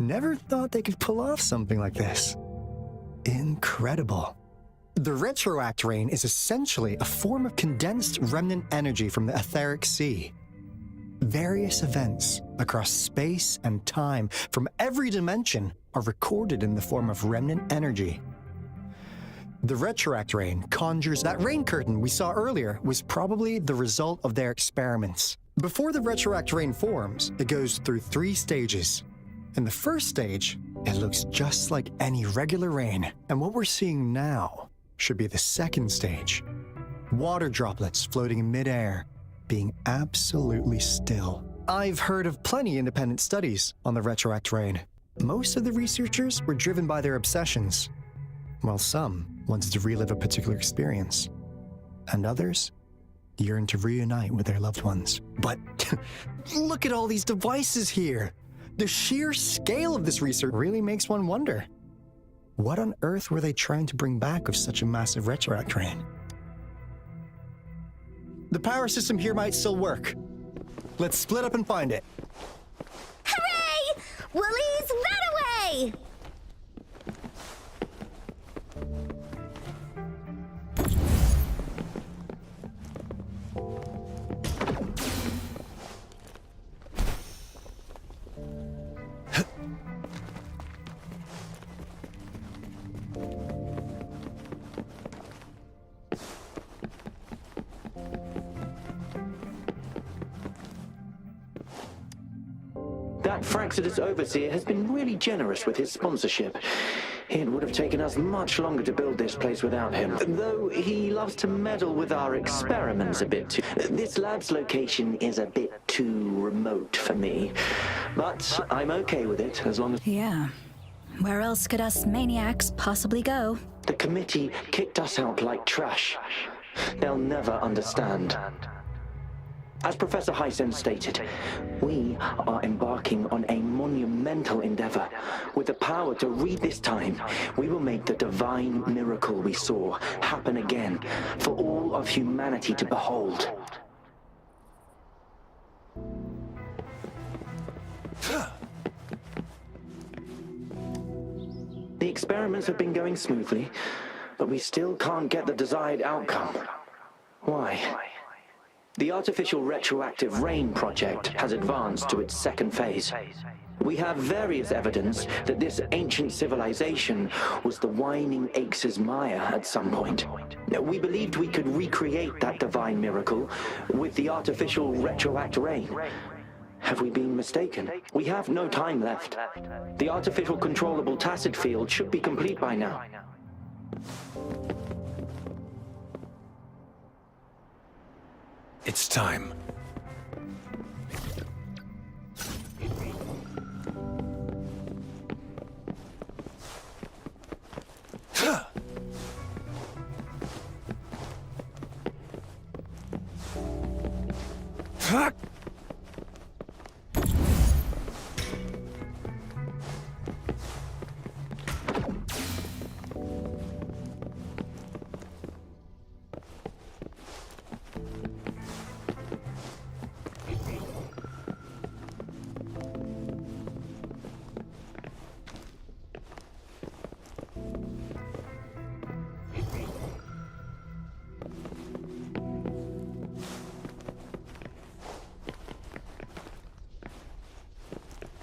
Never thought they could pull off something like this. Incredible. The retroact rain is essentially a form of condensed remnant energy from the etheric sea. Various events across space and time from every dimension are recorded in the form of remnant energy. The retroact rain conjures that rain curtain we saw earlier was probably the result of their experiments. Before the retroact rain forms, it goes through 3 stages. In the first stage, it looks just like any regular rain, and what we're seeing now should be the second stage. Water droplets floating in midair, being absolutely still. I've heard of plenty independent studies on the retroact rain. Most of the researchers were driven by their obsessions, while some wanted to relive a particular experience, and others yearned to reunite with their loved ones. But look at all these devices here! The sheer scale of this research really makes one wonder. What on earth were they trying to bring back with such a massive retroact rain? The power system here might still work. Let's split up and find it. Hooray! Woolies, run away! That Fraxidus Overseer has been really generous with his sponsorship. It would have taken us much longer to build this place without him, though he loves to meddle with our experiments a bit too. This lab's location is a bit too remote for me, but I'm okay with it as long as... Yeah. Where else could us maniacs possibly go? The committee kicked us out like trash. They'll never understand. As Professor Hysen stated, we are embarking on a monumental endeavor. With the power to read this time, we will make the divine miracle we saw happen again for all of humanity to behold. The experiments have been going smoothly, but we still can't get the desired outcome. Why? The artificial retroactive rain project has advanced to its second phase. We have various evidence that this ancient civilization was the Whining Aches' Maya at some point. We believed we could recreate that divine miracle with the artificial retroact rain. Have we been mistaken? We have no time left. The artificial controllable tacit field should be complete by now. It's time.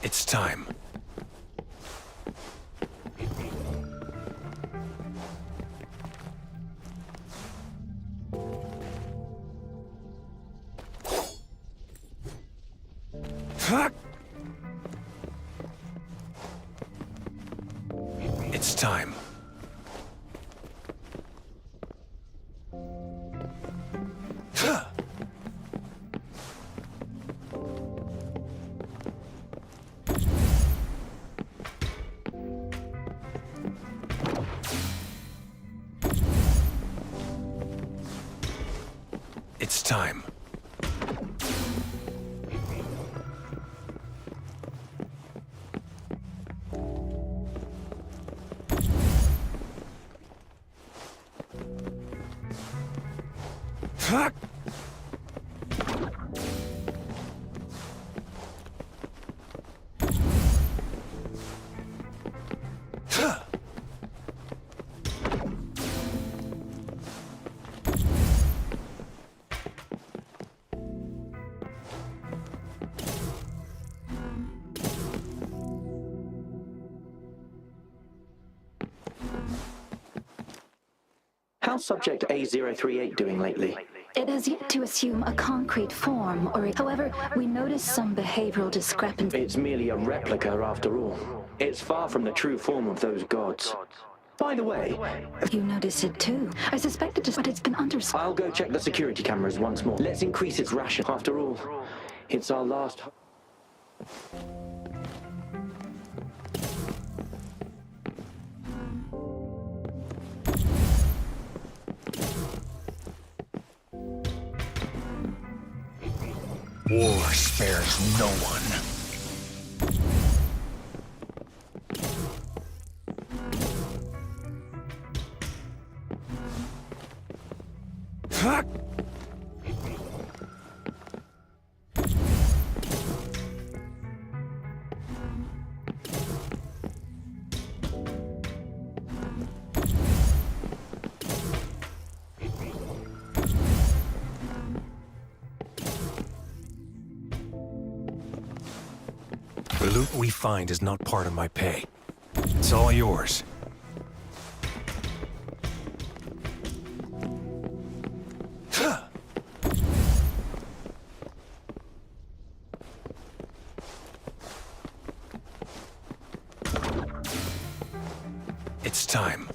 It's time. It's time. It's time. How's subject A038 doing lately? It has yet to assume a concrete form, however, we noticed some behavioral discrepancies. It's merely a replica after all. It's far from the true form of those gods. By the way, You noticed it too. I suspect it is, but it's been under... I'll go check the security cameras once more. Let's increase its ration. After all, it's our last... War spares no one. The loot we find is not part of my pay. It's all yours. It's time.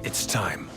It's time.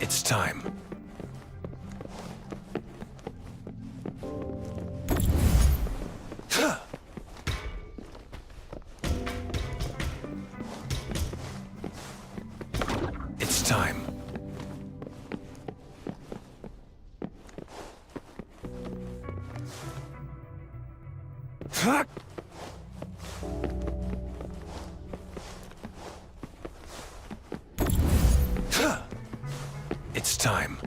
It's time. It's time. It's time.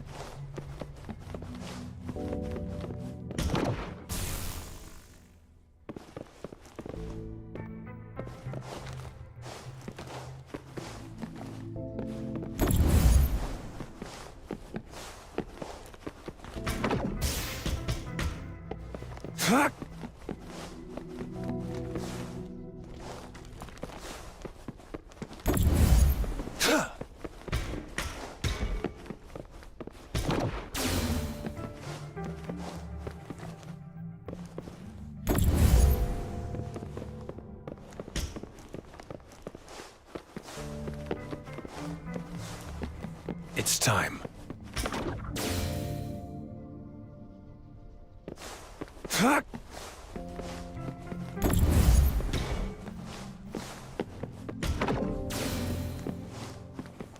It's time.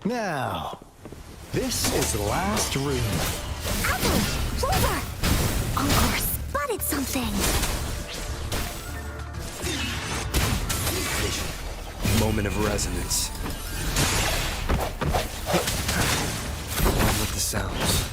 Now, this is the last room. Apple! Clover! Encore spotted something! Moment of resonance. One with the sounds.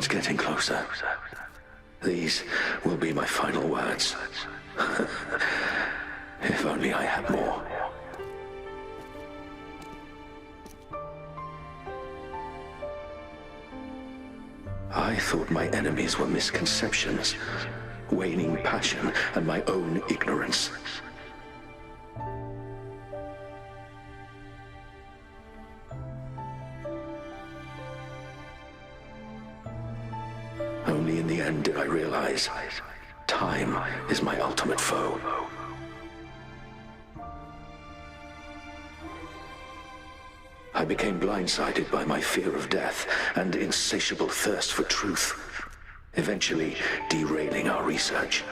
It's getting closer. These will be my final words. If only I had more. I thought my enemies were misconceptions, waning passion, and my own ignorance. Only in the end did I realize time is my ultimate foe. I became blindsided by my fear of death and insatiable thirst for truth, eventually derailing our research.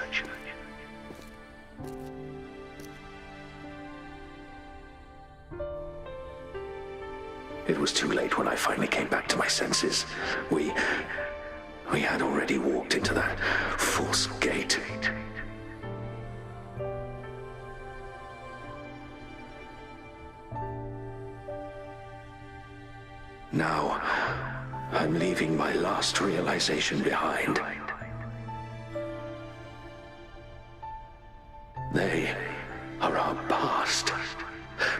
It was too late when I finally came back to my senses. We had already walked into that false gate. Now, I'm leaving my last realization behind. They are our past,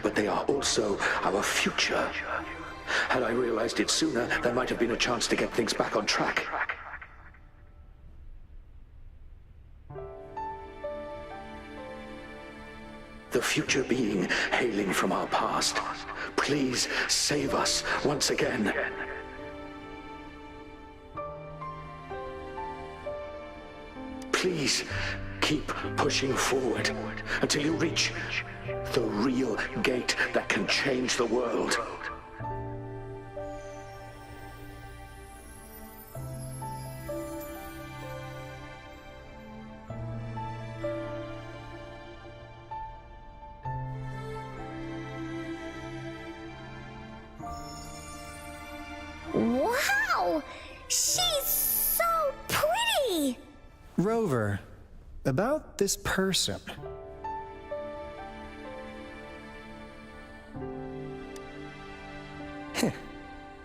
but they are also our future. Had I realized it sooner, there might have been a chance to get things back on track. The future being hailing from our past. Please save us once again. Please keep pushing forward until you reach the real gate that can change the world. Wow! She's so pretty! Rover, about this person.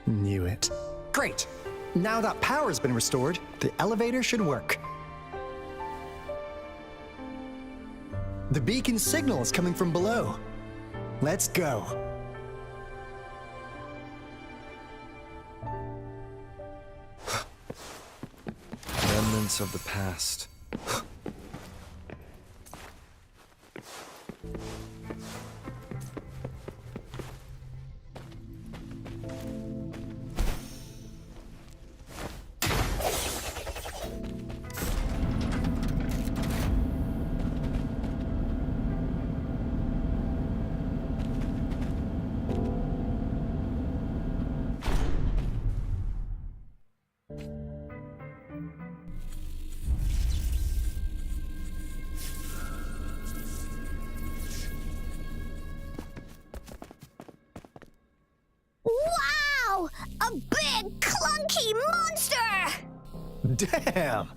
Knew it. Great! Now that power's been restored, the elevator should work. The beacon signal is coming from below. Let's go. Remnants of the past. Wow! A big, clunky monster! Damn!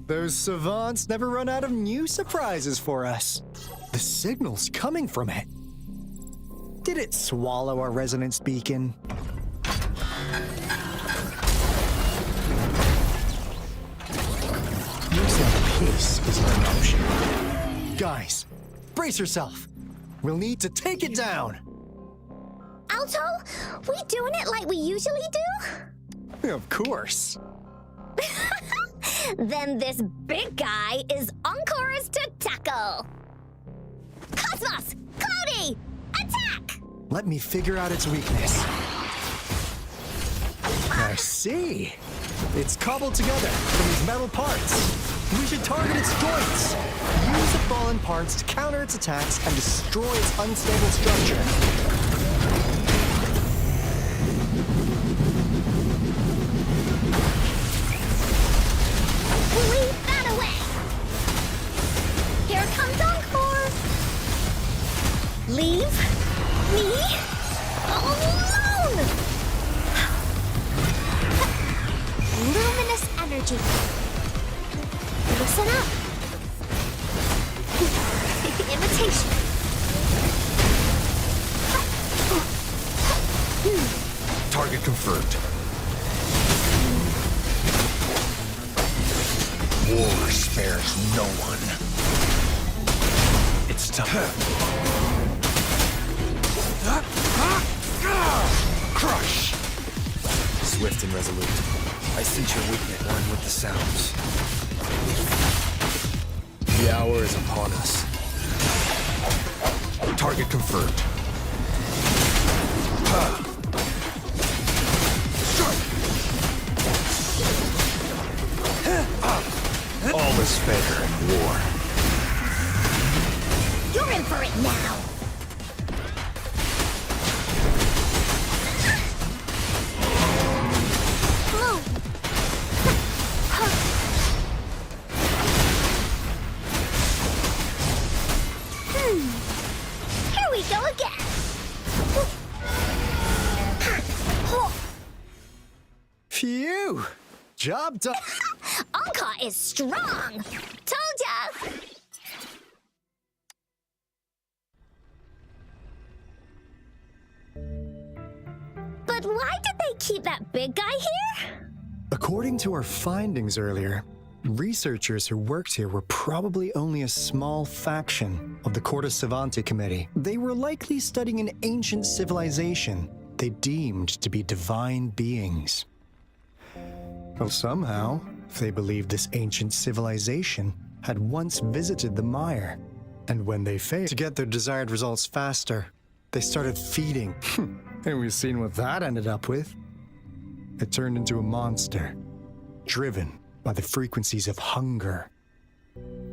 Those savants never run out of new surprises for us. The signal's coming from it. Did it swallow our resonance beacon? Looks like peace is an option. Guys, brace yourself. We'll need to take it down. Alto, we doing it like we usually do? Of course. Then this big guy is Encore's to tackle. Cosmos! Cloudy! Attack! Let me figure out its weakness. I see. It's cobbled together from these metal parts. We should target its joints. Use the fallen parts to counter its attacks and destroy its unstable structure. Leave that away! Here comes Encore! Leave me alone! Luminous energy. Listen up. Imitation. Target confirmed. spares no one. It's time. Crush! Swift and resolute. I sense your weakness, one with the sounds. The hour is upon us. Target confirmed. All is fair in war. You're in for it now! Here we go again! Phew! Job done. Anka is strong! Told ya! But why did they keep that big guy here? According to our findings earlier, researchers who worked here were probably only a small faction of the Corte Savante Committee. They were likely studying an ancient civilization they deemed to be divine beings. Well, somehow, they believed this ancient civilization had once visited the mire, and when they failed to get their desired results faster, they started feeding. And we've seen what that ended up with. It turned into a monster, driven by the frequencies of hunger.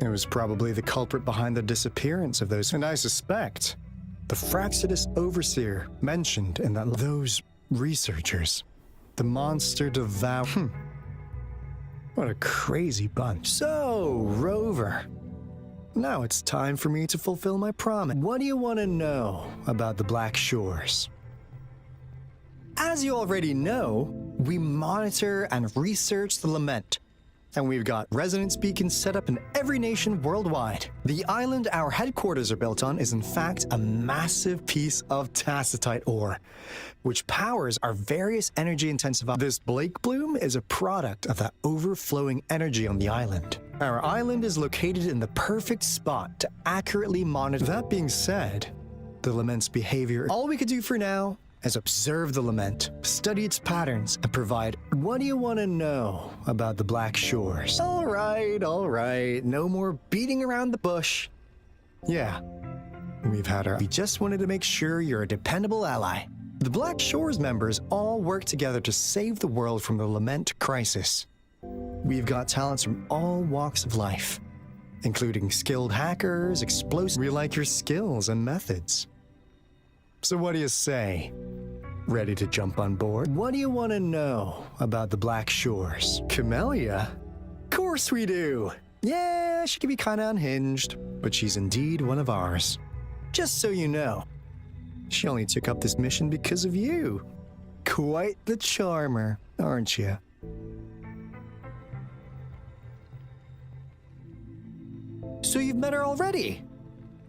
It was probably the culprit behind the disappearance of those, and I suspect the Fraxidus Overseer mentioned in that those researchers, the monster devoured. What a crazy bunch. So, Rover, now it's time for me to fulfill my promise. What do you want to know about the Black Shores? As you already know, we monitor and research the Lament, and we've got resonance beacons set up in every nation worldwide. The island our headquarters are built on is in fact a massive piece of tacitite ore, which powers our various energy-intensive. This Blake Bloom is a product of that overflowing energy on the island. Our island is located in the perfect spot to accurately monitor. That being said, the Lament's behavior, all we could do for now is observe the Lament, study its patterns, and provide. What do you want to know about the Black Shores? All right, no more beating around the bush. Yeah, we've had our. We just wanted to make sure you're a dependable ally. The Black Shores members all work together to save the world from the Lament crisis. We've got talents from all walks of life, including skilled hackers, explosives. We like your skills and methods. So what do you say? Ready to jump on board? What do you want to know about the Black Shores? Camellia? Of course we do! Yeah, she can be kinda unhinged, but she's indeed one of ours. Just so you know, she only took up this mission because of you. Quite the charmer, aren't you? So you've met her already?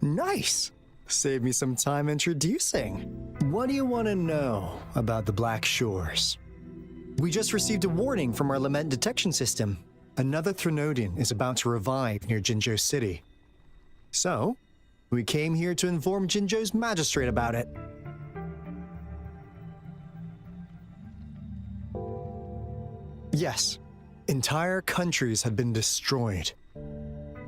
Nice! Save me some time introducing. What do you want to know about the Black Shores? We just received a warning from our Lament detection system. Another Threnodian is about to revive near Jinzhou City. So, we came here to inform Jinzhou's magistrate about it. Yes, entire countries have been destroyed.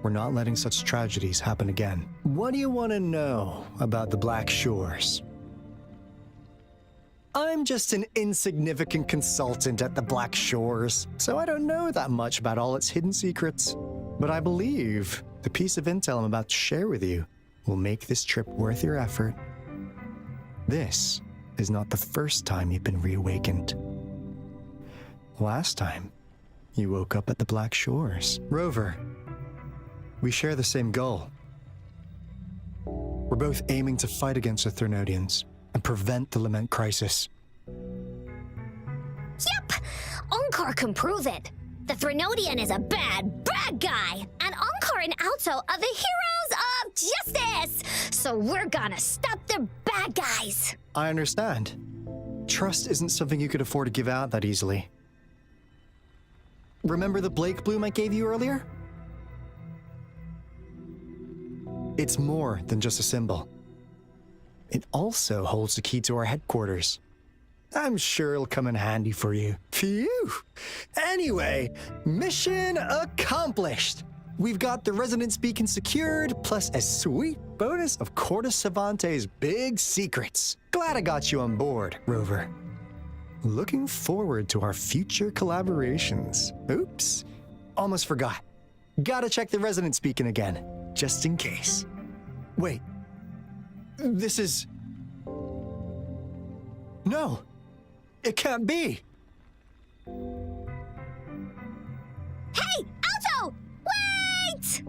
We're not letting such tragedies happen again. What do you want to know about the Black Shores? I'm just an insignificant consultant at the Black Shores, so I don't know that much about all its hidden secrets. But I believe the piece of intel I'm about to share with you will make this trip worth your effort. This is not the first time you've been reawakened. Last time, you woke up at the Black Shores. Rover, we share the same goal. We're both aiming to fight against the Threnodians and prevent the Lament crisis. Yep! Onkar can prove it. The Threnodian is a bad, bad guy, and Onkar and Alto are the heroes of justice! So we're gonna stop the bad guys! I understand. Trust isn't something you could afford to give out that easily. Remember the Blake Bloom I gave you earlier? It's more than just a symbol. It also holds the key to our headquarters. I'm sure it'll come in handy for you. Phew! Anyway, mission accomplished! We've got the resonance beacon secured, plus a sweet bonus of Cortus Savante's big secrets. Glad I got you on board, Rover. Looking forward to our future collaborations. Oops, almost forgot. Gotta check the resonance beacon again, just in case. Wait, this is... No, it can't be. Hey, Alto! Wait!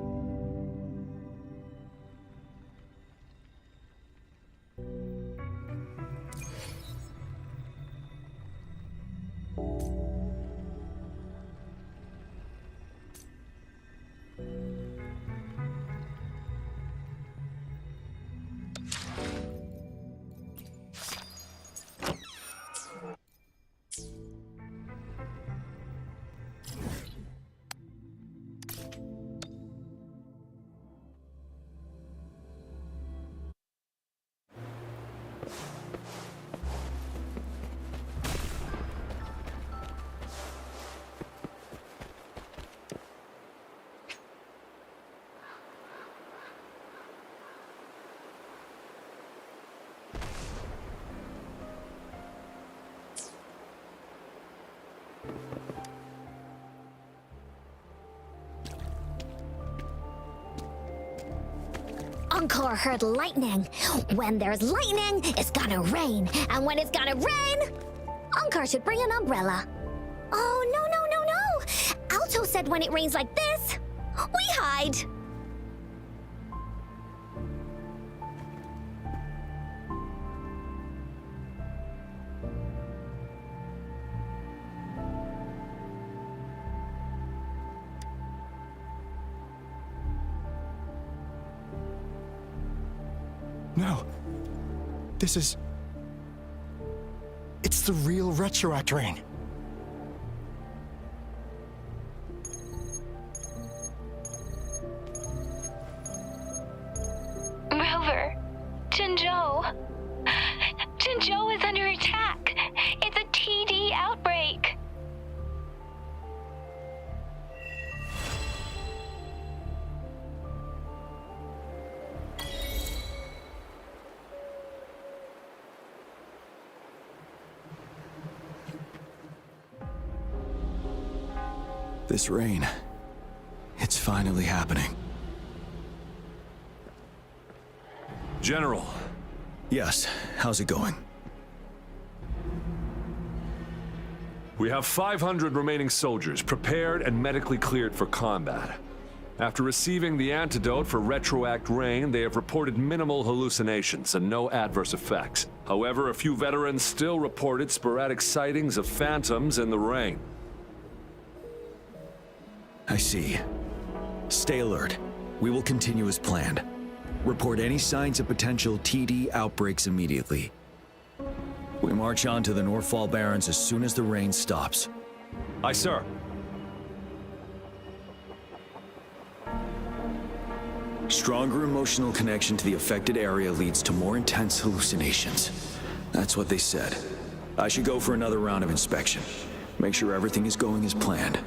Encore heard lightning. When there's lightning, it's gonna rain. And when it's gonna rain, Encore should bring an umbrella. Oh, no. Alto said when it rains like this, we hide. No. This is... It's the real Retroact Rain. Rover, Jinzhou. Jinzhou is under attack. It's a TD outbreak. This rain, it's finally happening. General. Yes, how's it going? We have 500 remaining soldiers prepared and medically cleared for combat. After receiving the antidote for Retroact Rain, they have reported minimal hallucinations and no adverse effects. However, a few veterans still reported sporadic sightings of phantoms in the rain. I see. Stay alert. We will continue as planned. Report any signs of potential TD outbreaks immediately. We march on to the Northfall Barrens as soon as the rain stops. Aye, sir. Stronger emotional connection to the affected area leads to more intense hallucinations. That's what they said. I should go for another round of inspection. Make sure everything is going as planned.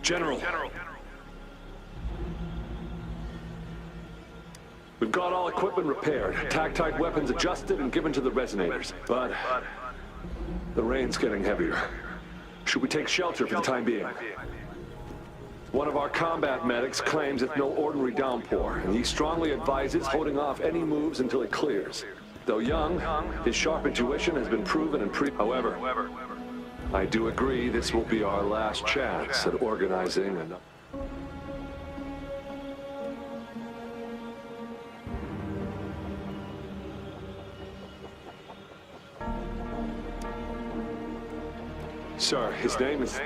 General. We've got all equipment repaired, tactite weapons adjusted and given to the resonators. But the rain's getting heavier. Should we take shelter for the time being? One of our combat medics claims it's no ordinary downpour, and he strongly advises holding off any moves until it clears. Though young, his sharp intuition has been proven and However, I do agree this will be our last chance at organizing an... Sir, his name is...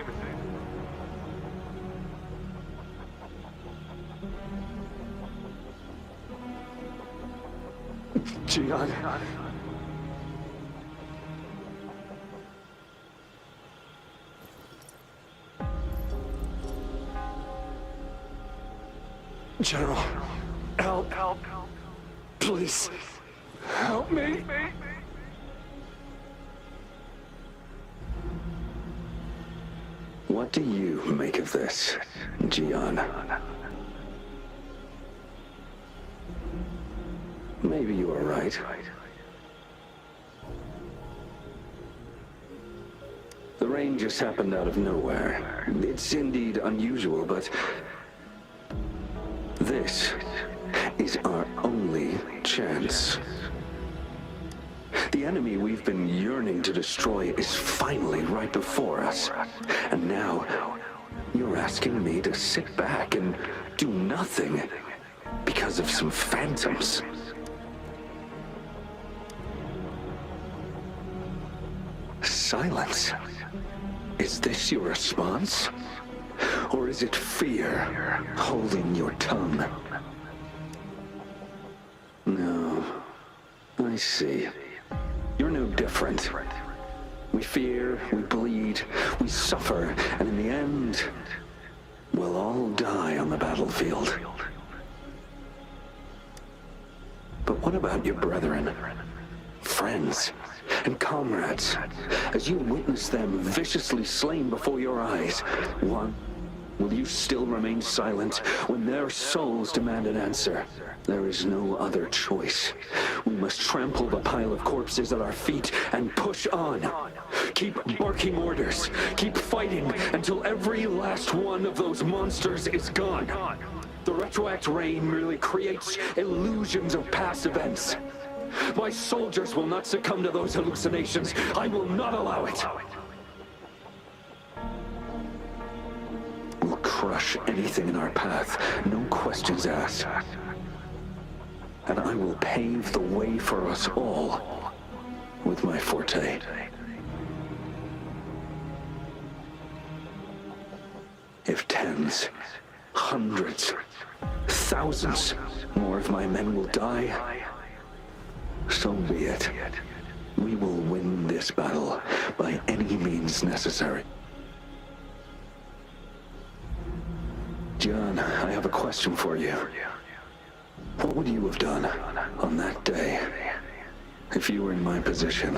Gian. General, help. Please, help me. What do you make of this, Gian? Maybe you are right. The rain just happened out of nowhere. It's indeed unusual, but this is our only chance. The enemy we've been yearning to destroy is finally right before us. And now, you're asking me to sit back and do nothing because of some phantoms. Silence. Is this your response? Or is it fear holding your tongue? No. I see. You're no different. We fear, we bleed, we suffer, and in the end, we'll all die on the battlefield. But what about your brethren, friends, and comrades? As you witness them viciously slain before your eyes, will you still remain silent when their souls demand an answer? There is no other choice. We must trample the pile of corpses at our feet and push on. Keep barking orders. Keep fighting until every last one of those monsters is gone. The retroact rain merely creates illusions of past events. My soldiers will not succumb to those hallucinations. I will not allow it. We'll crush anything in our path, no questions asked. And I will pave the way for us all with my forte. If tens, hundreds, thousands more of my men will die, so be it. We will win this battle by any means necessary. John, I have a question for you. What would you have done on that day if you were in my position?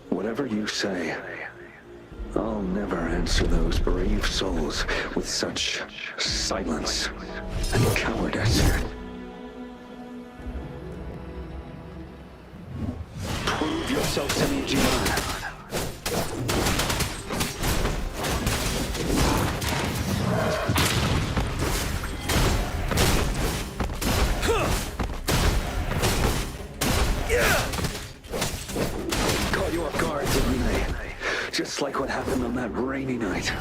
Whatever you say, I'll never answer those brave souls with such silence and cowardice. Prove yourself to me, Gian. Caught you off guard, didn't they? Just like what happened on that rainy night.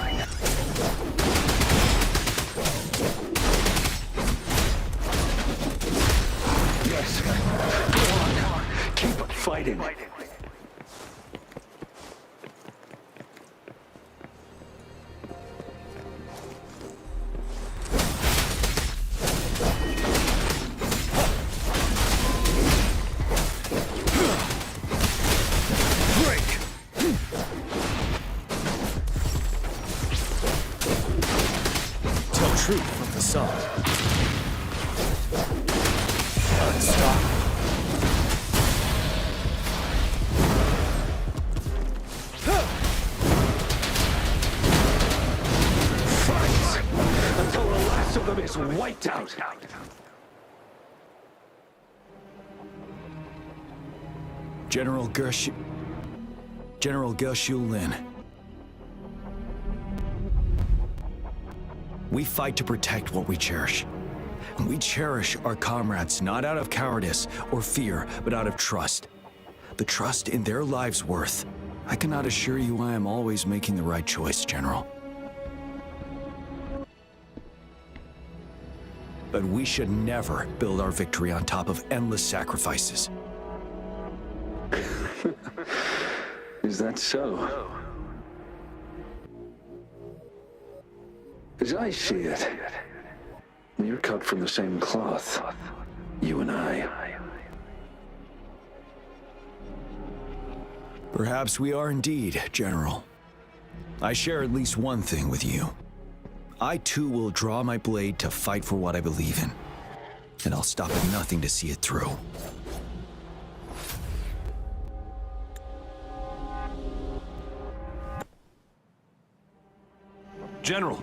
Yes. Go on. Keep fighting. Truth from the sun. Unstoppable. Fight until the last of them is wiped out. General Gershu Lin. We fight to protect what we cherish. And we cherish our comrades not out of cowardice or fear, but out of trust. The trust in their lives' worth. I cannot assure you I am always making the right choice, General. But we should never build our victory on top of endless sacrifices. Is that so? As I see it, You're cut from the same cloth, you and I. Perhaps we are indeed, General. I share at least one thing with you. I too will draw my blade to fight for what I believe in. And I'll stop at nothing to see it through. General!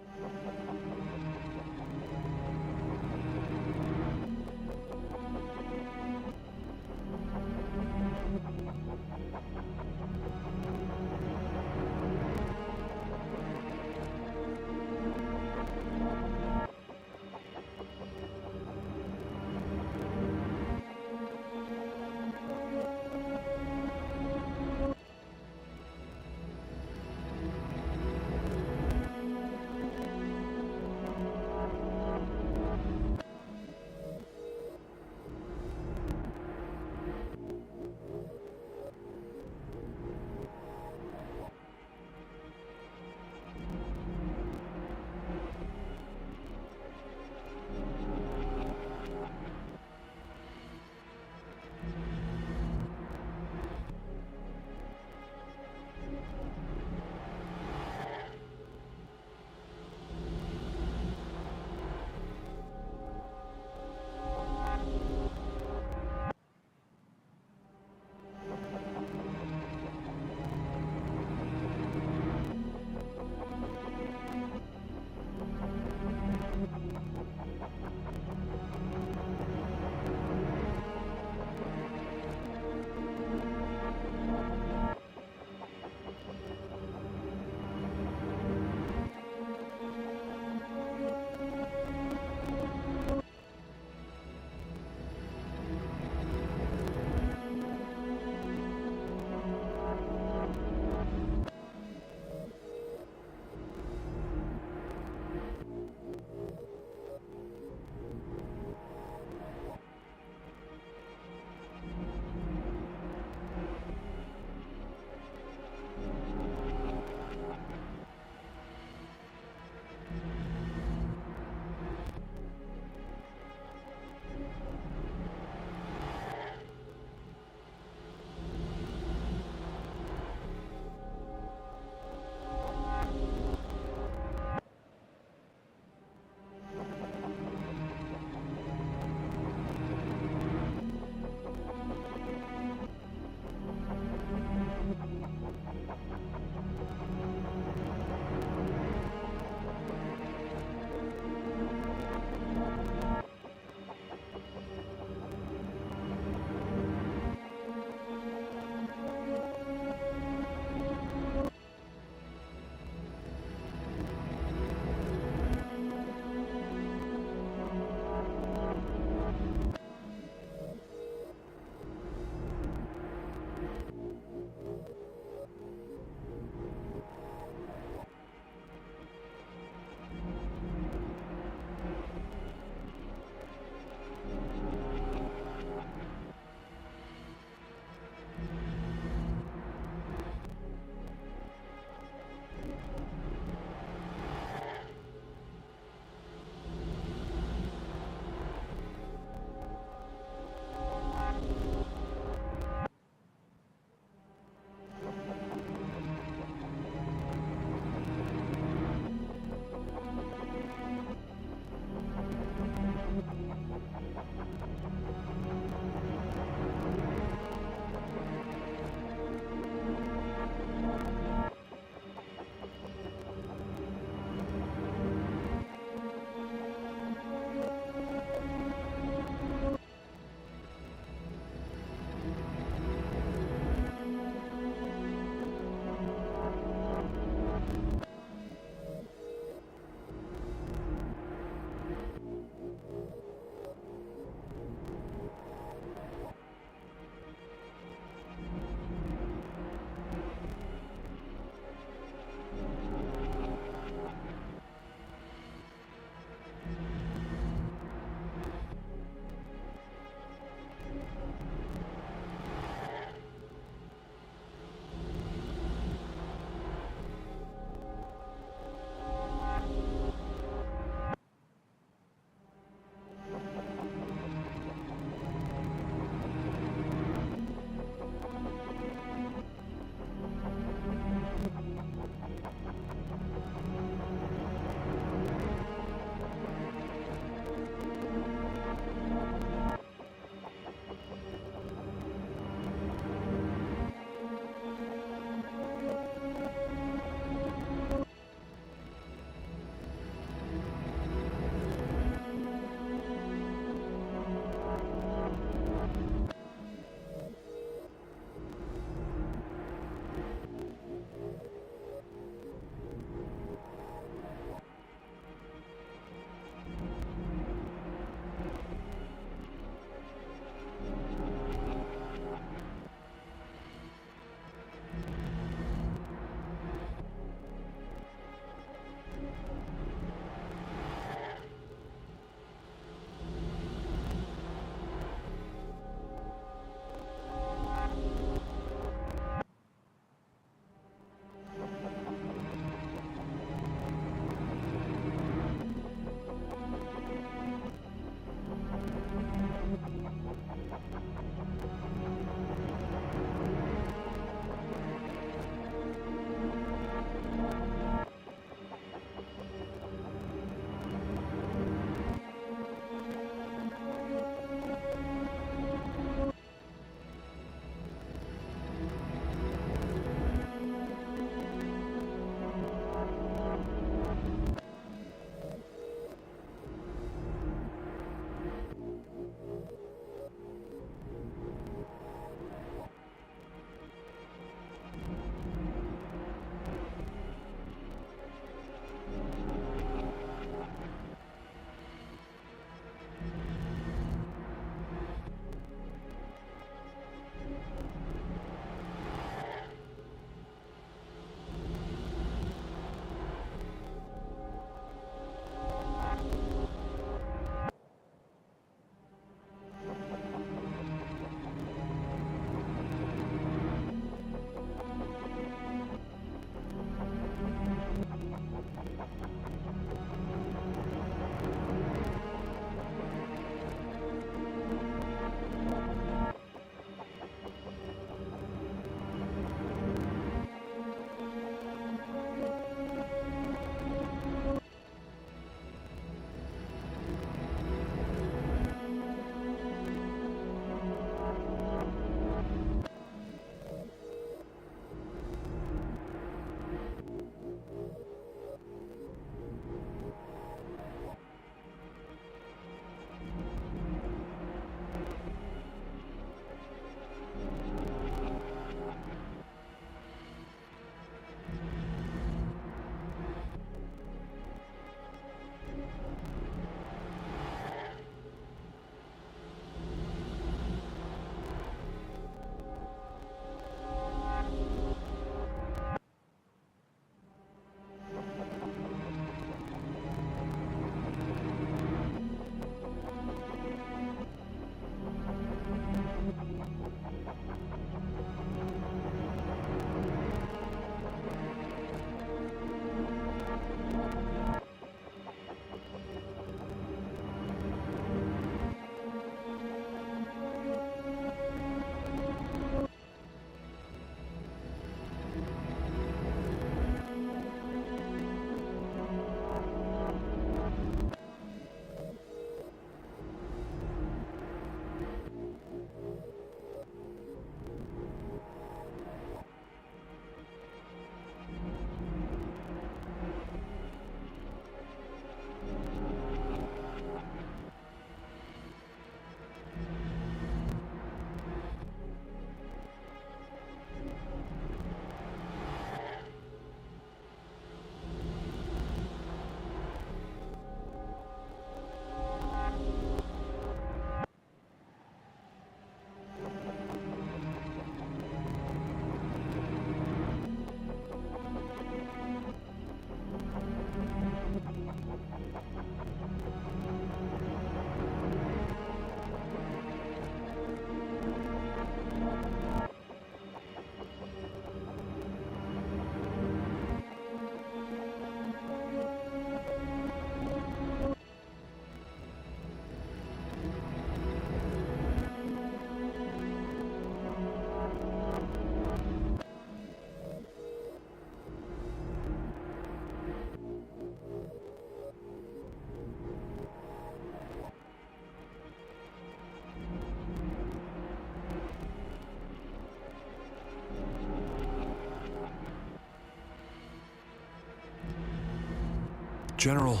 General,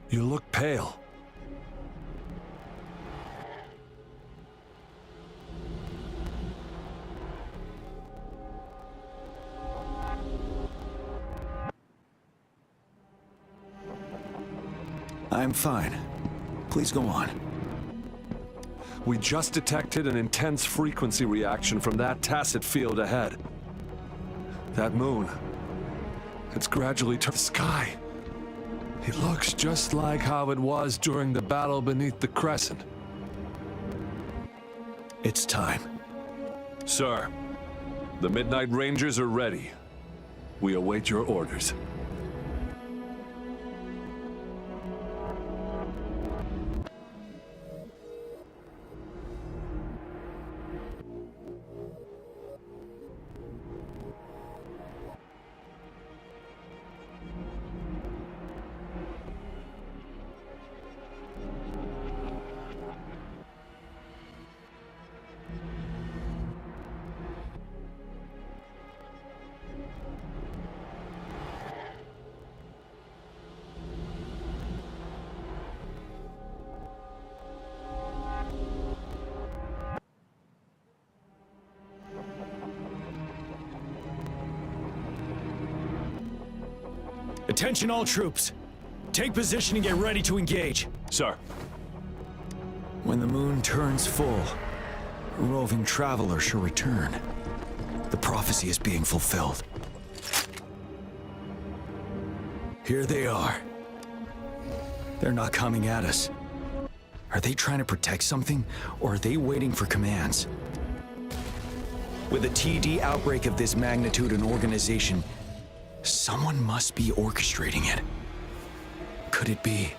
you look pale. I'm fine. Please go on. We just detected an intense frequency reaction from that tacit field ahead. That moon, it's gradually turned the sky. It looks just like how it was during the battle beneath the crescent. It's time. Sir, the Midnight Rangers are ready. We await your orders. Attention all troops. Take position and get ready to engage. Sir. When the moon turns full, a roving traveler shall return. The prophecy is being fulfilled. Here they are. They're not coming at us. Are they trying to protect something, or are they waiting for commands? With a TD outbreak of this magnitude and organization, someone must be orchestrating it. Could it be?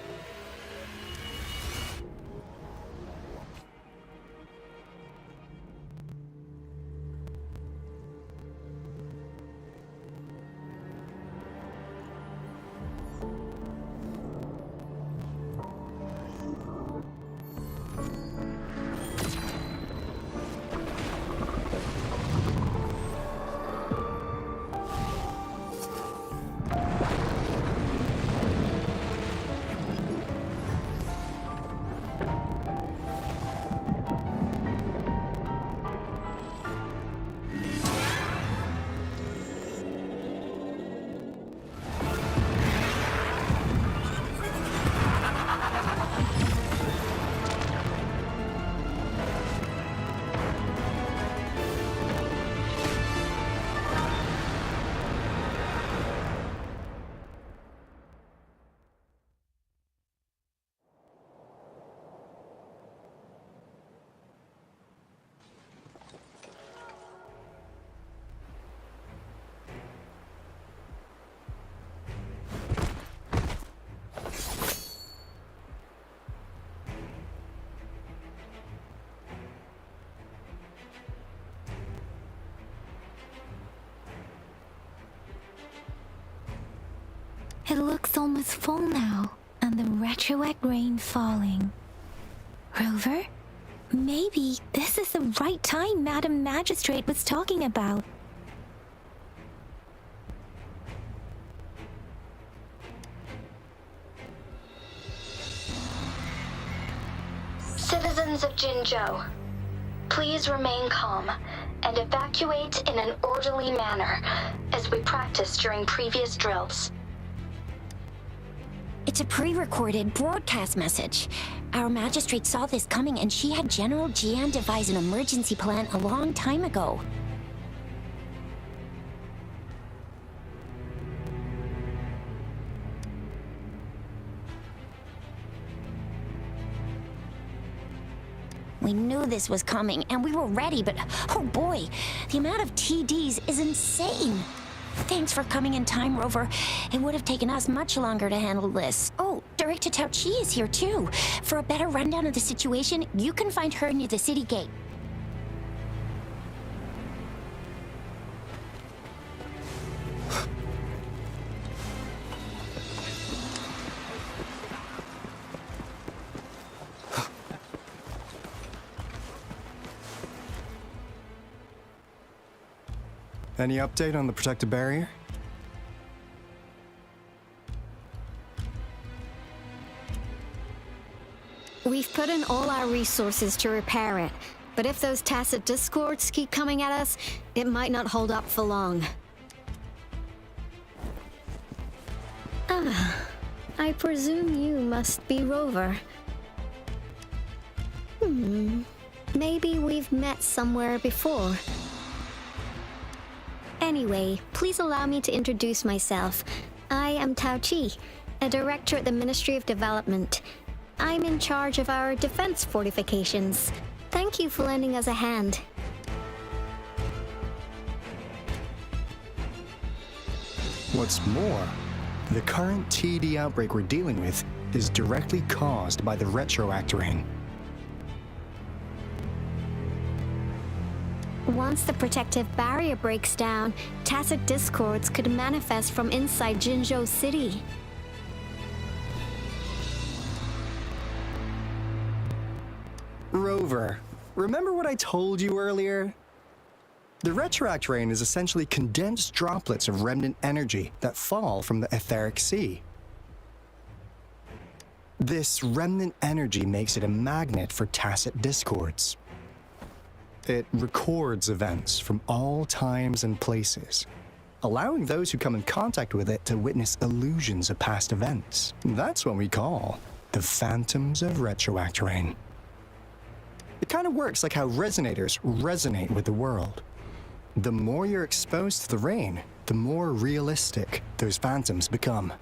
It looks almost full now, and the retroact rain falling. Rover? Maybe this is the right time Madam Magistrate was talking about. Citizens of Jinzhou, please remain calm and evacuate in an orderly manner, as we practiced during previous drills. It's a pre-recorded broadcast message. Our magistrate saw this coming and she had General Jian devise an emergency plan a long time ago. We knew this was coming and we were ready, but oh boy, the amount of TDs is insane. Thanks for coming in time, Rover. It would have taken us much longer to handle this. Oh, Director Tao Chi is here too. For a better rundown of the situation, you can find her near the city gate. Any update on the protective barrier? We've put in all our resources to repair it, but if those tacit discords keep coming at us, it might not hold up for long. Ah, I presume you must be Rover. Maybe we've met somewhere before. Anyway, please allow me to introduce myself. I am Tao Chi, a director at the Ministry of Development. I'm in charge of our defense fortifications. Thank you for lending us a hand. What's more, the current TD outbreak we're dealing with is directly caused by the retroactoring. Once the protective barrier breaks down, tacit discords could manifest from inside Jinzhou City. Rover, remember what I told you earlier? The retroact rain is essentially condensed droplets of remnant energy that fall from the etheric sea. This remnant energy makes it a magnet for tacit discords. It records events from all times and places, allowing those who come in contact with it to witness illusions of past events. That's what we call the phantoms of retroact rain. It kind of works like how resonators resonate with the world. The more you're exposed to the rain, the more realistic those phantoms become.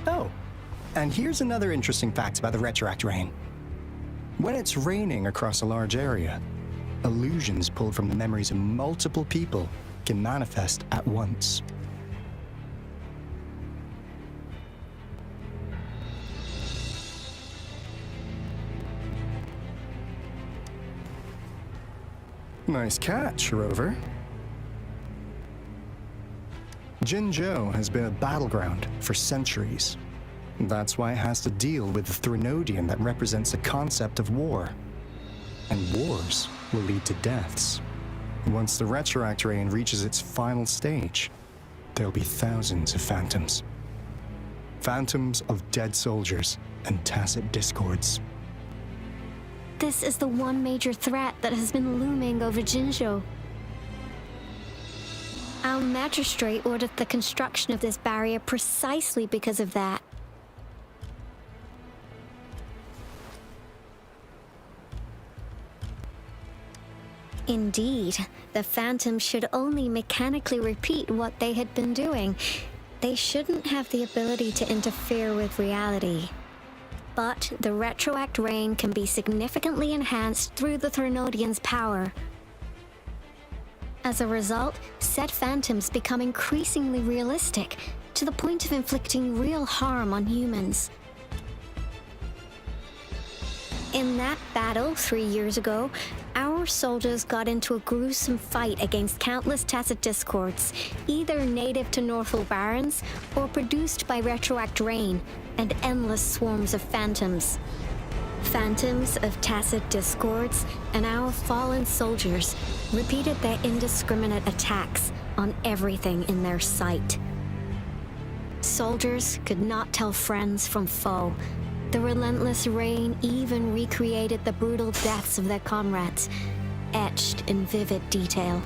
Oh, and here's another interesting fact about the retroact rain. When it's raining across a large area, illusions pulled from the memories of multiple people can manifest at once. Nice catch, Rover. Jinzhou has been a battleground for centuries. That's why it has to deal with the Threnodian that represents the concept of war. And wars will lead to deaths. Once the retroact rain reaches its final stage, there'll be thousands of phantoms. Phantoms of dead soldiers and tacit discords. This is the one major threat that has been looming over Jinzhou. Our magistrate ordered the construction of this barrier precisely because of that. Indeed, the Phantoms should only mechanically repeat what they had been doing. They shouldn't have the ability to interfere with reality. But the retroact rain can be significantly enhanced through the Threnodian's power. As a result, said phantoms become increasingly realistic, to the point of inflicting real harm on humans. In that battle 3 years ago, our soldiers got into a gruesome fight against countless tacit discords, either native to Northal Barrens or produced by retroact rain and endless swarms of phantoms. Phantoms of tacit discords and our fallen soldiers repeated their indiscriminate attacks on everything in their sight. Soldiers could not tell friends from foe. The relentless rain even recreated the brutal deaths of their comrades, etched in vivid detail.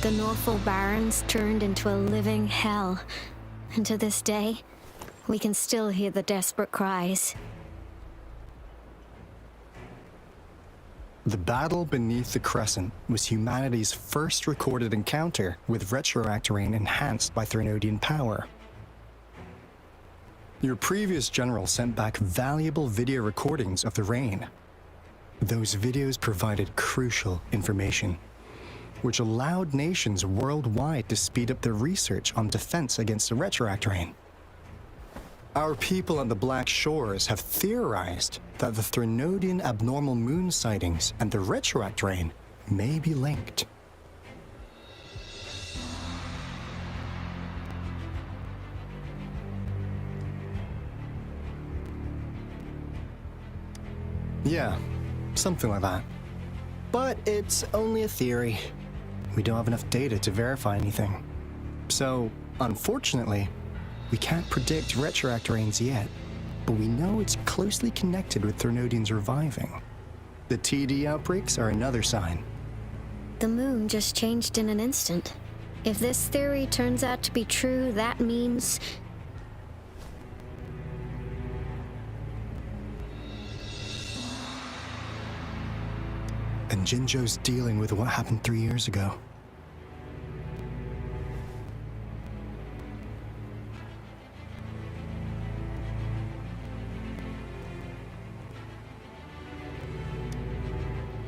The Northal Barrens turned into a living hell, and to this day, we can still hear the desperate cries. The battle beneath the Crescent was humanity's first recorded encounter with retroact rain enhanced by Threnodian power. Your previous general sent back valuable video recordings of the rain. Those videos provided crucial information, which allowed nations worldwide to speed up their research on defense against the retroact rain. Our people on the Black Shores have theorized that the Threnodian abnormal moon sightings and the retroact rain may be linked. Yeah, something like that. But it's only a theory. We don't have enough data to verify anything. So, unfortunately, we can't predict retroact rains yet, but we know it's closely connected with Threnodians reviving. The TD outbreaks are another sign. The moon just changed in an instant. If this theory turns out to be true, that means... And Jinzhou's dealing with what happened 3 years ago.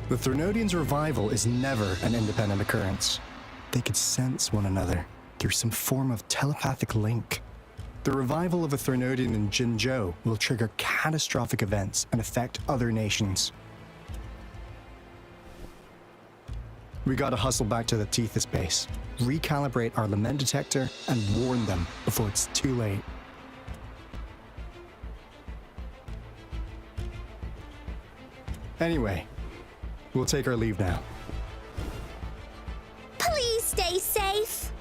The Threnodians' revival is never an independent occurrence. They could sense one another through some form of telepathic link. The revival of a Threnodian in Jinzhou will trigger catastrophic events and affect other nations. We gotta hustle back to the Tethys base, recalibrate our lament detector, and warn them before it's too late. Anyway, we'll take our leave now. Please stay safe.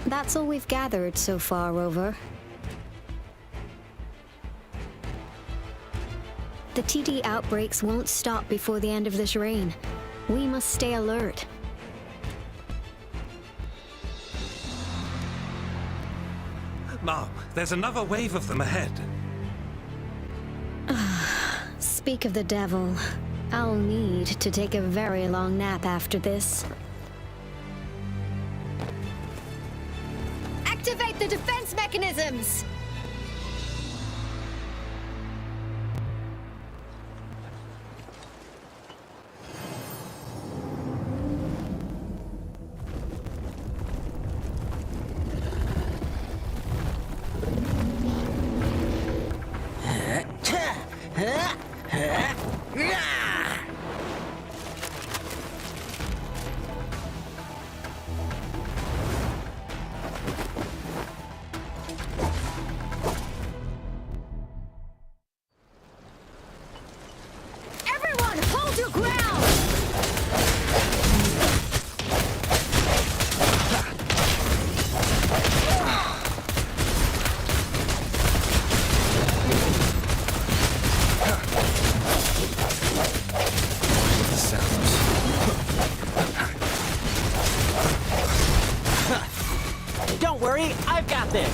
That's all we've gathered so far, Rover. The TD outbreaks won't stop before the end of this reign. We must stay alert. Mom, there's another wave of them ahead. Speak of the devil. I'll need to take a very long nap after this. Activate the defense mechanisms! Everyone, hold your ground! Don't worry, I've got this.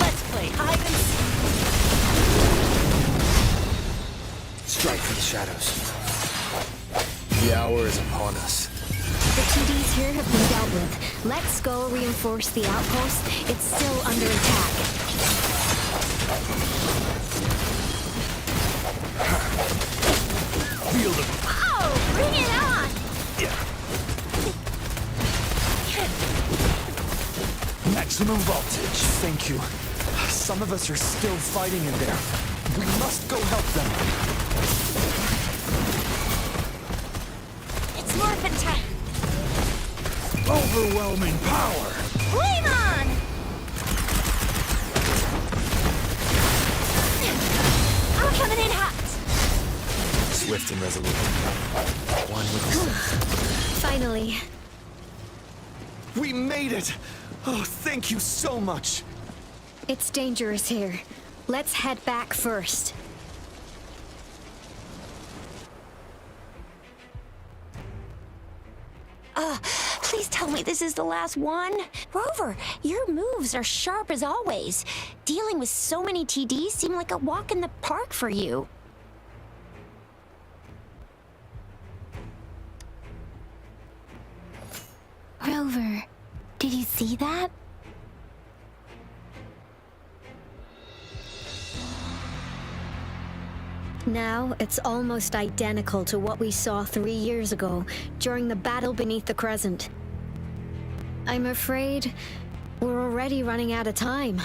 Let's play hide and seek. Strike for the shadows. The hour is upon us. The TDs here have been dealt with. Let's go reinforce the outpost. It's still under attack. Feel them. Oh, bring it on! Maximum voltage. Thank you. Some of us are still fighting in there. We must go help them. It's morphin' time. Overwhelming power. Flame on! I'm coming in hot. Swift and resolute. One with the sun. Finally. We made it. Oh, thank you so much. It's dangerous here. Let's head back first. Please tell me this is the last one. Rover, your moves are sharp as always. Dealing with so many TDs seemed like a walk in the park for you. Rover, did you see that? Now, it's almost identical to what we saw 3 years ago, during the battle beneath the Crescent. I'm afraid we're already running out of time.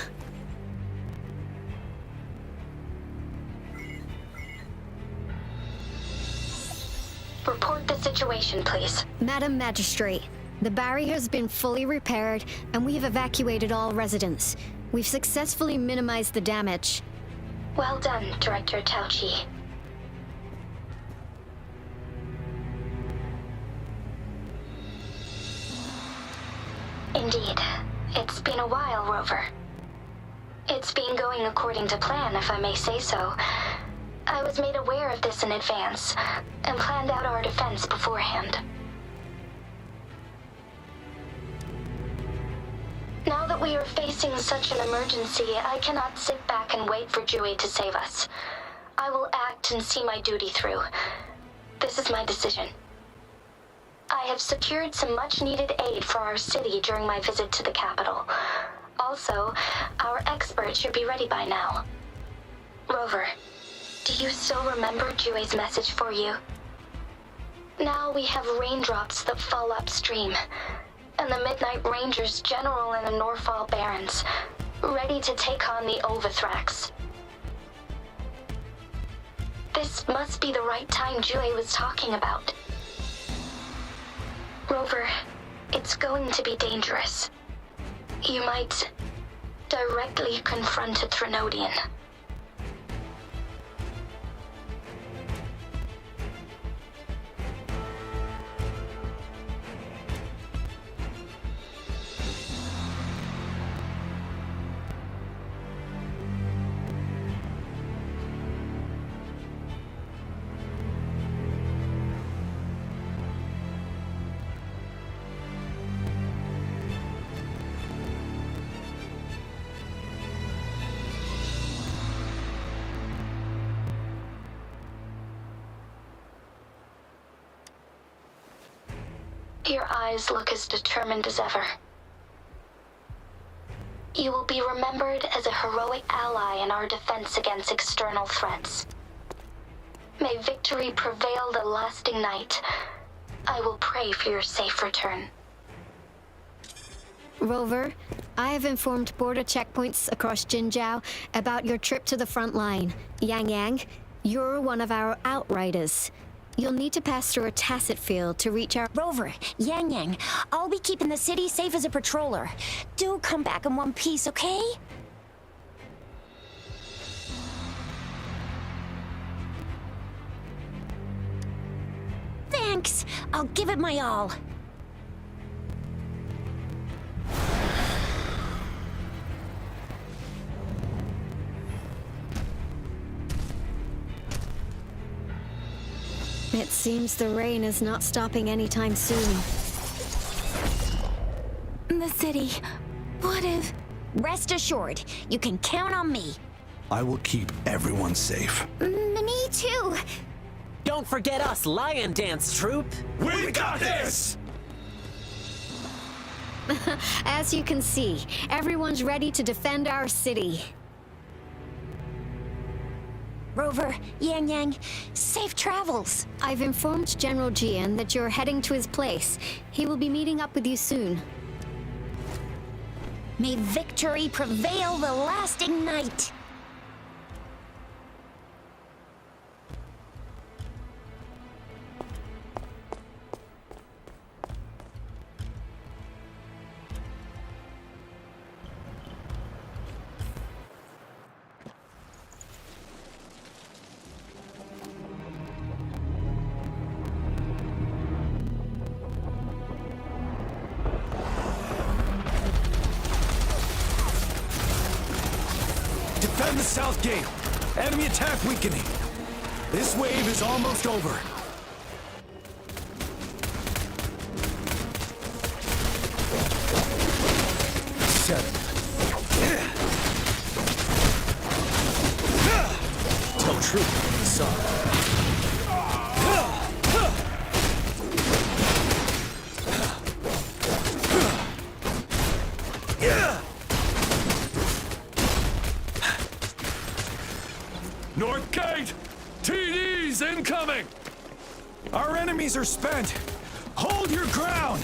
Report the situation, please. Madam Magistrate, the barrier's been fully repaired, and we've evacuated all residents. We've successfully minimized the damage. Well done, Director Tauchi. Indeed. It's been a while, Rover. It's been going according to plan, if I may say so. I was made aware of this in advance, and planned out our defense beforehand. Now that we are facing such an emergency, I cannot sit back and wait for Dewey to save us. I will act and see my duty through. This is my decision. I have secured some much-needed aid for our city during my visit to the capital. Also, our expert should be ready by now. Rover, do you still remember Dewey's message for you? Now we have raindrops that fall upstream, and the Midnight Rangers general in the Norfall Barrens, ready to take on the Overthrax. This must be the right time Dewey was talking about. Rover, it's going to be dangerous. You might directly confront a Trinodian. Your eyes look as determined as ever. You will be remembered as a heroic ally in our defense against external threats. May victory prevail the lasting night. I will pray for your safe return. Rover, I have informed border checkpoints across Jinzhou about your trip to the front line. Yang Yang, you're one of our outriders. You'll need to pass through a tacit field to reach our— Rover, Yang Yang, I'll be keeping the city safe as a patroller. Do come back in one piece, okay? Thanks. I'll give it my all. It seems the rain is not stopping anytime soon. The city. What if... Rest assured, you can count on me. I will keep everyone safe. Me too. Don't forget us, Lion Dance Troop. We got this! As you can see, everyone's ready to defend our city. Rover, Yang Yang, safe travels. I've informed General Jian that you're heading to his place. He will be meeting up with you soon. May victory prevail the lasting night. Defend the south gate. Enemy attack weakening. This wave is almost over. Seven. Tell truth, son. North Gate! TDs incoming! Our enemies are spent. Hold your ground!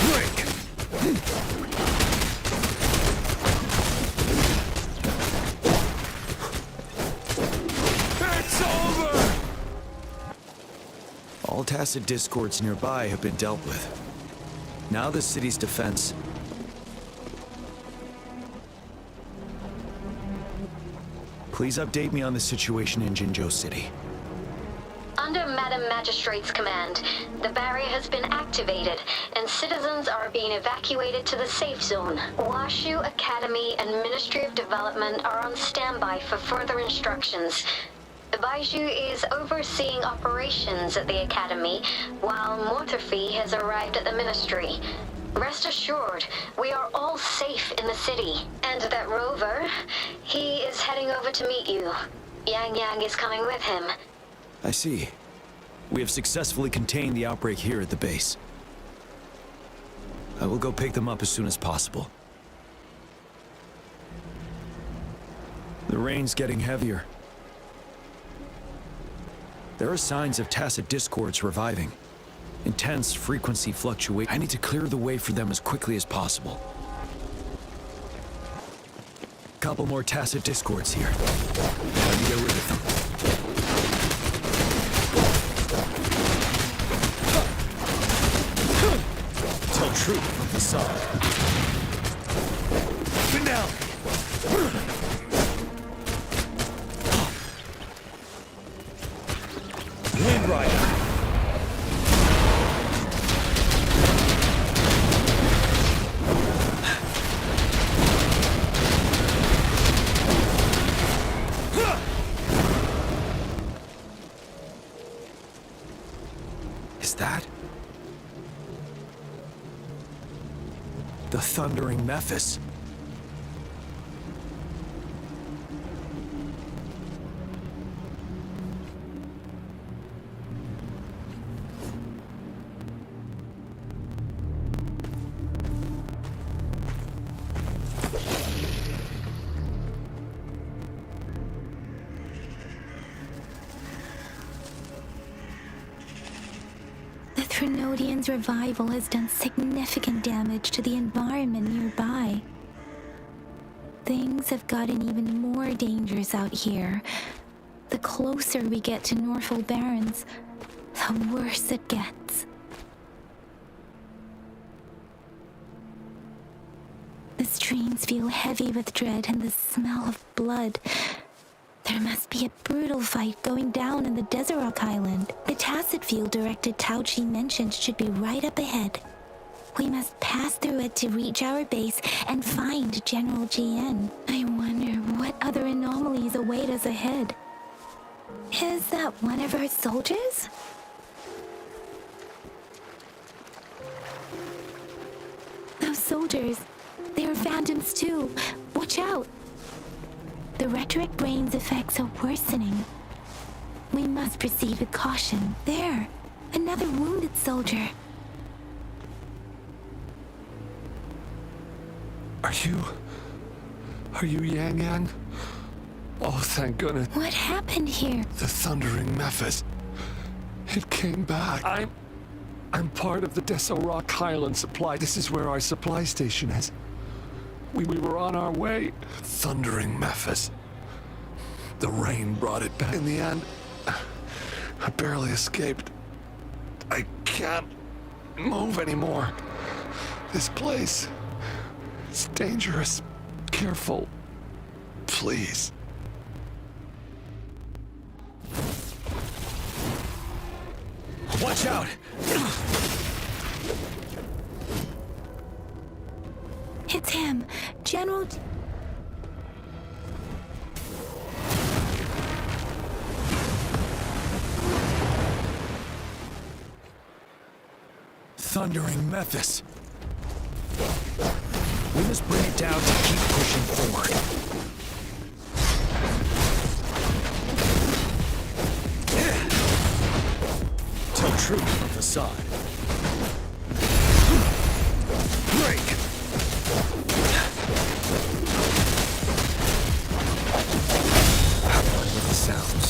Break! It's over! All tacit discords nearby have been dealt with. Now the city's defense. Please update me on the situation in Jinzhou City. Under Madam Magistrate's command, the barrier has been activated, and citizens are being evacuated to the safe zone. Washu Academy and Ministry of Development are on standby for further instructions. Baiju is overseeing operations at the Academy, while Mortarfi has arrived at the Ministry. Rest assured, we are all safe in the city. And that Rover, he is heading over to meet you. Yang Yang is coming with him. I see. We have successfully contained the outbreak here at the base. I will go pick them up as soon as possible. The rain's getting heavier. There are signs of tacit discords reviving. Intense frequency fluctuate. I need to clear the way for them as quickly as possible. Couple more tacit discords here. Time to get rid of them. Tell truth from the side. Been down. Wind Rider. Is that the thundering Mephis? Trinodian's revival has done significant damage to the environment nearby. Things have gotten even more dangerous out here. The closer we get to Norfolk Barrens, the worse it gets. The streams feel heavy with dread and the smell of blood. There must be a brutal fight going down in the Desert Rock Island. The tacit field director Tao Chi mentioned should be right up ahead. We must pass through it to reach our base and find General GN. I wonder what other anomalies await us ahead. Is that one of our soldiers? Those soldiers, they are phantoms too. Watch out! The rhetoric brain's effects are worsening. We must proceed with caution. There, another wounded soldier. Are you Yang Yang? Oh, thank goodness. What happened here? The thundering Mephis. It came back. I'm part of the Desert Rock Highland supply. This is where our supply station is. We were on our way. Thundering Mephis. The rain brought it back. In the end, I barely escaped. I can't move anymore. This place, it's dangerous. Careful. Please. Watch out! It's him, General... Thundering Mephis. We must bring it down to keep pushing forward. Tell truth from the side. Break! With the sounds.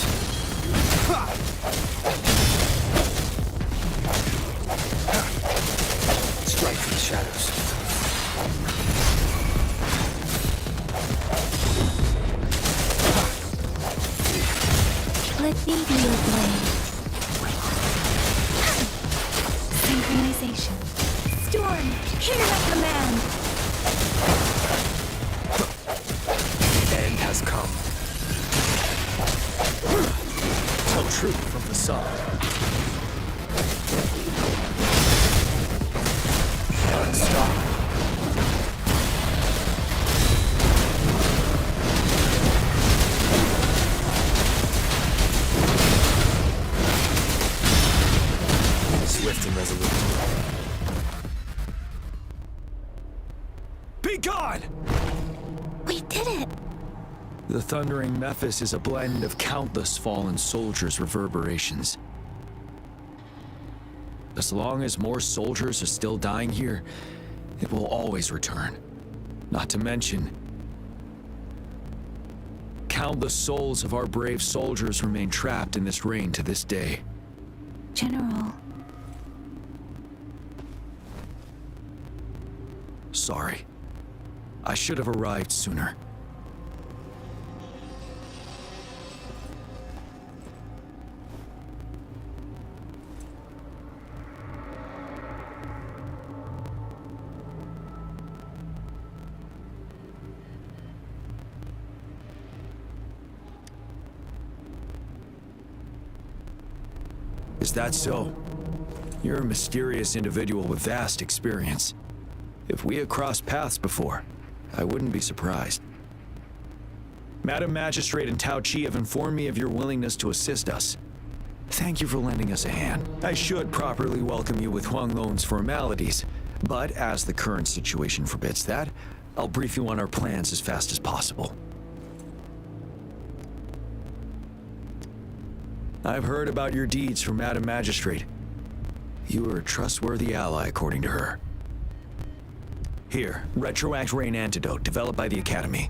Strike from the shadows. Let me be your blade. Synchronization. Storm! this up. Stop. Swift and resolute. Be gone! We did it! The thundering Memphis is a blend of countless fallen soldiers' reverberations. As long as more soldiers are still dying here, it will always return. Not to mention, countless souls of our brave soldiers remain trapped in this rain to this day. General. Sorry. I should have arrived sooner. Is that so? You're a mysterious individual with vast experience. If we had crossed paths before, I wouldn't be surprised. Madam Magistrate and Tao Chi have informed me of your willingness to assist us. Thank you for lending us a hand. I should properly welcome you with Huang Lon's formalities, but as the current situation forbids that, I'll brief you on our plans as fast as possible. I've heard about your deeds from Madam Magistrate. You are a trustworthy ally, according to her. Here, Retroact Rain Antidote, developed by the Academy.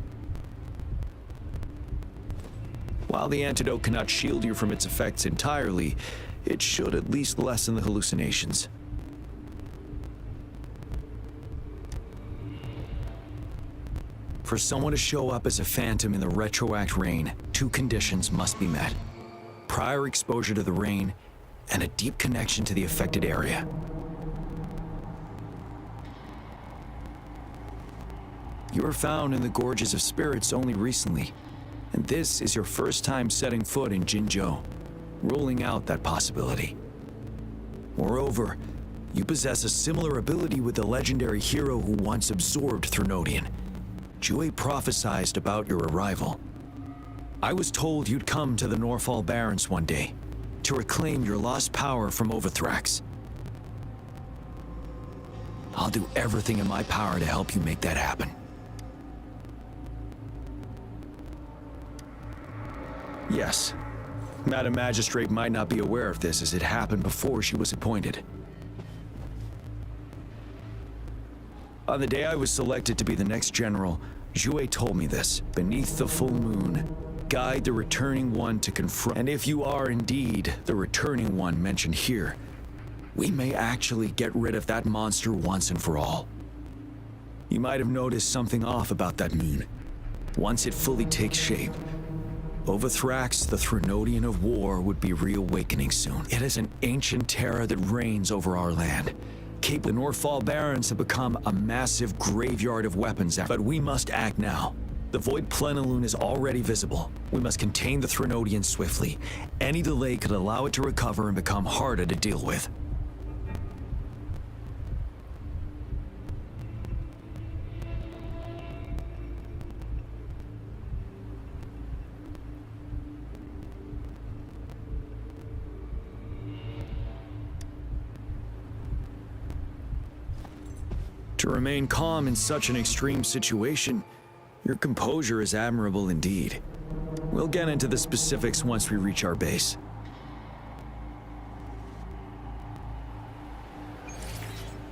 While the antidote cannot shield you from its effects entirely, it should at least lessen the hallucinations. For someone to show up as a phantom in the Retroact Rain, 2 conditions must be met. Prior exposure to the rain, and a deep connection to the affected area. You were found in the Gorges of Spirits only recently, and this is your first time setting foot in Jinzhou, ruling out that possibility. Moreover, you possess a similar ability with the legendary hero who once absorbed Threnodian. Jue prophesied about your arrival. I was told you'd come to the Norfall Barrens one day, to reclaim your lost power from Overthrax. I'll do everything in my power to help you make that happen. Yes, Madam Magistrate might not be aware of this as it happened before she was appointed. On the day I was selected to be the next general, Jue told me this. Beneath the full moon, guide the returning one to confront. And if you are indeed the returning one mentioned here, we may actually get rid of that monster once and for all. You might have noticed something off about that moon. Once it fully takes shape, Overthrax, the Threnodian of War, would be reawakening soon. It is an ancient terror that reigns over our land. The Norfall Barrens have become a massive graveyard of weapons, but we must act now. The Void Plenilune is already visible. We must contain the Threnodian swiftly. Any delay could allow it to recover and become harder to deal with. To remain calm in such an extreme situation, your composure is admirable indeed. We'll get into the specifics once we reach our base.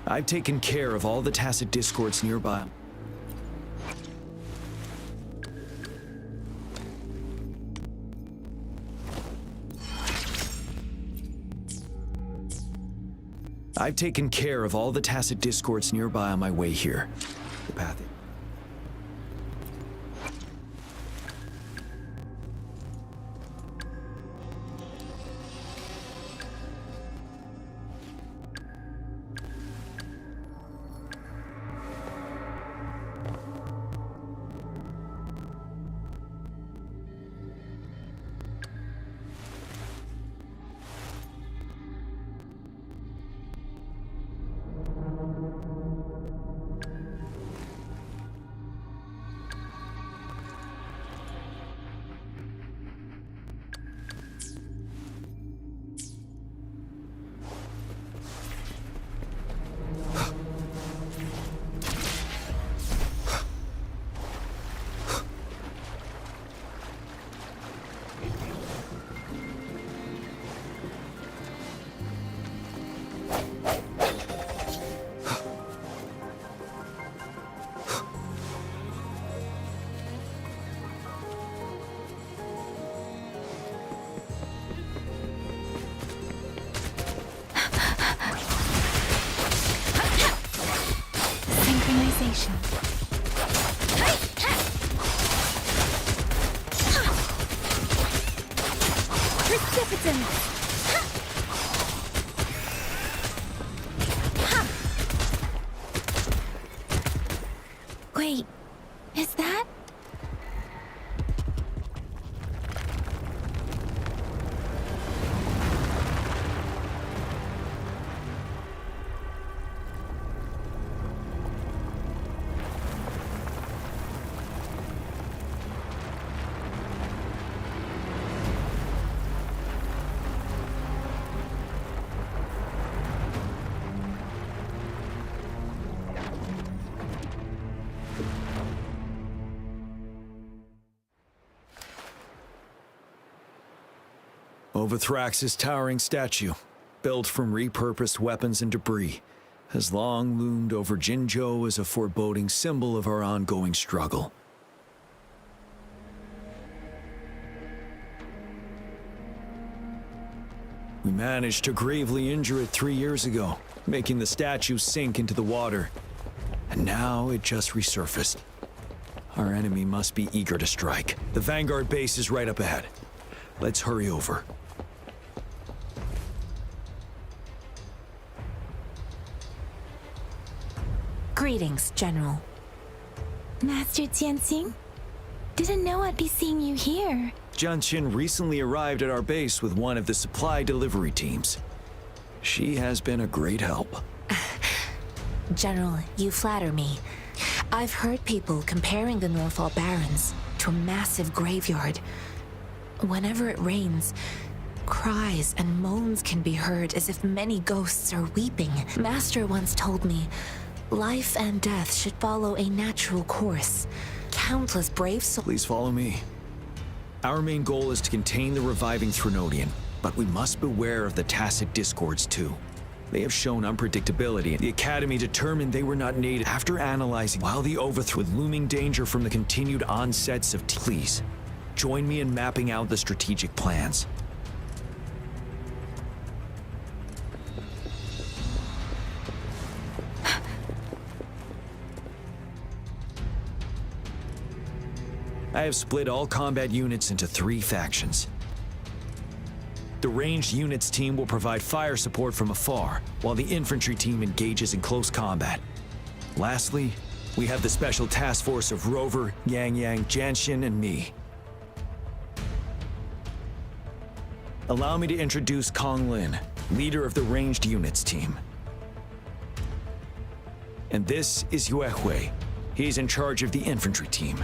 I've taken care of all the tacit discords nearby. I've taken care of all the tacit discords nearby on my way here. The path. formation. Precipitant! Wait, is that? Overthrax's towering statue, built from repurposed weapons and debris, has long loomed over Jinzhou as a foreboding symbol of our ongoing struggle. We managed to gravely injure it 3 years ago, making the statue sink into the water. And now it just resurfaced. Our enemy must be eager to strike. The Vanguard base is right up ahead. Let's hurry over. Greetings, General. Master Jianxing? Didn't know I'd be seeing you here. Jianqin recently arrived at our base with one of the supply delivery teams. She has been a great help. General, you flatter me. I've heard people comparing the Norfall Barrens to a massive graveyard. Whenever it rains, cries and moans can be heard as if many ghosts are weeping. Master once told me, life and death should follow a natural course. Countless brave souls— Please follow me. Our main goal is to contain the reviving Threnodian, but we must beware of the tacit discords too. They have shown unpredictability. The Academy determined they were not native after analyzing while the overthrow with looming danger from the continued onsets of Please, join me in mapping out the strategic plans. I have split all combat units into 3 factions. The ranged units team will provide fire support from afar, while the infantry team engages in close combat. Lastly, we have the special task force of Rover, Yang Yang, Jianxin, and me. Allow me to introduce Kong Lin, leader of the ranged units team. And this is Yue Hui. He's in charge of the infantry team.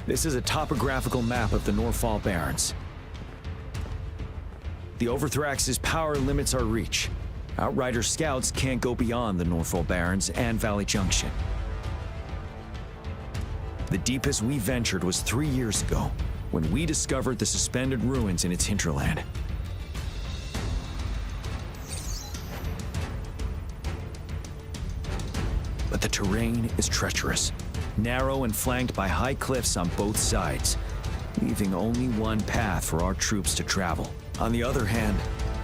This is a topographical map of the Norfall Barrens. The Overthrax's power limits our reach. Outrider scouts can't go beyond the Norfall Barrens and Valley Junction. The deepest we ventured was 3 years ago, when we discovered the suspended ruins in its hinterland. But the terrain is treacherous, narrow and flanked by high cliffs on both sides, leaving only one path for our troops to travel. On the other hand,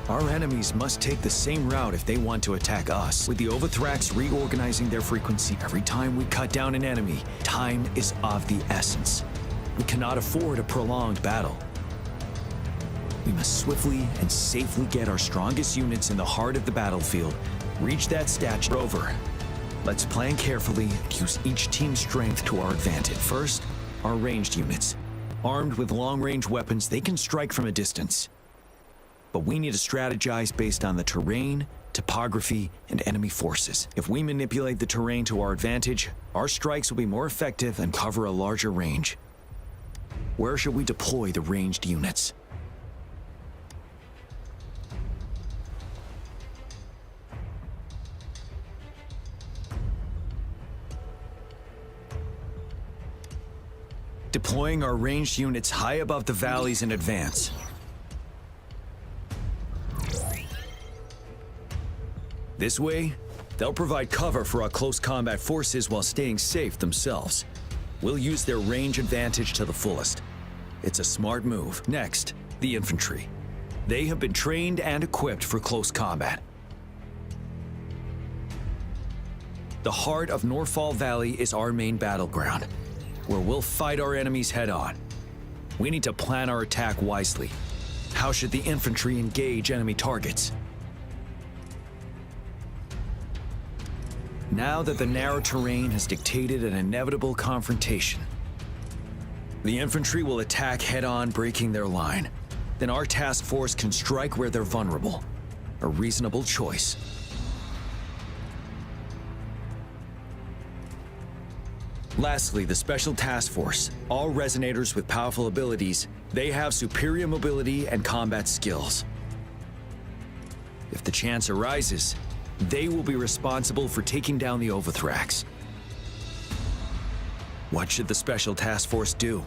our enemies must take the same route if they want to attack us. With the Overthrax reorganizing their frequency every time we cut down an enemy, time is of the essence. We cannot afford a prolonged battle. We must swiftly and safely get our strongest units in the heart of the battlefield, reach that statue. Rover. Let's plan carefully and use each team's strength to our advantage. First, our ranged units. Armed with long-range weapons, they can strike from a distance. But we need to strategize based on the terrain, topography, and enemy forces. If we manipulate the terrain to our advantage, our strikes will be more effective and cover a larger range. Where should we deploy the ranged units? Deploying our ranged units high above the valleys in advance. This way, they'll provide cover for our close combat forces while staying safe themselves. We'll use their range advantage to the fullest. It's a smart move. Next, the infantry. They have been trained and equipped for close combat. The heart of Norfall Valley is our main battleground, where we'll fight our enemies head-on. We need to plan our attack wisely. How should the infantry engage enemy targets? Now that the narrow terrain has dictated an inevitable confrontation, the infantry will attack head-on, breaking their line. Then our task force can strike where they're vulnerable. A reasonable choice. Lastly, the Special Task Force. All resonators with powerful abilities, they have superior mobility and combat skills. If the chance arises, they will be responsible for taking down the Overthrax. What should the Special Task Force do?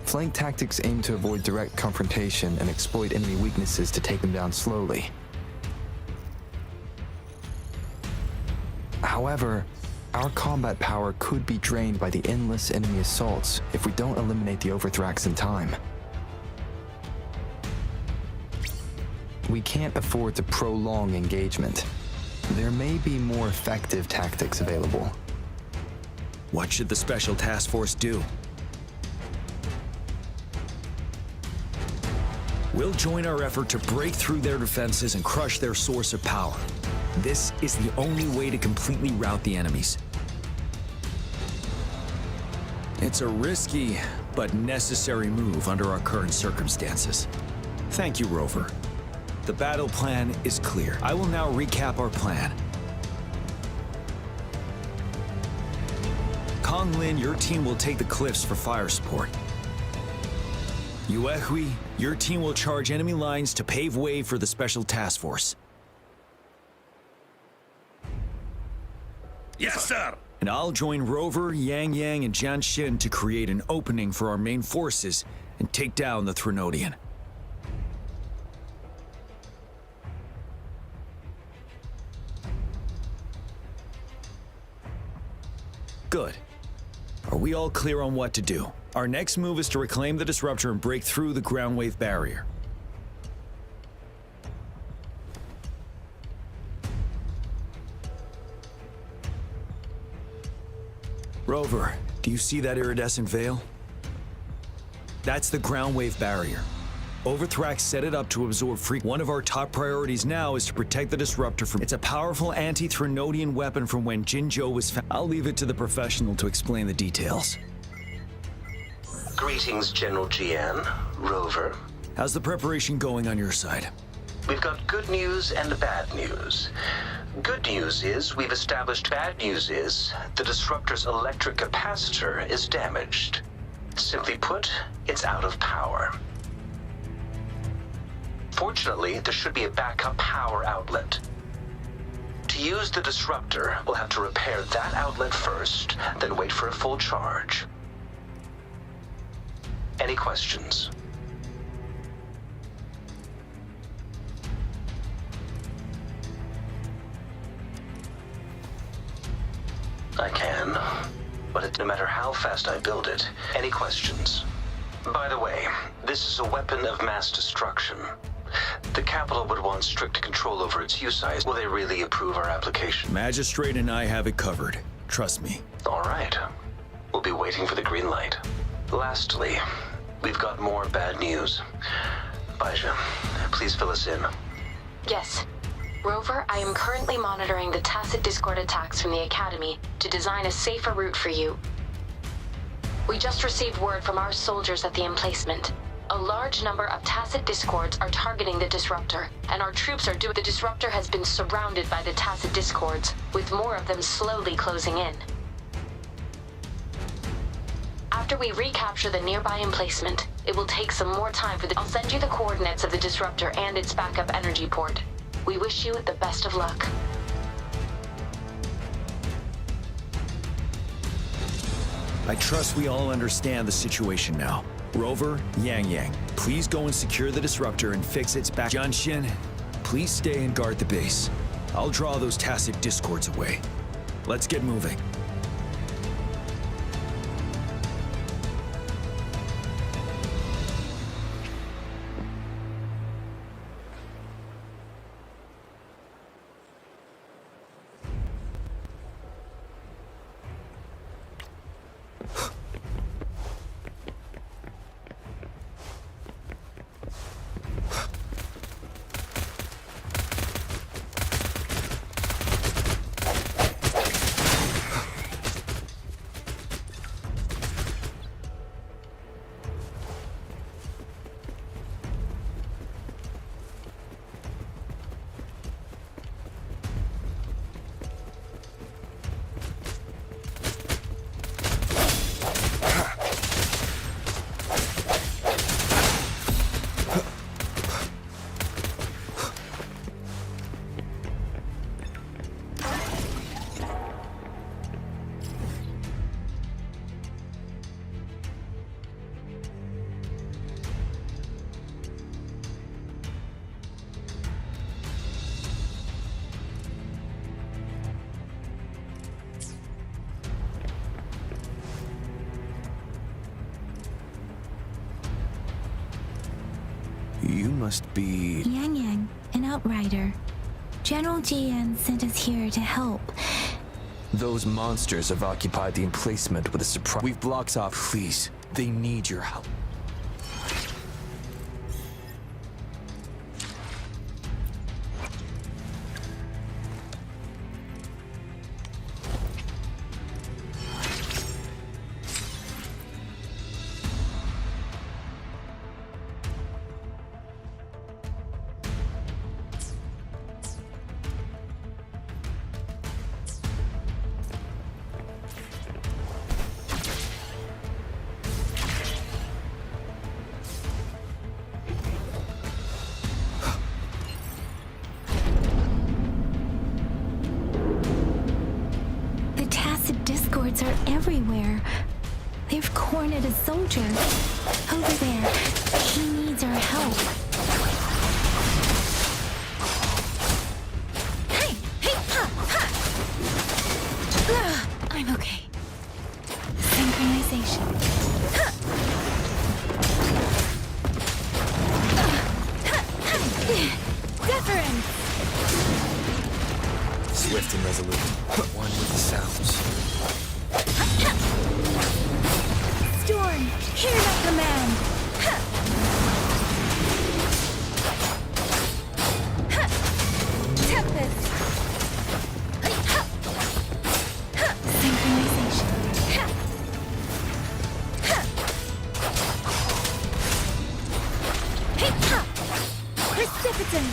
Flank tactics aim to avoid direct confrontation and exploit enemy weaknesses to take them down slowly. However, our combat power could be drained by the endless enemy assaults if we don't eliminate the Overthrax in time. We can't afford to prolong engagement. There may be more effective tactics available. What should the Special Task Force do? We'll join our effort to break through their defenses and crush their source of power. This is the only way to completely rout the enemies. It's a risky but necessary move under our current circumstances. Thank you, Rover. The battle plan is clear. I will now recap our plan. Kong Lin, your team will take the cliffs for fire support. Yuehui, your team will charge enemy lines to pave way for the Special Task Force. Yes, sir! And I'll join Rover, Yang Yang, and Jian Xin to create an opening for our main forces and take down the Threnodian. Good. Are we all clear on what to do? Our next move is to reclaim the disruptor and break through the ground wave barrier. Rover, do you see that iridescent veil? That's the ground wave barrier. Overthrax set it up to absorb free. One of our top priorities now is to protect the disruptor from. It's a powerful anti-Threnodian weapon from when Jinzhou was found. I'll leave it to the professional to explain the details. Greetings, General Jian, Rover. How's the preparation going on your side? We've got good news and bad news. Good news is we've established. Bad news is the disruptor's electric capacitor is damaged. Simply put, it's out of power. Fortunately, there should be a backup power outlet. To use the disruptor, we'll have to repair that outlet first, then wait for a full charge. Any questions? I can, but no matter how fast I build it, any questions? By the way, this is a weapon of mass destruction. The capital would want strict control over its use size. Will they really approve our application? Magistrate and I have it covered. Trust me. All right. We'll be waiting for the green light. Lastly, we've got more bad news. Baija, please fill us in. Yes. Rover, I am currently monitoring the tacit discord attacks from the Academy to design a safer route for you. We just received word from our soldiers at the emplacement. A large number of tacit discords are targeting the disruptor, and our troops are due. The disruptor has been surrounded by the tacit discords, with more of them slowly closing in. After we recapture the nearby emplacement, it will take some more time for the. I'll send you the coordinates of the disruptor and its backup energy port. We wish you the best of luck. I trust we all understand the situation now. Rover, Yang Yang, please go and secure the disruptor and fix its back. Jian Xin, please stay and guard the base. I'll draw those tacit discords away. Let's get moving. must be... Yang Yang, an outrider. General GN sent us here to help. Those monsters have occupied the emplacement with a surprise. We've blocked off. Please, they need your help. Discords are everywhere. They've cornered a soldier. Over there. He needs our help. Hey! Hey! Ha! Ha! I'm okay. Synchronization. Wuthering! Swift and resolute. One with the sounds. Storm, hear that command! Tempest! Synchronization. Precipitant!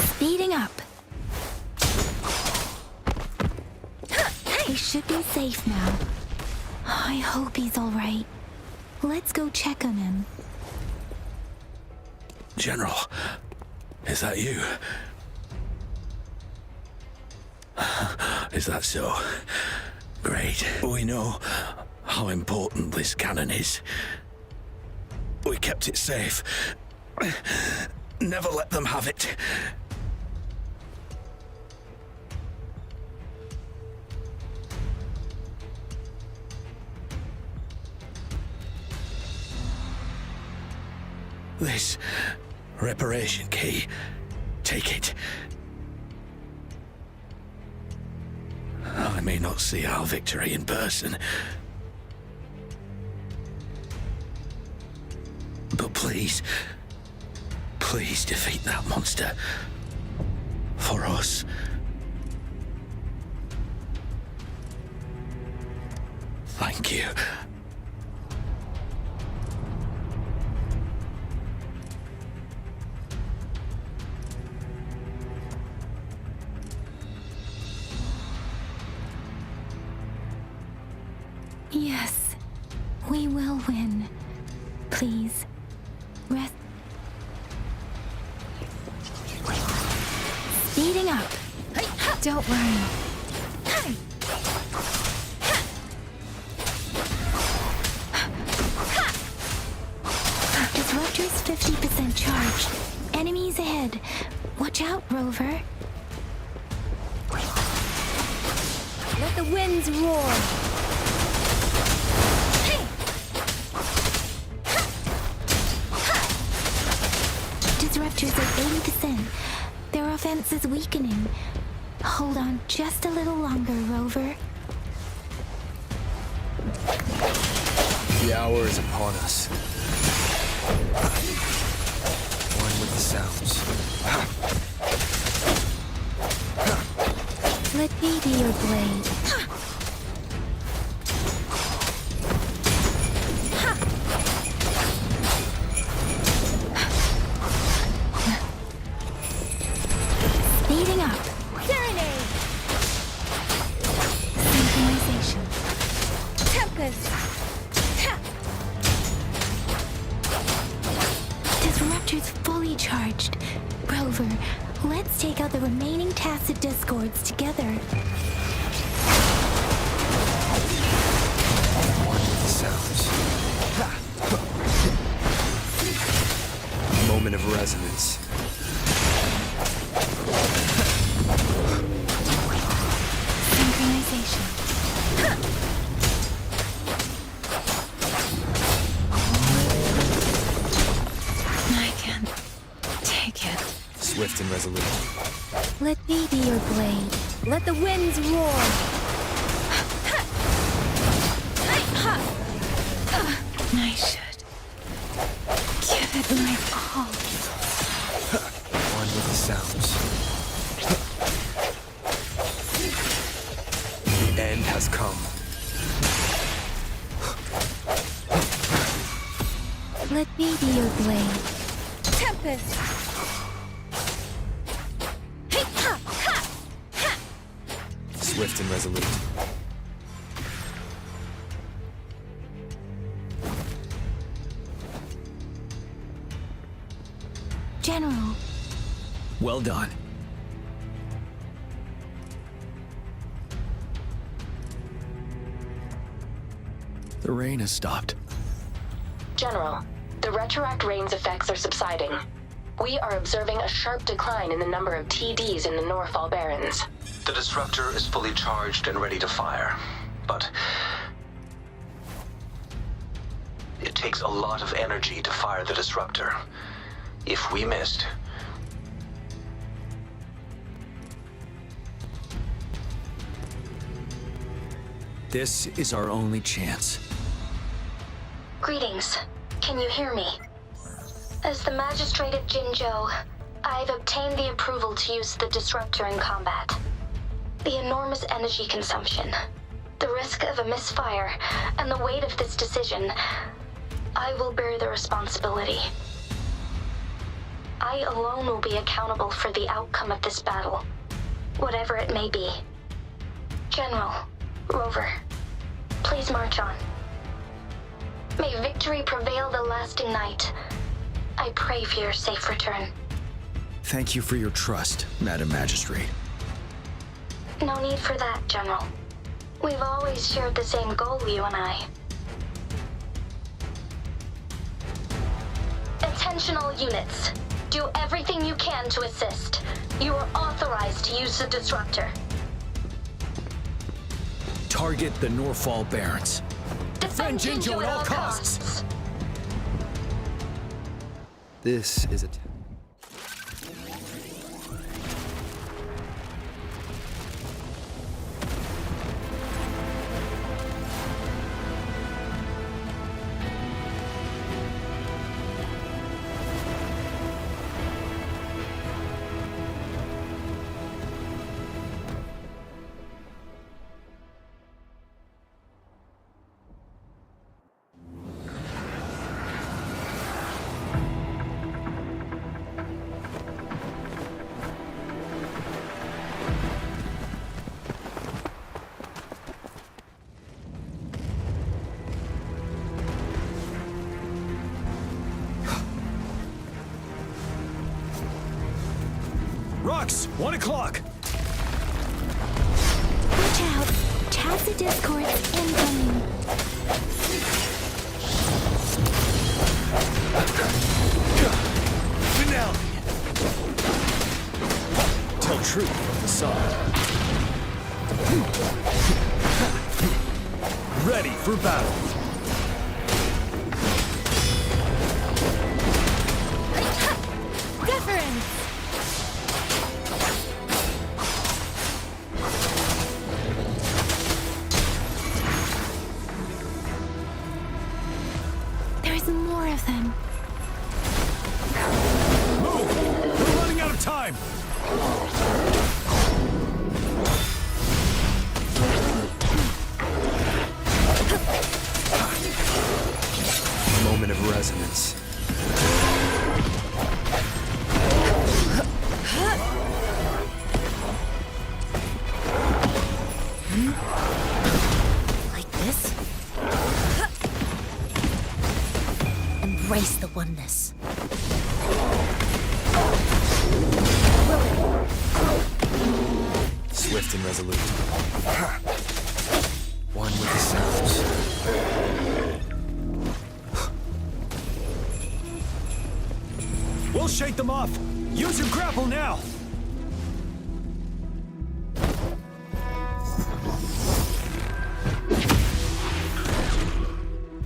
Speeding up. He should be safe now. I hope he's all right. Let's go check on him. General, is that you? Is that so? Great. We know how important this cannon is. We kept it safe. Never let them have it. This reparation key, take it. I may not see our victory in person, but please, please defeat that monster. For us. Thank you. Yes, we will win. Please, rest. Speeding up. Don't worry. Disruptor's 50% charged. Enemies ahead. Watch out, Rover. Let the winds roar. Disruptors at 80%. Their offense is weakening. Hold on just a little longer, Rover. The hour is upon us. One with the sounds. Let me be your blade. Speeding up. Serenade. Synchronization. Tempest. Disruptor's fully charged. Rover, let's take out the remaining tacit discords together. One with the sounds. Moment of resonance. Synchronization. Let me be your blade. Let the winds roar. I should give it my all. One with the sounds. The end has come. Let me be your blade. Tempest! Swift and resolute. General. Well done. The rain has stopped. General, the retroact rain's effects are subsiding. We are observing a sharp decline in the number of TDs in the Norfall Barrens. The disruptor is fully charged and ready to fire, but it takes a lot of energy to fire the disruptor. If we missed, This is our only chance. Greetings. Can you hear me? As the Magistrate of Jinzhou, I've obtained the approval to use the disruptor in combat. The enormous energy consumption, the risk of a misfire, and the weight of this decision, I will bear the responsibility. I alone will be accountable for the outcome of this battle, whatever it may be. General, Rover, please march on. May victory prevail the lasting night. I pray for your safe return. Thank you for your trust, Madam Magistrate. No need for that, General. We've always shared the same goal, you and I. Attention all units. Do everything you can to assist. You are authorized to use the disruptor. Target the Norfall Barrens. Defend Jinzhou at all costs. This is a... Rux, 1 o'clock. Watch out. Chassis discords incoming. Finale. Tell truth from the side. Ready for battle. Wuthering! There's more of them. Move! We're running out of time! Moment of resonance. Like this? Embrace the oneness. Swift and resolute. One with the sounds. We'll shake them off. Use your grapple now.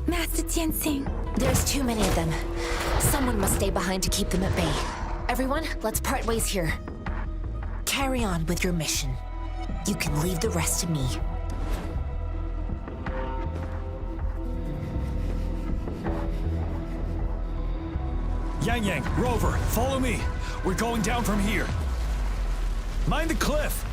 Master Jinsing. There's too many of them. Someone must stay behind to keep them at bay. Everyone, let's part ways here. carry on with your mission. You can leave the rest to me. Yang Yang, Rover, follow me. We're going down from here. Mind the cliff.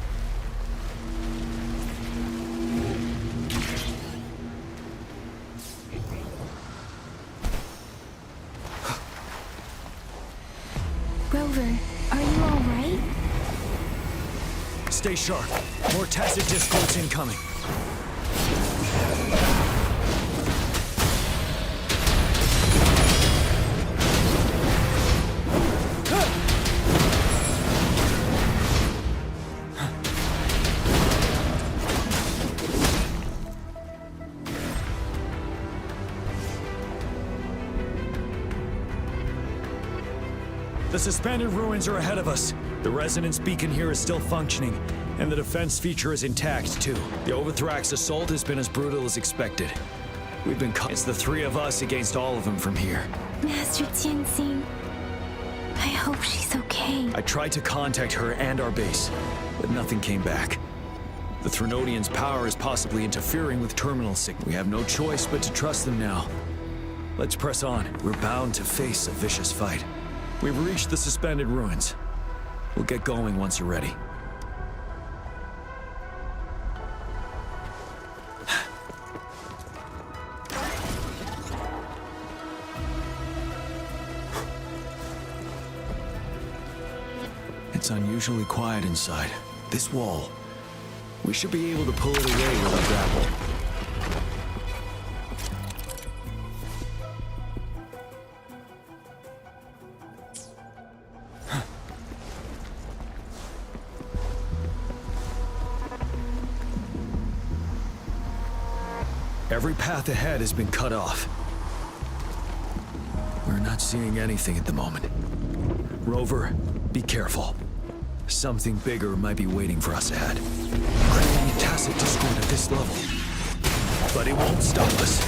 Rover, are you all right? Stay sharp. More tacit discords incoming. The suspended ruins are ahead of us. The resonance beacon here is still functioning, and the defense feature is intact, too. The Overthrax assault has been as brutal as expected. We've been caught. It's the three of us against all of them from here. Master Jinsing, I hope she's okay. I tried to contact her and our base, but nothing came back. The Threnodians' power is possibly interfering with terminal signal. We have no choice but to trust them now. Let's press on. We're bound to face a vicious fight. We've reached the suspended ruins. We'll get going once you're ready. It's unusually quiet inside. This wall. We should be able to pull it away with a grapple. Every path ahead has been cut off. We're not seeing anything at the moment. Rover, be careful. Something bigger might be waiting for us ahead. Creating a tacit discord at this level. But it won't stop us.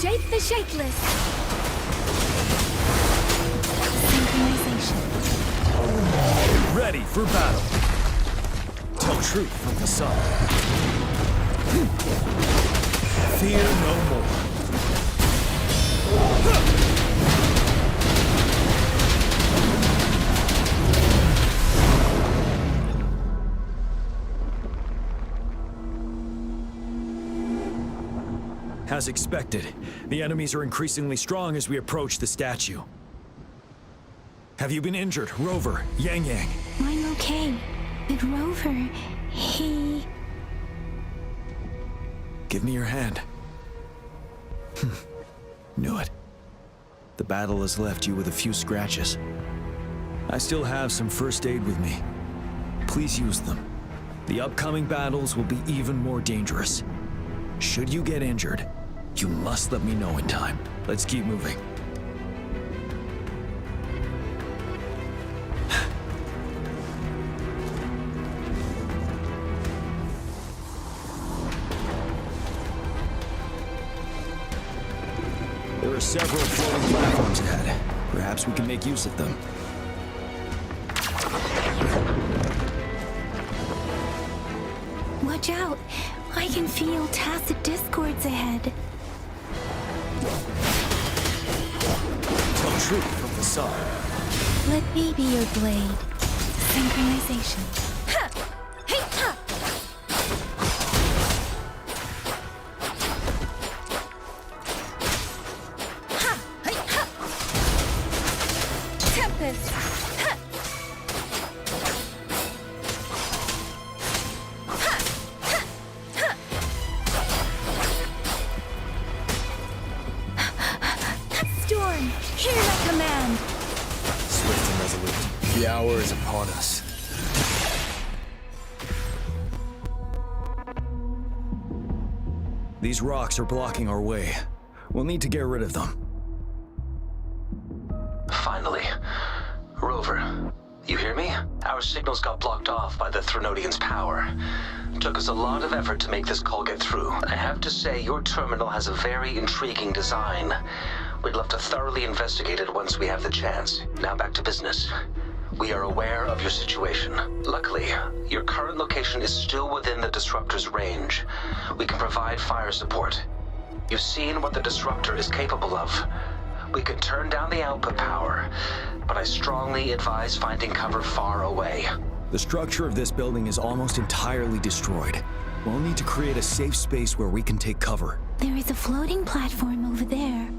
Shake the shakeless. Synchronization. Ready for battle. Tell truth from the sun. Fear no more. As expected, the enemies are increasingly strong as we approach the statue. Have you been injured, Rover, Yang Yang? I'm okay. But Rover, he... Give me your hand. Knew it. The battle has left you with a few scratches. I still have some first aid with me. Please use them. The upcoming battles will be even more dangerous. Should you get injured, you must let me know in time. Let's keep moving. There are several floating platforms ahead. Perhaps we can make use of them. Watch out! I can feel tacit discords ahead. Tell truth from the sun. Let me be your blade. Synchronization. Ha! Hey, ha! Ha! Hey, ha! Tempest! Ha! Ha! Ha! Ha! Storm, hear my command! Swift and resolute. The hour is upon us. These rocks are blocking our way. We'll need to get rid of them. Finally. Rover, you hear me? Our signals got blocked off by the Threnodians' power. Took us a lot of effort to make this call get through. I have to say, your terminal has a very intriguing design. We'd love to thoroughly investigate it once we have the chance. Now back to business. We are aware of your situation. Luckily, your current location is still within the disruptor's range. We can provide fire support. You've seen what the disruptor is capable of. We can turn down the output power, but I strongly advise finding cover far away. The structure of this building is almost entirely destroyed. We'll need to create a safe space where we can take cover. There is a floating platform over there.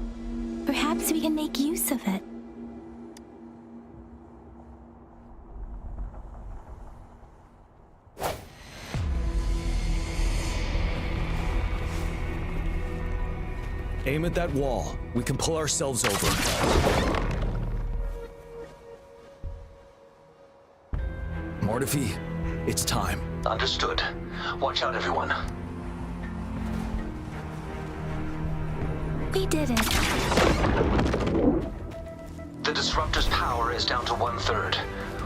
Perhaps we can make use of it. Aim at that wall. We can pull ourselves over. Mortifi, it's time. Understood. Watch out, everyone. We did it. The disruptor's power is down to 1/3.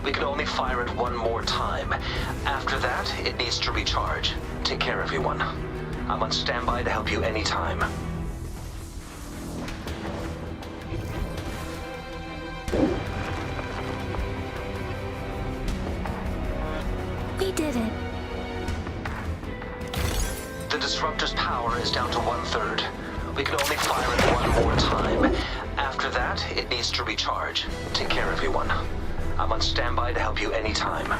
We can only fire it one more time. After that, it needs to recharge. Take care, everyone. I'm on standby to help you anytime. We did it. The disruptor's power is down to 1/3. We can only fire it one more time. After that, it needs to recharge. Take care, everyone. I'm on standby to help you anytime.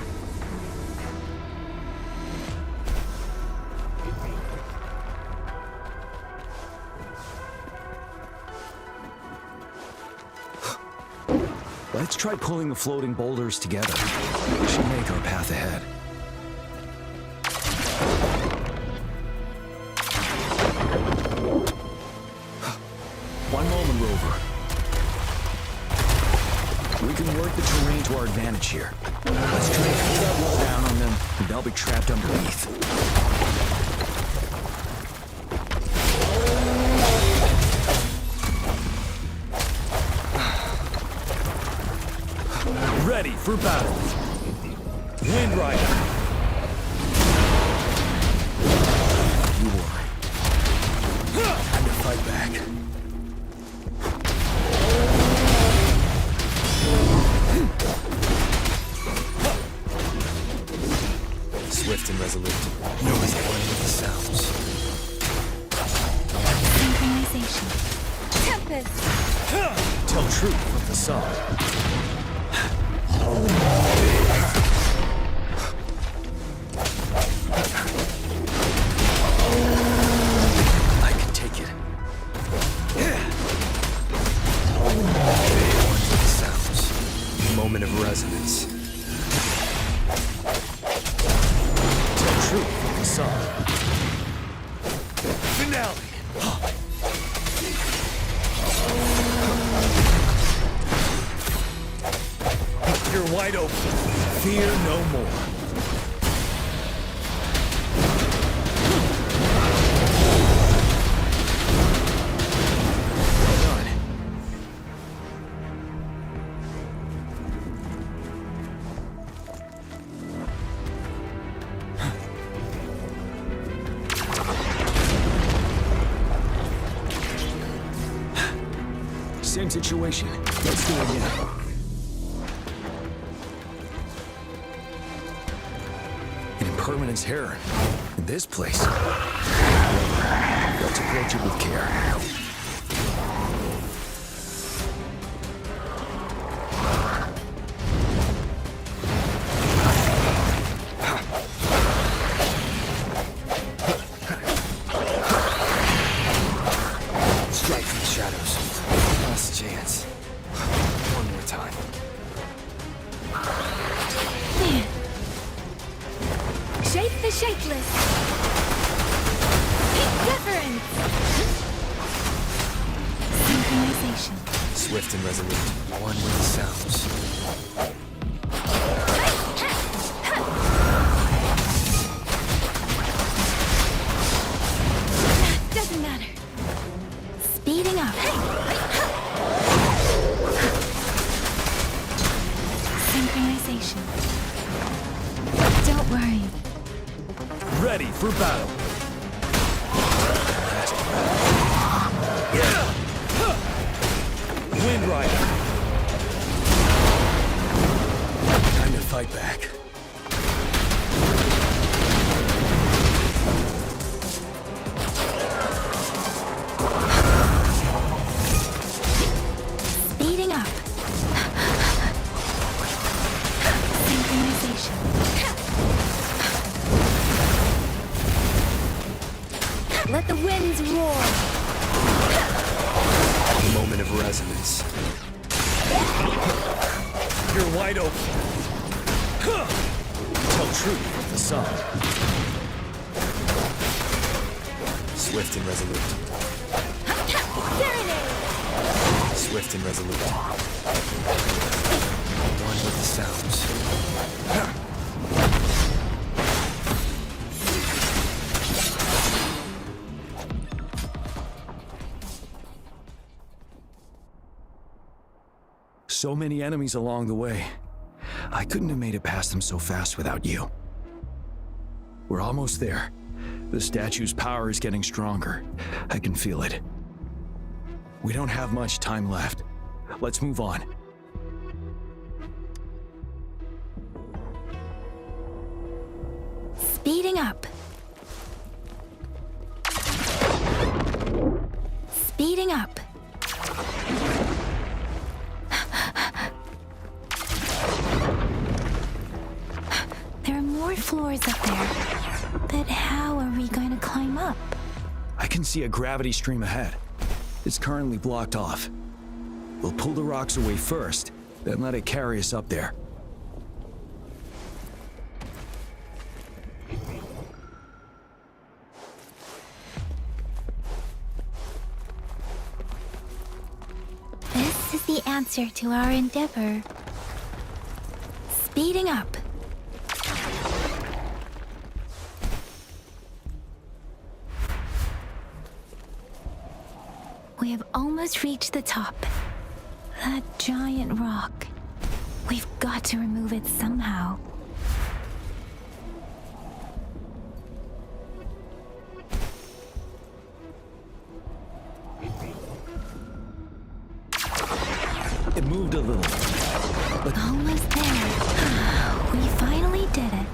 Let's try pulling the floating boulders together. We should make our path ahead. One moment, Rover. We can work the terrain to our advantage here. Let's try to pull that wall down on them, and they'll be trapped underneath. Ready for battle. Wind Rider. You worry. Time to fight back. Swift and resolute. Nobody's one with the sounds. Synchronization. Tempest! Tell truth from the side. I can take it. Sounds. Moment of resonance. Tell truth from the side. Finale. You're wide open. Fear no more. Well done. Same situation. Let's do it again. Permanence here in this place. Let's approach it with care. Strike from the shadows. Last chance. One more time. Shape the shapeless. Difference. Synchronization. Swift and resolute. One with the sounds. Doesn't matter. Speeding up. Synchronization. Don't worry. Ready for battle. Wind Rider. Time to fight back. Speeding up. Synchronization. Let the winds roar. A moment of resonance. You're wide open. Tell truth with the sun. Swift and resolute. Swift and resolute. One with the sounds. So many enemies along the way. I couldn't have made it past them so fast without you. We're almost there. The statue's power is getting stronger. I can feel it. We don't have much time left. Let's move on. Speeding up. Speeding up. There are more floors up there. But how are we going to climb up? I can see a gravity stream ahead. It's currently blocked off. We'll pull the rocks away first, then let it carry us up there. This is the answer to our endeavor. Speeding up. We have almost reached the top. That giant rock. We've got to remove it somehow. It moved a little, but almost there. We finally did it.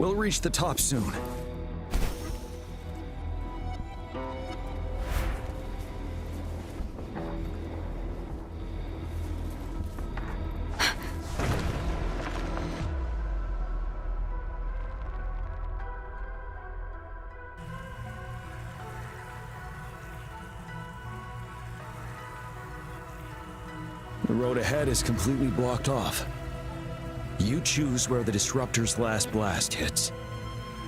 we'll reach the top soon. The road ahead is completely blocked off. You choose where the disruptor's last blast hits.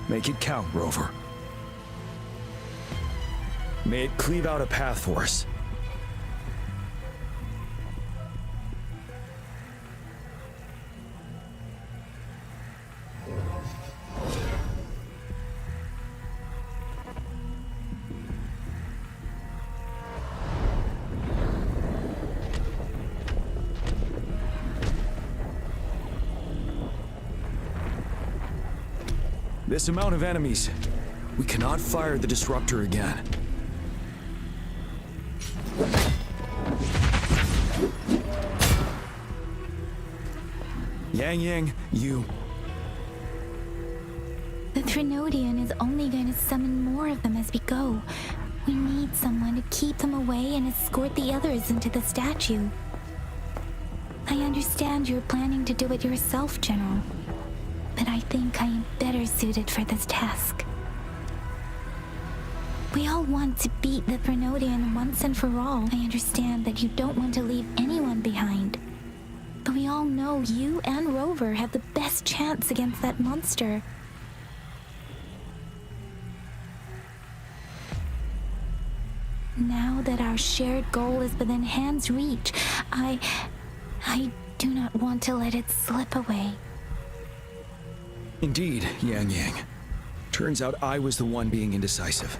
Make it count, Rover. May it cleave out a path for us. This amount of enemies, we cannot fire the disruptor again. Yang, you... The Trinodian is only going to summon more of them as we go. We need someone to keep them away and escort the others into the statue. I understand you're planning to do it yourself, General. But I think I am better suited for this task. We all want to beat the Trinodian once and for all. I understand that you don't want to leave anyone behind. But we all know you and Rover have the best chance against that monster. Now that our shared goal is within hand's reach, I do not want to let it slip away. Indeed, Yang. Turns out I was the one being indecisive.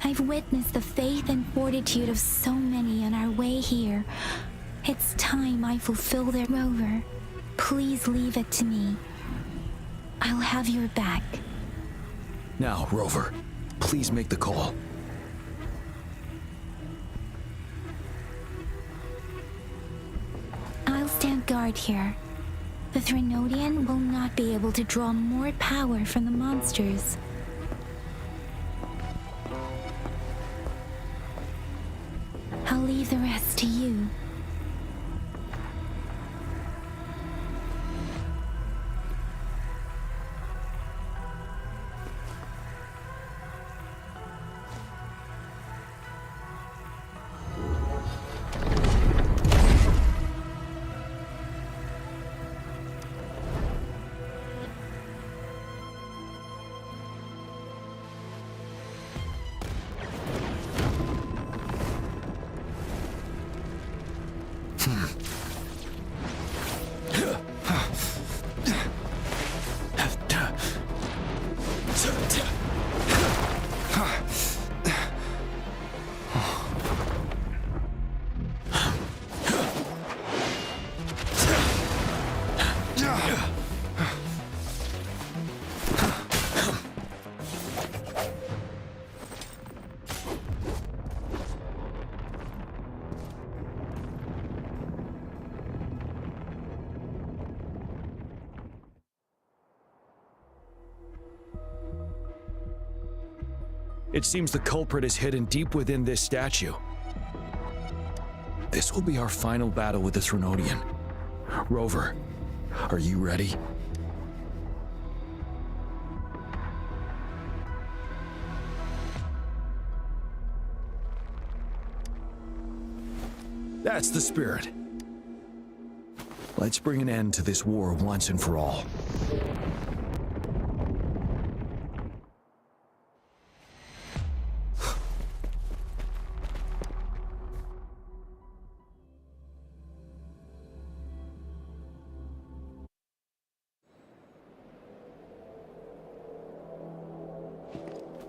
I've witnessed the faith and fortitude of so many on our way here. It's time I fulfill their Rover. Please leave it to me. I'll have your back. Now, Rover, please make the call. I'll stand guard here. The Threnodian will not be able to draw more power from the monsters. I'll leave the rest to you. It seems the culprit is hidden deep within this statue. This will be our final battle with the Threnodian. Rover, are you ready? That's the spirit. Let's bring an end to this war once and for all.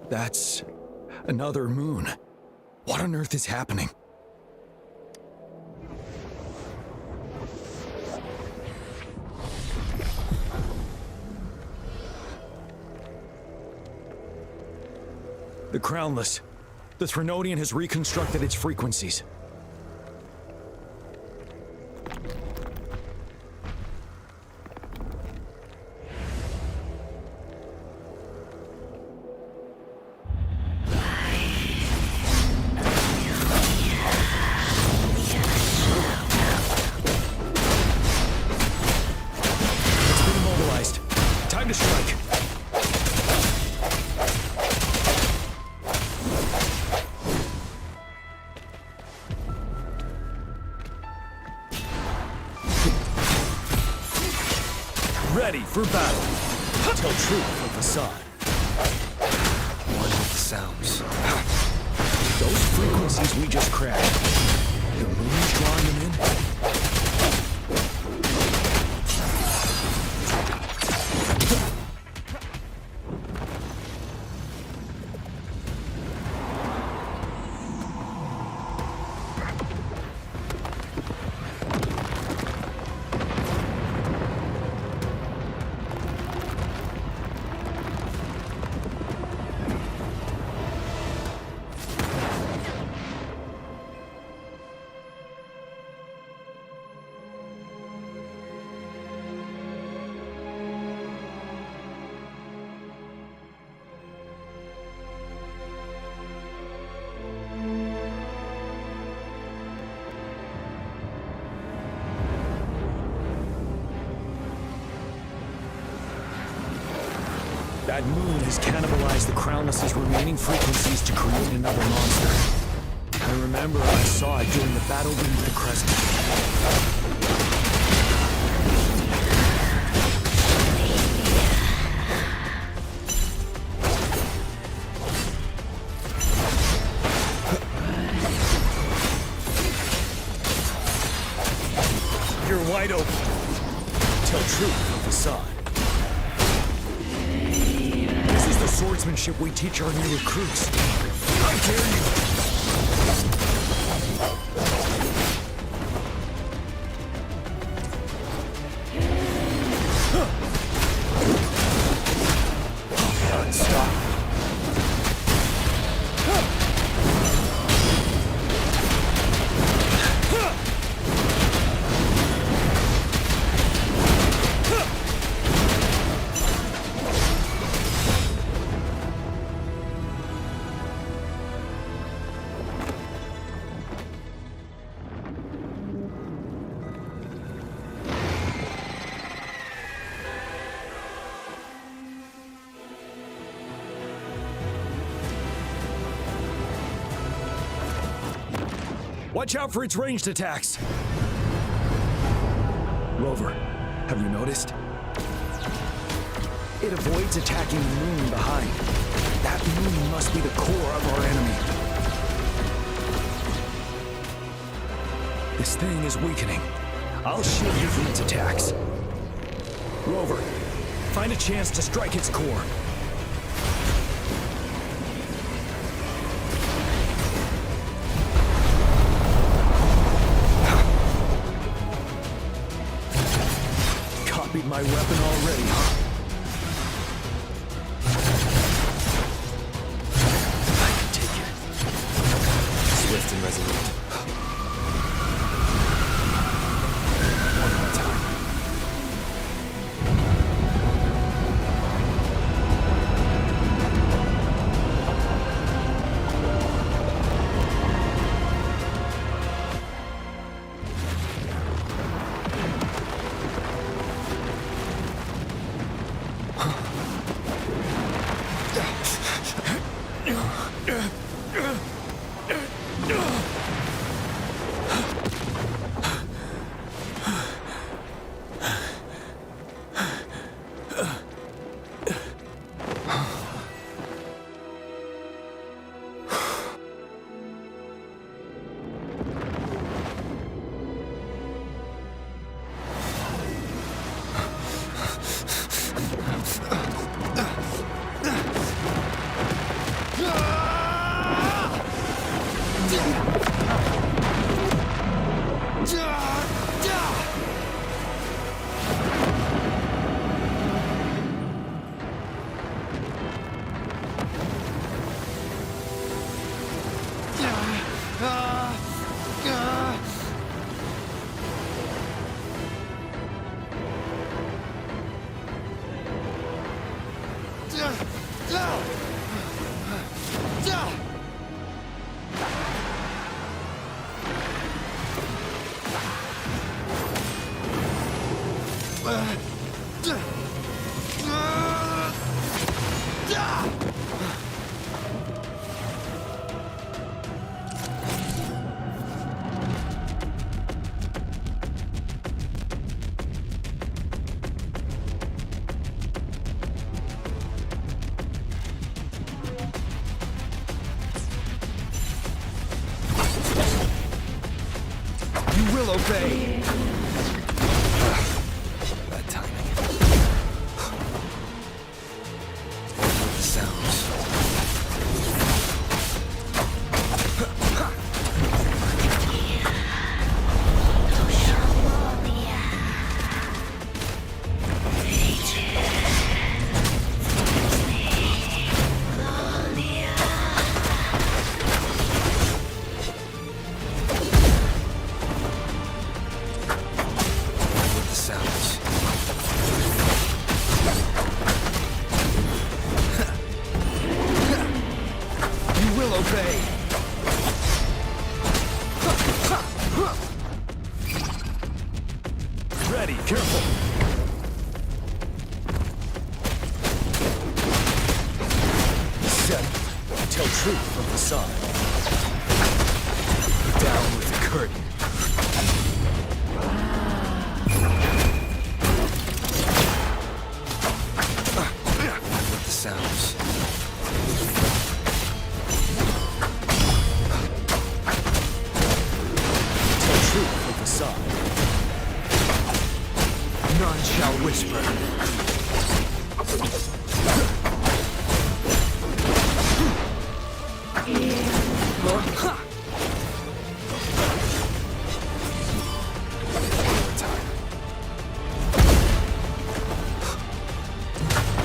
That's another moon. What on earth is happening? The Crownless. The Threnodian has reconstructed its frequencies. Ready for battle. Tell truth or facade. One with the sounds. Those frequencies we just cracked. The moon's drawing them in? That moon has cannibalized the Crownless's remaining frequencies to create another monster. I remember I saw it during the battle beneath the crescent. You're wide open. Tell truth or facade. This is the swordsmanship we teach our new recruits. How dare you! Watch out for its ranged attacks! Rover, have you noticed? It avoids attacking the moon behind. That moon must be the core of our enemy. This thing is weakening. I'll shield you from its attacks. Rover, find a chance to strike its core. Copied my weapon already, huh? I can take it. Swift and resolute. One more time. You will obey! Bad timing. The sounds. Ready, careful! Set. Tell truth from the sun. Down with the curtain. With the sounds. Tell truth from the sun. None shall whisper.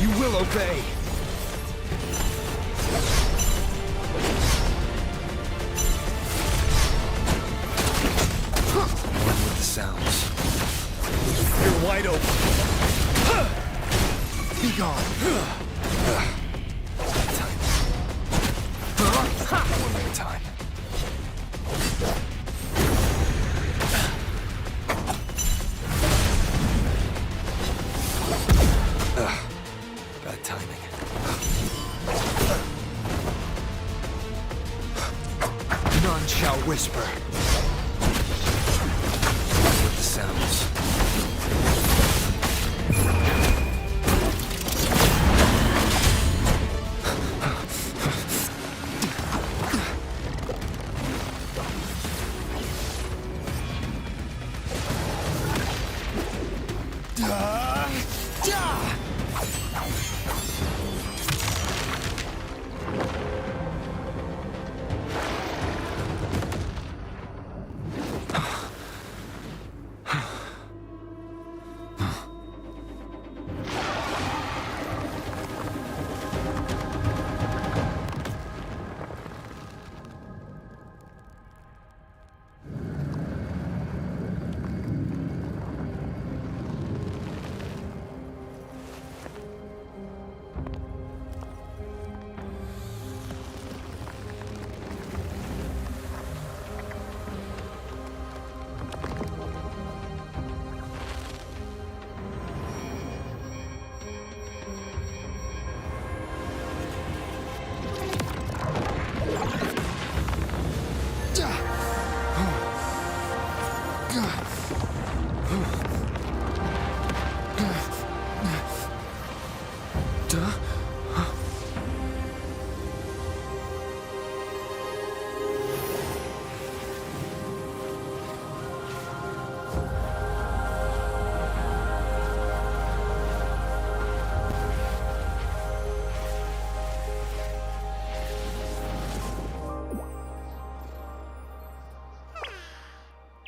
You will obey. One with the sounds. You're wide open. Be gone. One more time. Bad timing. None shall whisper. themselves.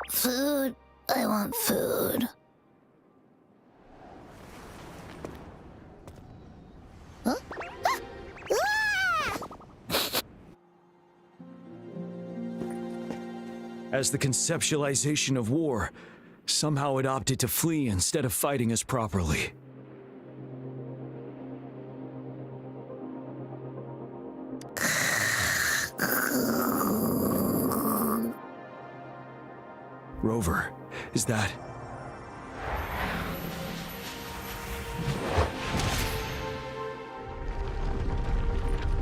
Food. I want food. Huh? As the conceptualization of war, somehow it opted to flee instead of fighting us properly. Rover, is that...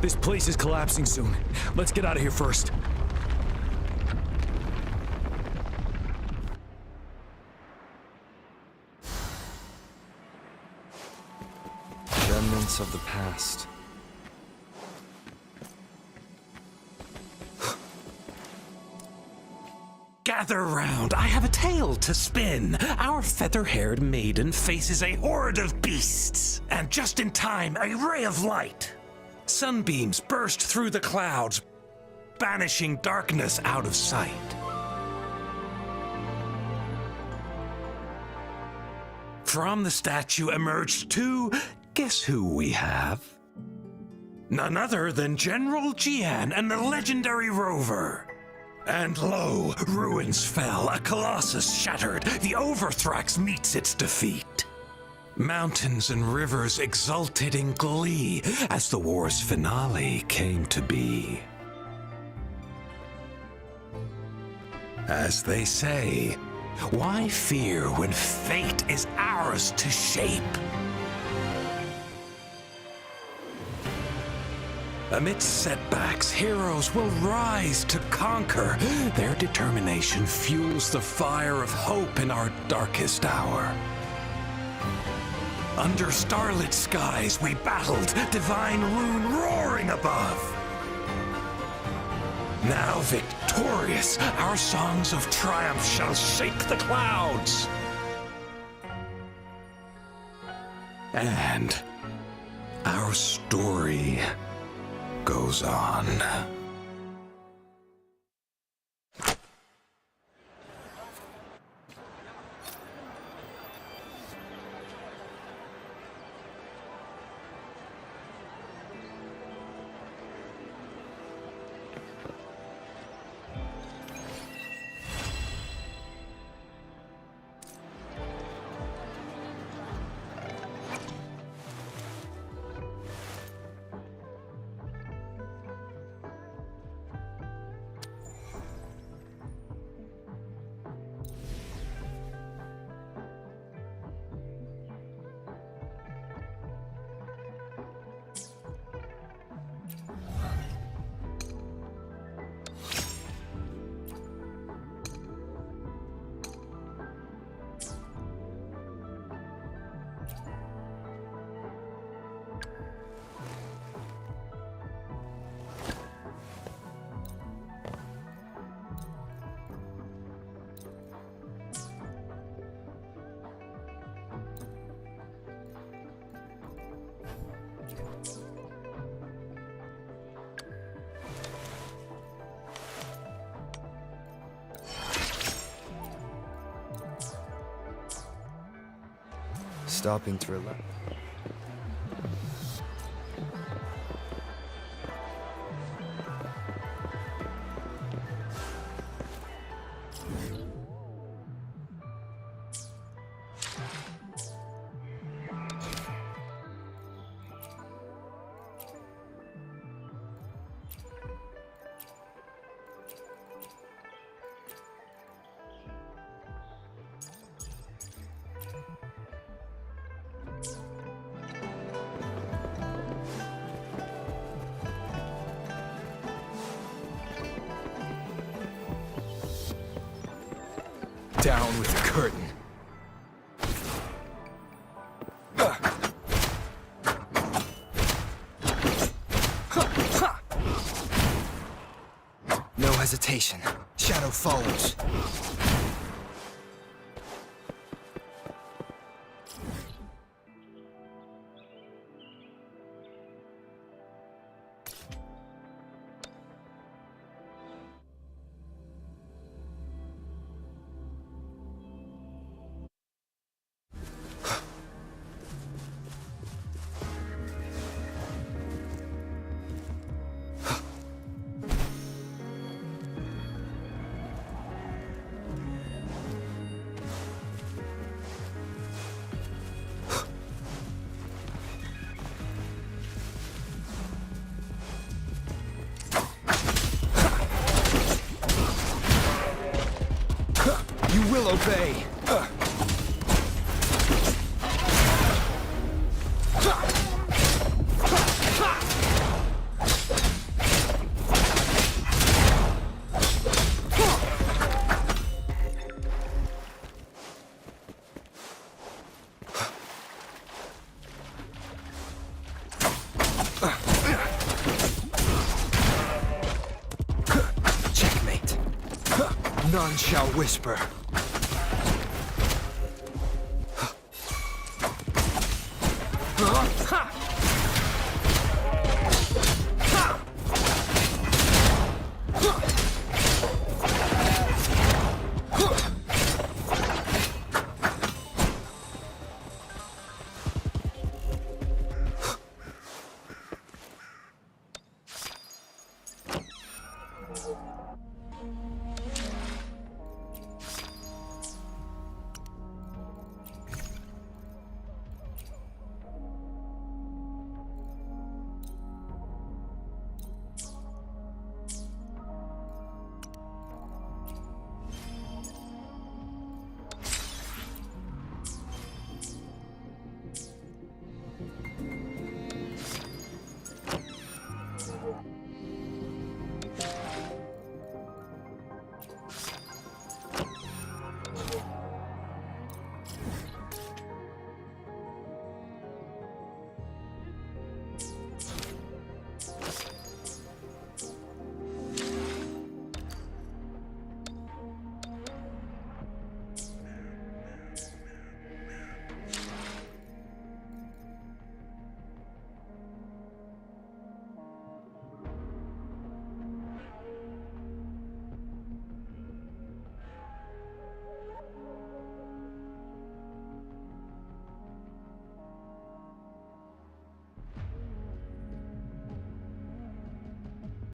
This place is collapsing soon. Let's get out of here first. Remnants of the past. Gather round, I have a tale to spin. Our feather-haired maiden faces a horde of beasts. And just in time, a ray of light. Sunbeams burst through the clouds, banishing darkness out of sight. From the statue emerged two, guess who we have? None other than General Jian and the legendary Rover. And lo, ruins fell, a colossus shattered, the Overthrax meets its defeat. Mountains and rivers exulted in glee as the war's finale came to be. As they say, why fear when fate is ours to shape? Amidst setbacks, heroes will rise to conquer. Their determination fuels the fire of hope in our darkest hour. Under starlit skies we battled, divine rune roaring above. Now victorious, our songs of triumph shall shake the clouds. And our story goes on. stopping to relax. Down with the curtain. No hesitation. Shadow follows. You will obey. Checkmate. None shall whisper.